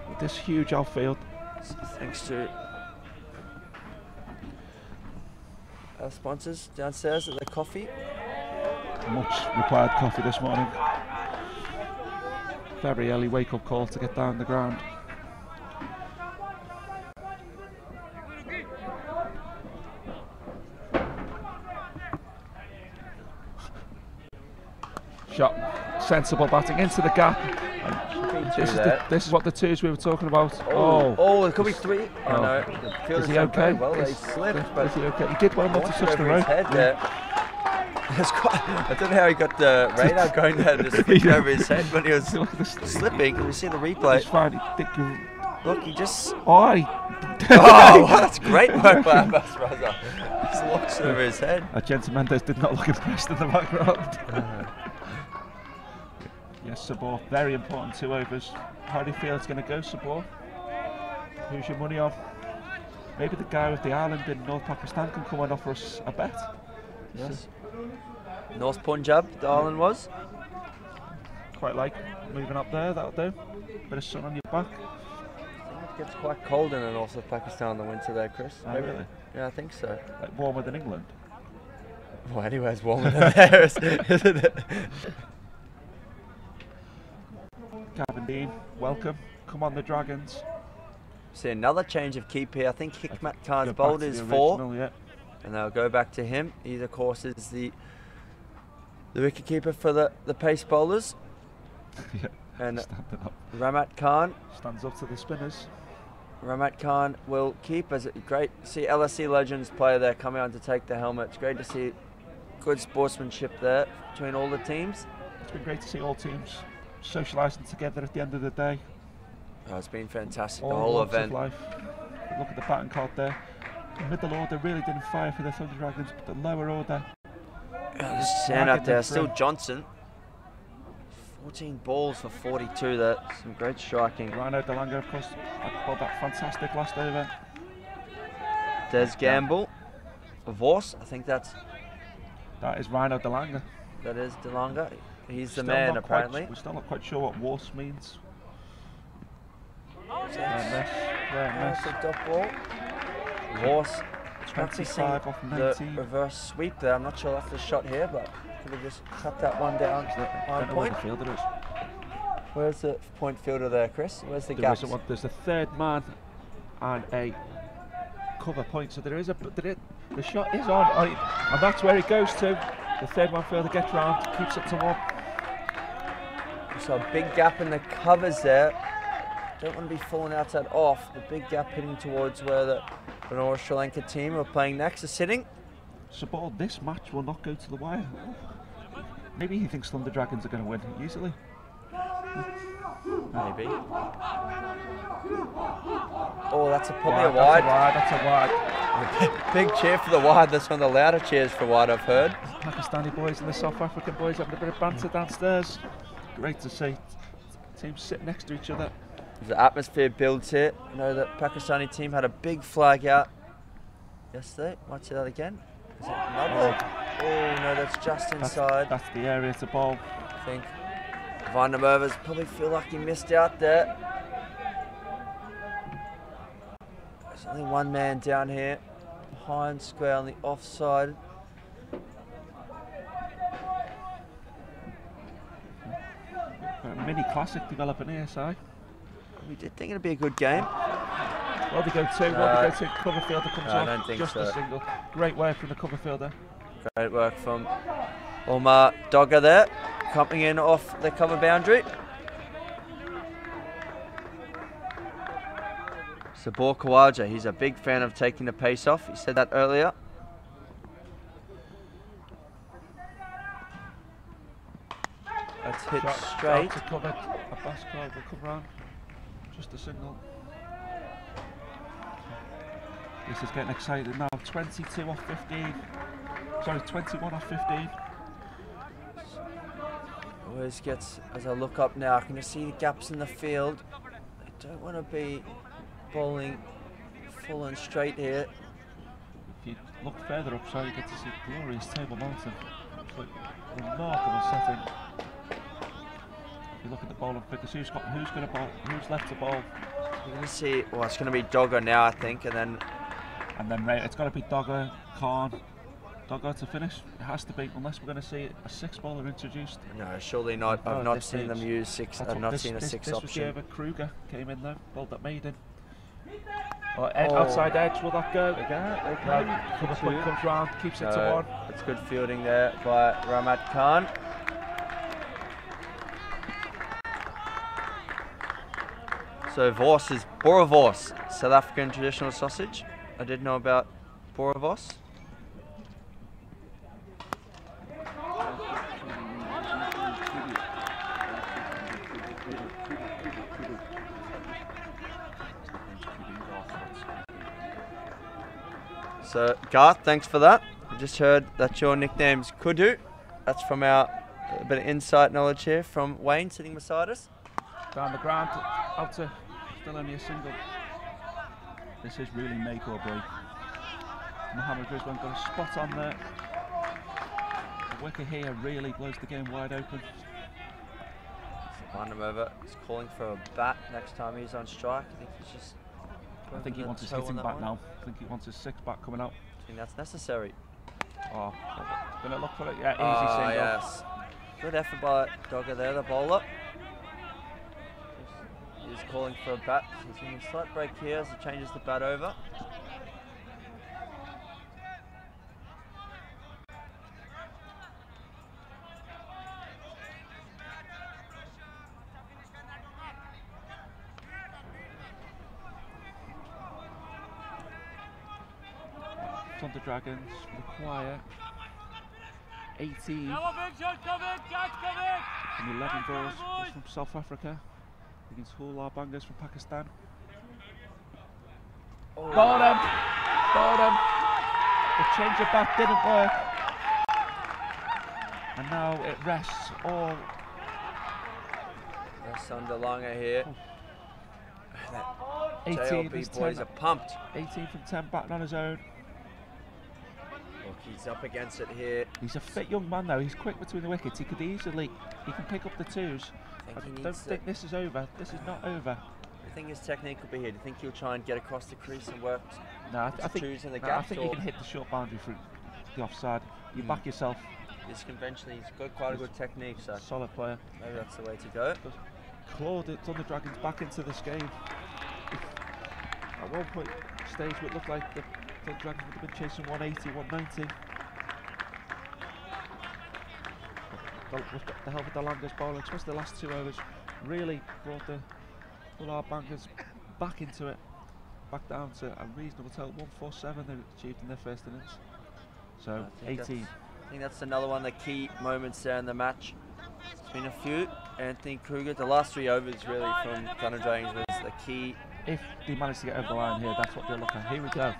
with this huge outfield. Thanks to our sponsors downstairs at the coffee. Much required coffee this morning. Very early wake-up call to get down the ground. Shot, sensible batting into the gap. This is what the 2s we were talking about. Oh, it could be 3. Oh no, the is he okay? Well, they slipped, but is he okay? He did well not to touch the road. I don't know how he got the radar going there, just flicked over his head when he was slipping. Can we see the replay? He's fine. Look, he just. Oh, that's great work by Abbas Raza. Just launched over his head. Gentleman did not look impressed in the background. Yes, Sabor, very important 2 overs. How do you feel it's going to go, Sabor? Who's your money on? Maybe the guy with the island in North Pakistan can come and offer us a bet. Yes. North Punjab, the island was. Quite like moving up there, that'll do. Bit of sun on your back. I think it gets quite cold in the north of Pakistan in the winter there, Chris. Oh, really? Yeah, I think so. Like warmer than England? Well, anywhere it's warmer than there, isn't it? Gavin Dean, welcome. Come on, the Dragons. See another change of keep here. I think Hikmat Khan's bowled is 4. Yeah. And they'll go back to him. He, of course, is the wicketkeeper for the pace bowlers. Yeah, and Ramat Khan stands up to the spinners. Ramat Khan will keep. As great to see LSE Legends player there coming on to take the helmet. It's great to see good sportsmanship there between all the teams. It's been great to see all teams socialising together at the end of the day. Oh, it's been fantastic, all the whole walks event. Of life. Look at the batting card there. The middle order really didn't fire for the Thunder Dragons, but the lower order. Just stand out there, still Johnson. 14 balls for 42 there. Some great striking. Rhino Delanga, of course, bowled that fantastic last over. Des Gamble. Vos, I think that is Rhino Delanga. That is Delanga. He's the man, apparently. We're still not quite sure what Wars means. Nice dot ball. Wars practicing the reverse sweep there. I'm not sure that's the shot here, but could have just cut that one down on point. The fielder is. Where's the point fielder there, Chris? Where's the gap? There's a 3rd man and a cover point, so there is the shot is on, and that's where it goes to. The 3rd man fielder gets round, keeps it to 1. So a big gap in the covers there. Don't want to be falling outside off. The big gap hitting towards where the North Sri Lanka team who are playing next is sitting. Sabor, this match will not go to the wire. Maybe he thinks Thunder Dragons are going to win easily. Maybe. Oh, that's probably a Wide, wide. that's a wide. Big cheer for the wide. That's one of the louder cheers for wide I've heard. Pakistani boys and the South African boys having a bit of banter downstairs. Great to see. Teams sitting next to each other. The atmosphere builds here. I know that Pakistani team had a big flag out yesterday. Might see that again. Is it another? Oh no, that's just inside. That's the area to bowl. I think Van der Merwe's probably feel like he missed out there. There's only one man down here, behind square on the offside. A mini classic developing here, Si. We did think it'd be a good game. Well, they go two. Well, they go two. Cover fielder comes I off. don't think Just so. a single. Great work from the cover fielder. Great work from Omar Dogger there, coming in off the cover boundary. Sabor Khawaja, he's a big fan of taking the pace off. He said that earlier. That's hit straight. To cover. A bass card will come round. Just a single. This is getting excited now. 22 off 15. Sorry, 21 off 15. Always gets, as I look up now, I can just see the gaps in the field. I don't want to be bowling full and straight here. If you look further up, so you get to see glorious Table Mountain. Absolutely remarkable setting. If you look at the bowling figures, who's going to bowl? Who's left to bowl? You're going to see, well, it's going to be Dogger now, I think, and then right, it's got to be Dogger, Khan. Dogger to finish. It has to be, unless we're going to see a six bowler introduced. no, surely not. I've not seen them use six. I've not seen a six this option. Was Kruger came in though, bowled that maiden. Outside edge, will that go? Cover point comes round, keeps it to one. It's good fielding there by Ramat Khan. So Vos is Boerewors, South African traditional sausage. I did know about Boerewors. So Garth, thanks for that. I just heard that your nickname's Kudu. That's from our bit of insight knowledge here from Wayne sitting beside us. Down the ground, out to still only a single. This is really make or break. Mohammed Rizwan got a spot on there. The wicket here really blows the game wide open. Van der Merwe is calling for a bat next time he's on strike. I think he's just. I think he wants his hitting back now. I think he wants his six back coming out. I think that's necessary. Oh, gonna look for it. Yeah, easy single. Yes. Good effort by Dogger there, the bowler. He's calling for a bat. He's in a slight break here as he changes the bat over. The Dragons require 18 and 11 goals from South Africa against Jhoolay Laal Bangers from Pakistan. Bottom! The change of bat didn't work, and now it rests all. Rests under Langer here. 18 JLB boys are pumped. 18 from 10 batting on his own. Look, he's up against it here. He's a fit young man though, he's quick between the wickets, he can pick up the twos. I don't think this is over, this is not over. I think his technique will be here. Do you think he'll try and get across the crease and work I think twos in the I gaps? think he can hit the short boundary through the offside. You back yourself. He's conventionally, he's got quite a good technique, so solid player. maybe that's the way to go. Clawed it, done the Dragons back into this game. At one point stage it looked like the Dragons would have been chasing 180, 190. The help of the Landers bowler, especially the last 2 overs, really brought the Jhoolay Laal Bangers back into it, back down to a reasonable total. 147 they achieved in their first innings. So 18. I think that's another one of the key moments there in the match. There's been a few. Anthony Kruger. The last 3 overs really from Thunder Dragons was the key. If they manage to get over the line here, that's what they're looking at. Here we go.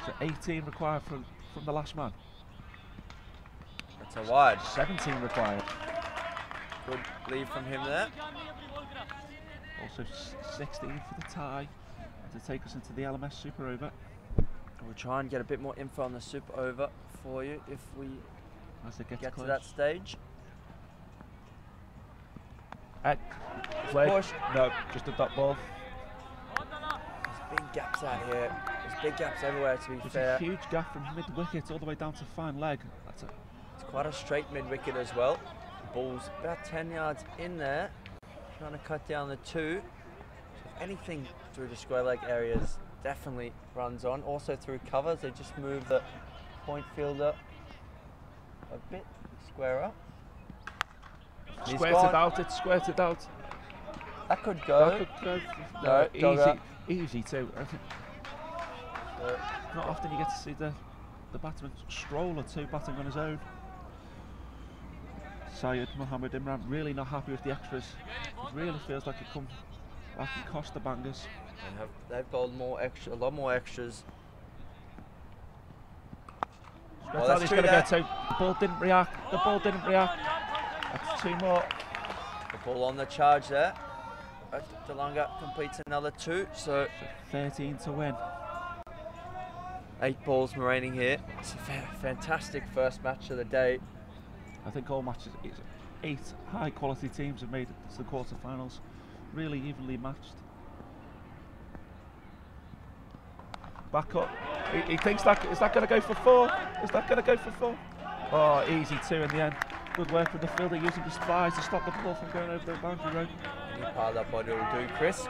So 18 required from the last man. That's a wide. 17 required. Good lead from him there. Also 16 for the tie to take us into the LMS Super Over. We'll try and get a bit more info on the Super Over for you if we As it gets get close. to that stage. Play. No, just a dot ball. There's big gaps out here. There's big gaps everywhere, to be There's fair. a huge gap from mid-wicket all the way down to fine leg. That's it. It's quite a straight mid-wicket as well. The ball's about 10 yards in there. Trying to cut down the 2. So if anything through the square leg areas definitely runs on. Also through covers, they just move the point fielder a bit square up. Squares it out, it's squares it out. That could go. That could go. No, dogger. Easy too. Not often you get to see the batsman stroll or 2 batting on his own. Syed Mohammed Imran really not happy with the extras. It really feels like it come back and cost the Bangers. They've got a lot more extras. Well, that's going to go to. The ball didn't react. The ball didn't react. That's 2 more. The ball on the charge there. DeLonga completes another 2, so 13 to win. 8 balls remaining here. It's a fantastic first match of the day. I think all matches, 8 high quality teams have made it to the quarterfinals. Really evenly matched. Back up. He thinks that, is that going to go for 4? Is that going to go for 4? Oh, easy 2 in the end. Good work with the fielder using his thighs to stop the ball from going over the boundary road. Any part of that body will do, Chris.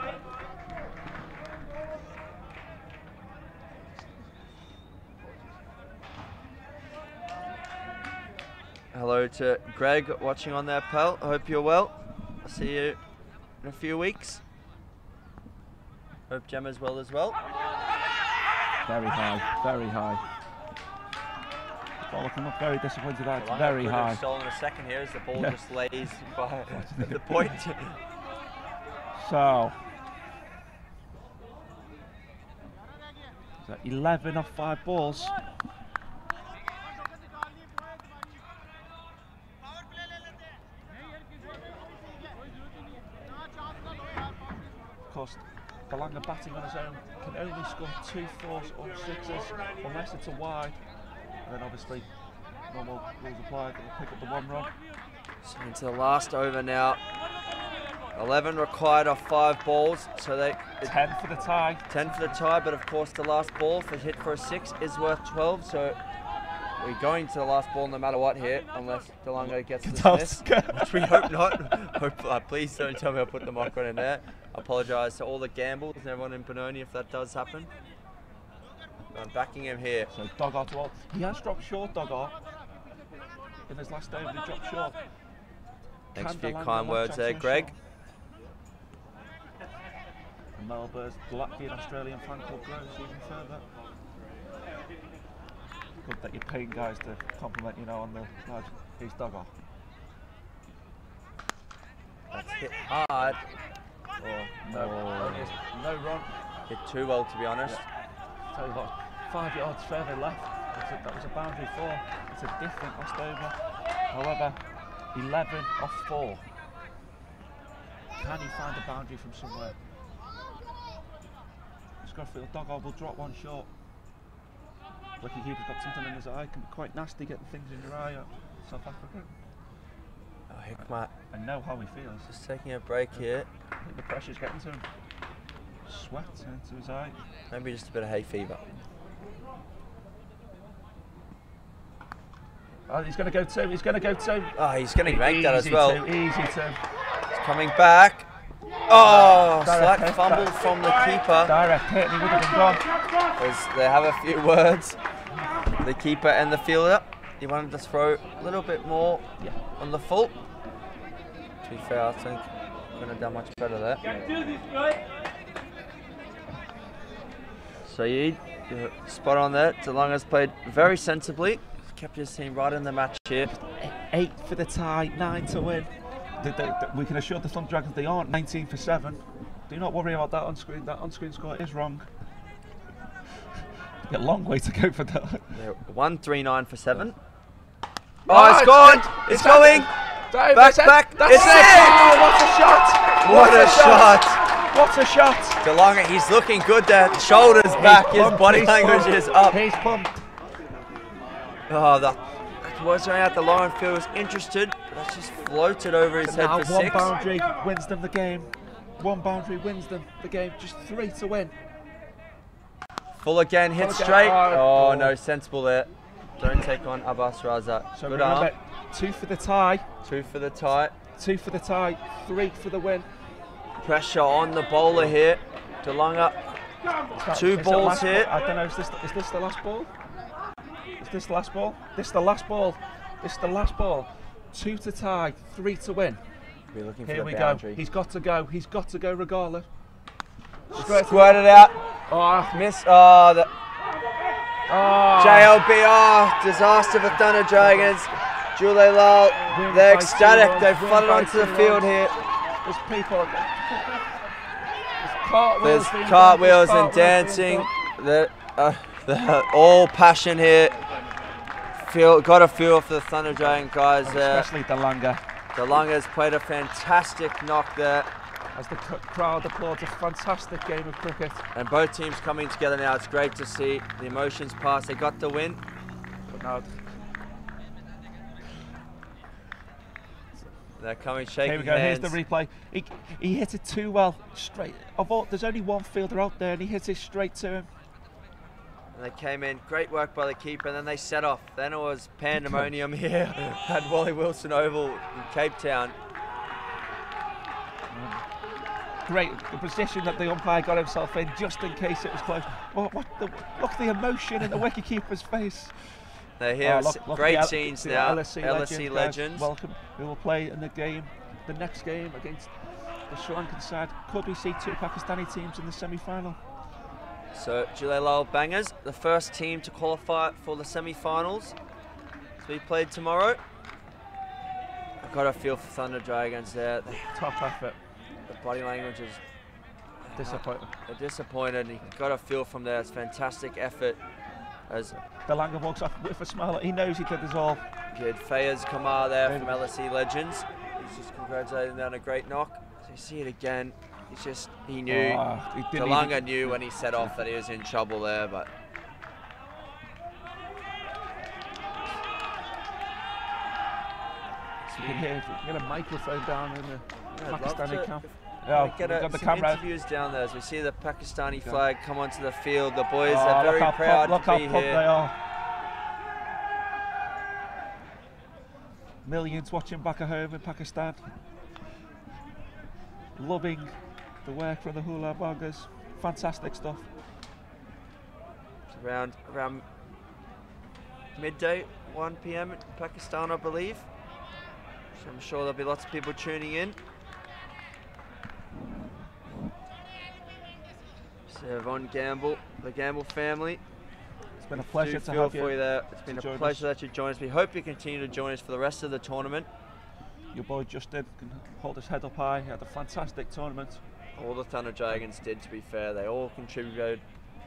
Hello to Greg watching on there, pal. I hope you're well. I'll see you in a few weeks. Hope Gemma's well as well. Very high, very high. Ball looking up very disappointed at it. Very high. Stolen a second here as the ball just lays by the point. So 11 off 5 balls. Of course, Balanga batting on his own can only score 2 4s or 6s unless it's a wide. And then obviously normal rules apply, they'll pick up the 1 run. So into the last over now. 11 required off 5 balls, so 10 for the tie. 10 for the tie, but of course the last ball for hit for a 6 is worth 12, so we're going to the last ball no matter what here, unless DeLonga gets dismissed, which we hope not. Please don't tell me I put the mock run in there. I apologise to all the gambles and everyone in Benoni if that does happen. I'm backing him here. So Dogger to all. He has dropped short, Dogger. In his last over, he dropped short. Thanks for your kind words there, Greg. And Melbourne's Latvian Australian fan club grows even further. Good that you're paying guys to compliment you now on the side. He's Dogger. That's hit hard. Oh, no run. Hit too well, to be honest. Yeah. Tell you what, 5 yards further left. That was a boundary 4. It's a different last over. However, 11 off 4. Can he find a boundary from somewhere? Scotfield Dogger will drop 1 short. Wicketkeeper's got something in his eye. Can be quite nasty getting things in your eye at South Africa. Oh, Hikmat. I know how he feels. Just taking a break here. I think the pressure's getting to him. Sweat into his eye. Maybe just a bit of hay fever. Oh, he's going to go 2. He's going to go 2. Oh, he's going to make that as well. Easy 2. He's coming back. Oh, slight fumble from the keeper. Direct hit, he would have been gone. As they have a few words, the keeper and the fielder. He wanted to throw a little bit more on the full. To be fair, I think couldn't have done much better there. Saeed, you're spot on there. DeLonga's played very sensibly. Kept his team right in the match here. 8 for the tie, 9 to win. we can assure the Thunder Dragons they aren't 19 for 7. Do not worry about that on screen. That on screen score is wrong. A long way to go for that. 139 for 7. Oh, it's gone! It's going! Back! It's in! Oh, what a shot! What a shot! What a shot! DeLonge, he's looking good there. Shoulders back, his body language is up. He's pumped. Oh, that was going out the line field, was interested. That's just floated over his head for 6. One boundary wins them the game. One boundary wins them the game. Just 3 to win. Full again, hit straight. Oh, no, sensible there. Don't take on Abbas Raza. So good remember, arm. 2 for the tie. 2 for the tie. 2 for the tie. 3 for the win. Pressure on the bowler here. DeLonge. 2 balls here. I don't know, is this the last ball? Is this the last ball? This is the last ball. This is the last ball. 2 to tie, 3 to win. We're looking for Here the we boundary. go. He's got to go. He's got to go regardless. Squirted out. Oh, miss. Oh, the JLBR. Disaster for Thunder Dragons. Jhoolay Laal. They're ecstatic. They've flooded onto the field here. There's people. There's cartwheels and dancing. They're all passion here. Got a feel for the Thunder Dragon guys there. Especially DeLonge. DeLonge's played a fantastic knock there. As the crowd applauds a fantastic game of cricket. And both teams coming together now. It's great to see the emotions pass. They got the win. But now they're coming, shaking here we go. hands. Here's the replay. He hit it too well. Straight. There's only one fielder out there, and he hit it straight to him. And they came in. Great work by the keeper. And then they set off. Then it was pandemonium here at Wally Wilson Oval in Cape Town. Great, the position that the umpire got himself in just in case it was close. Look at the emotion in the wicketkeeper's face. They're here, look great scenes now. LSE legends. Welcome, who will play in the next game against the Sri Lankan side. Could we see 2 Pakistani teams in the semi-final? So, Jhoolay Laal Bangers, the first team to qualify for the semi-finals to be played tomorrow. I've got a feel for Thunder Dragons there. Top effort. The body language is Disappointed. disappointed. You got a feel from there. It's fantastic effort. As DeLonge walks off with a smile. He knows he did his all. good Fayez Kamar there from LSE Legends. He's just congratulating them on a great knock. So you see it again. He knew. DeLonge knew when he set off that he was in trouble there, but. You can hear, get a microphone down in the Pakistani camp. Get got the some camera. interviews down there as we see the Pakistani flag come onto the field. The boys are very proud look to how be pumped here. they are. Millions watching back at home in Pakistan. Loving the work from the Jhoolay Laal Bangers. Fantastic stuff. It's around midday, 1 p.m. in Pakistan, I believe. So I'm sure there'll be lots of people tuning in. So Yvonne Gamble, the Gamble family. It's been a pleasure to have you. For you there. It's been a pleasure that you joined us. We hope you continue to join us for the rest of the tournament. Your boy Justin can hold his head up high. He had a fantastic tournament. All the Thunder Dragons did, to be fair. They all contributed.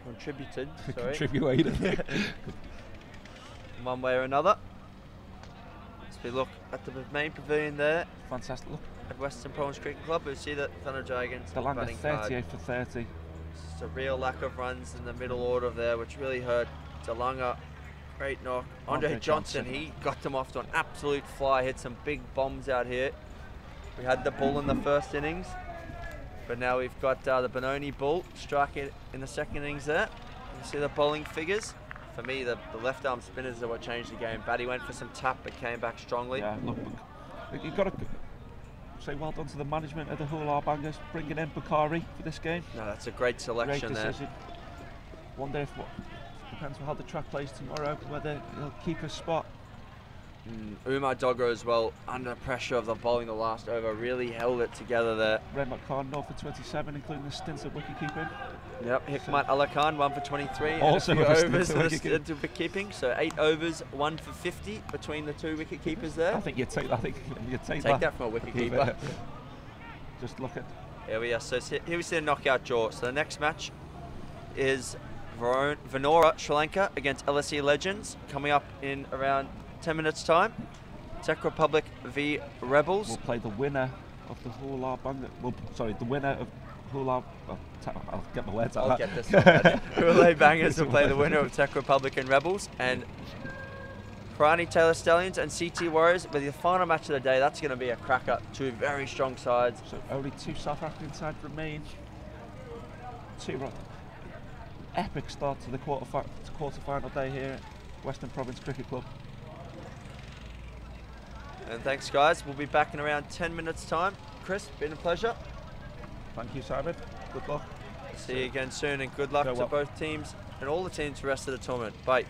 Sorry. Contributed. One way or another. As we look at the main pavilion there. Fantastic look. At Western Province Cricket Club, we see that Thunder Dragons DeLonge 38 for 30. Just a real lack of runs in the middle order there, which really hurt. DeLonge, great knock. Andre Johnson, he got them off to an absolute fly, hit some big bombs out here. We had the bull in the first innings, but now we've got the Benoni bull striking in the second innings there. You see the bowling figures. For me, the left arm spinners are what changed the game. Batty went for some tap, but came back strongly. Yeah, look, you've got to say well done to the management of the Jhoolay Laal Bangers, bringing in Bukhari for this game. No, that's a great selection there. Wonder if depends on how the track plays tomorrow, whether he'll keep his spot. Umar Dogger as well, under pressure of the bowling the last over, really held it together there. Red McCarn, 0 for 27, including the stints of wicket keeping. Yep, Hikmat Allah Khan 1 for 23. Also and a few missed overs the wicket into wicket keeping. So 8 overs, 1 for 50 between the 2 wicket keepers there. I think you'd take Take that from a wicket keeper. Just look at. Here we are. So here we see a knockout draw. So the next match is Venora, Sri Lanka against LSE Legends, coming up in around 10 minutes time. Czech Republic v Rebels. We'll play the winner of the Jhoolay Laal Bangers. Well, sorry, the winner of Jhoolay. I'll get my words out. I'll get this. Jhoolay Laal Bangers will play the winner of Czech Republic and Rebels, and Karani Taylor Stallions and CT Warriors with the final match of the day. That's going to be a cracker. 2 very strong sides. So only 2 South African sides remain. 2 epic start to the quarter-final day here at Western Province Cricket Club. And thanks, guys. We'll be back in around 10 minutes' time. Chris, been a pleasure. Thank you, Simon. Good luck. See you again soon, and good luck to both teams and all the teams for the rest of the tournament. Bye.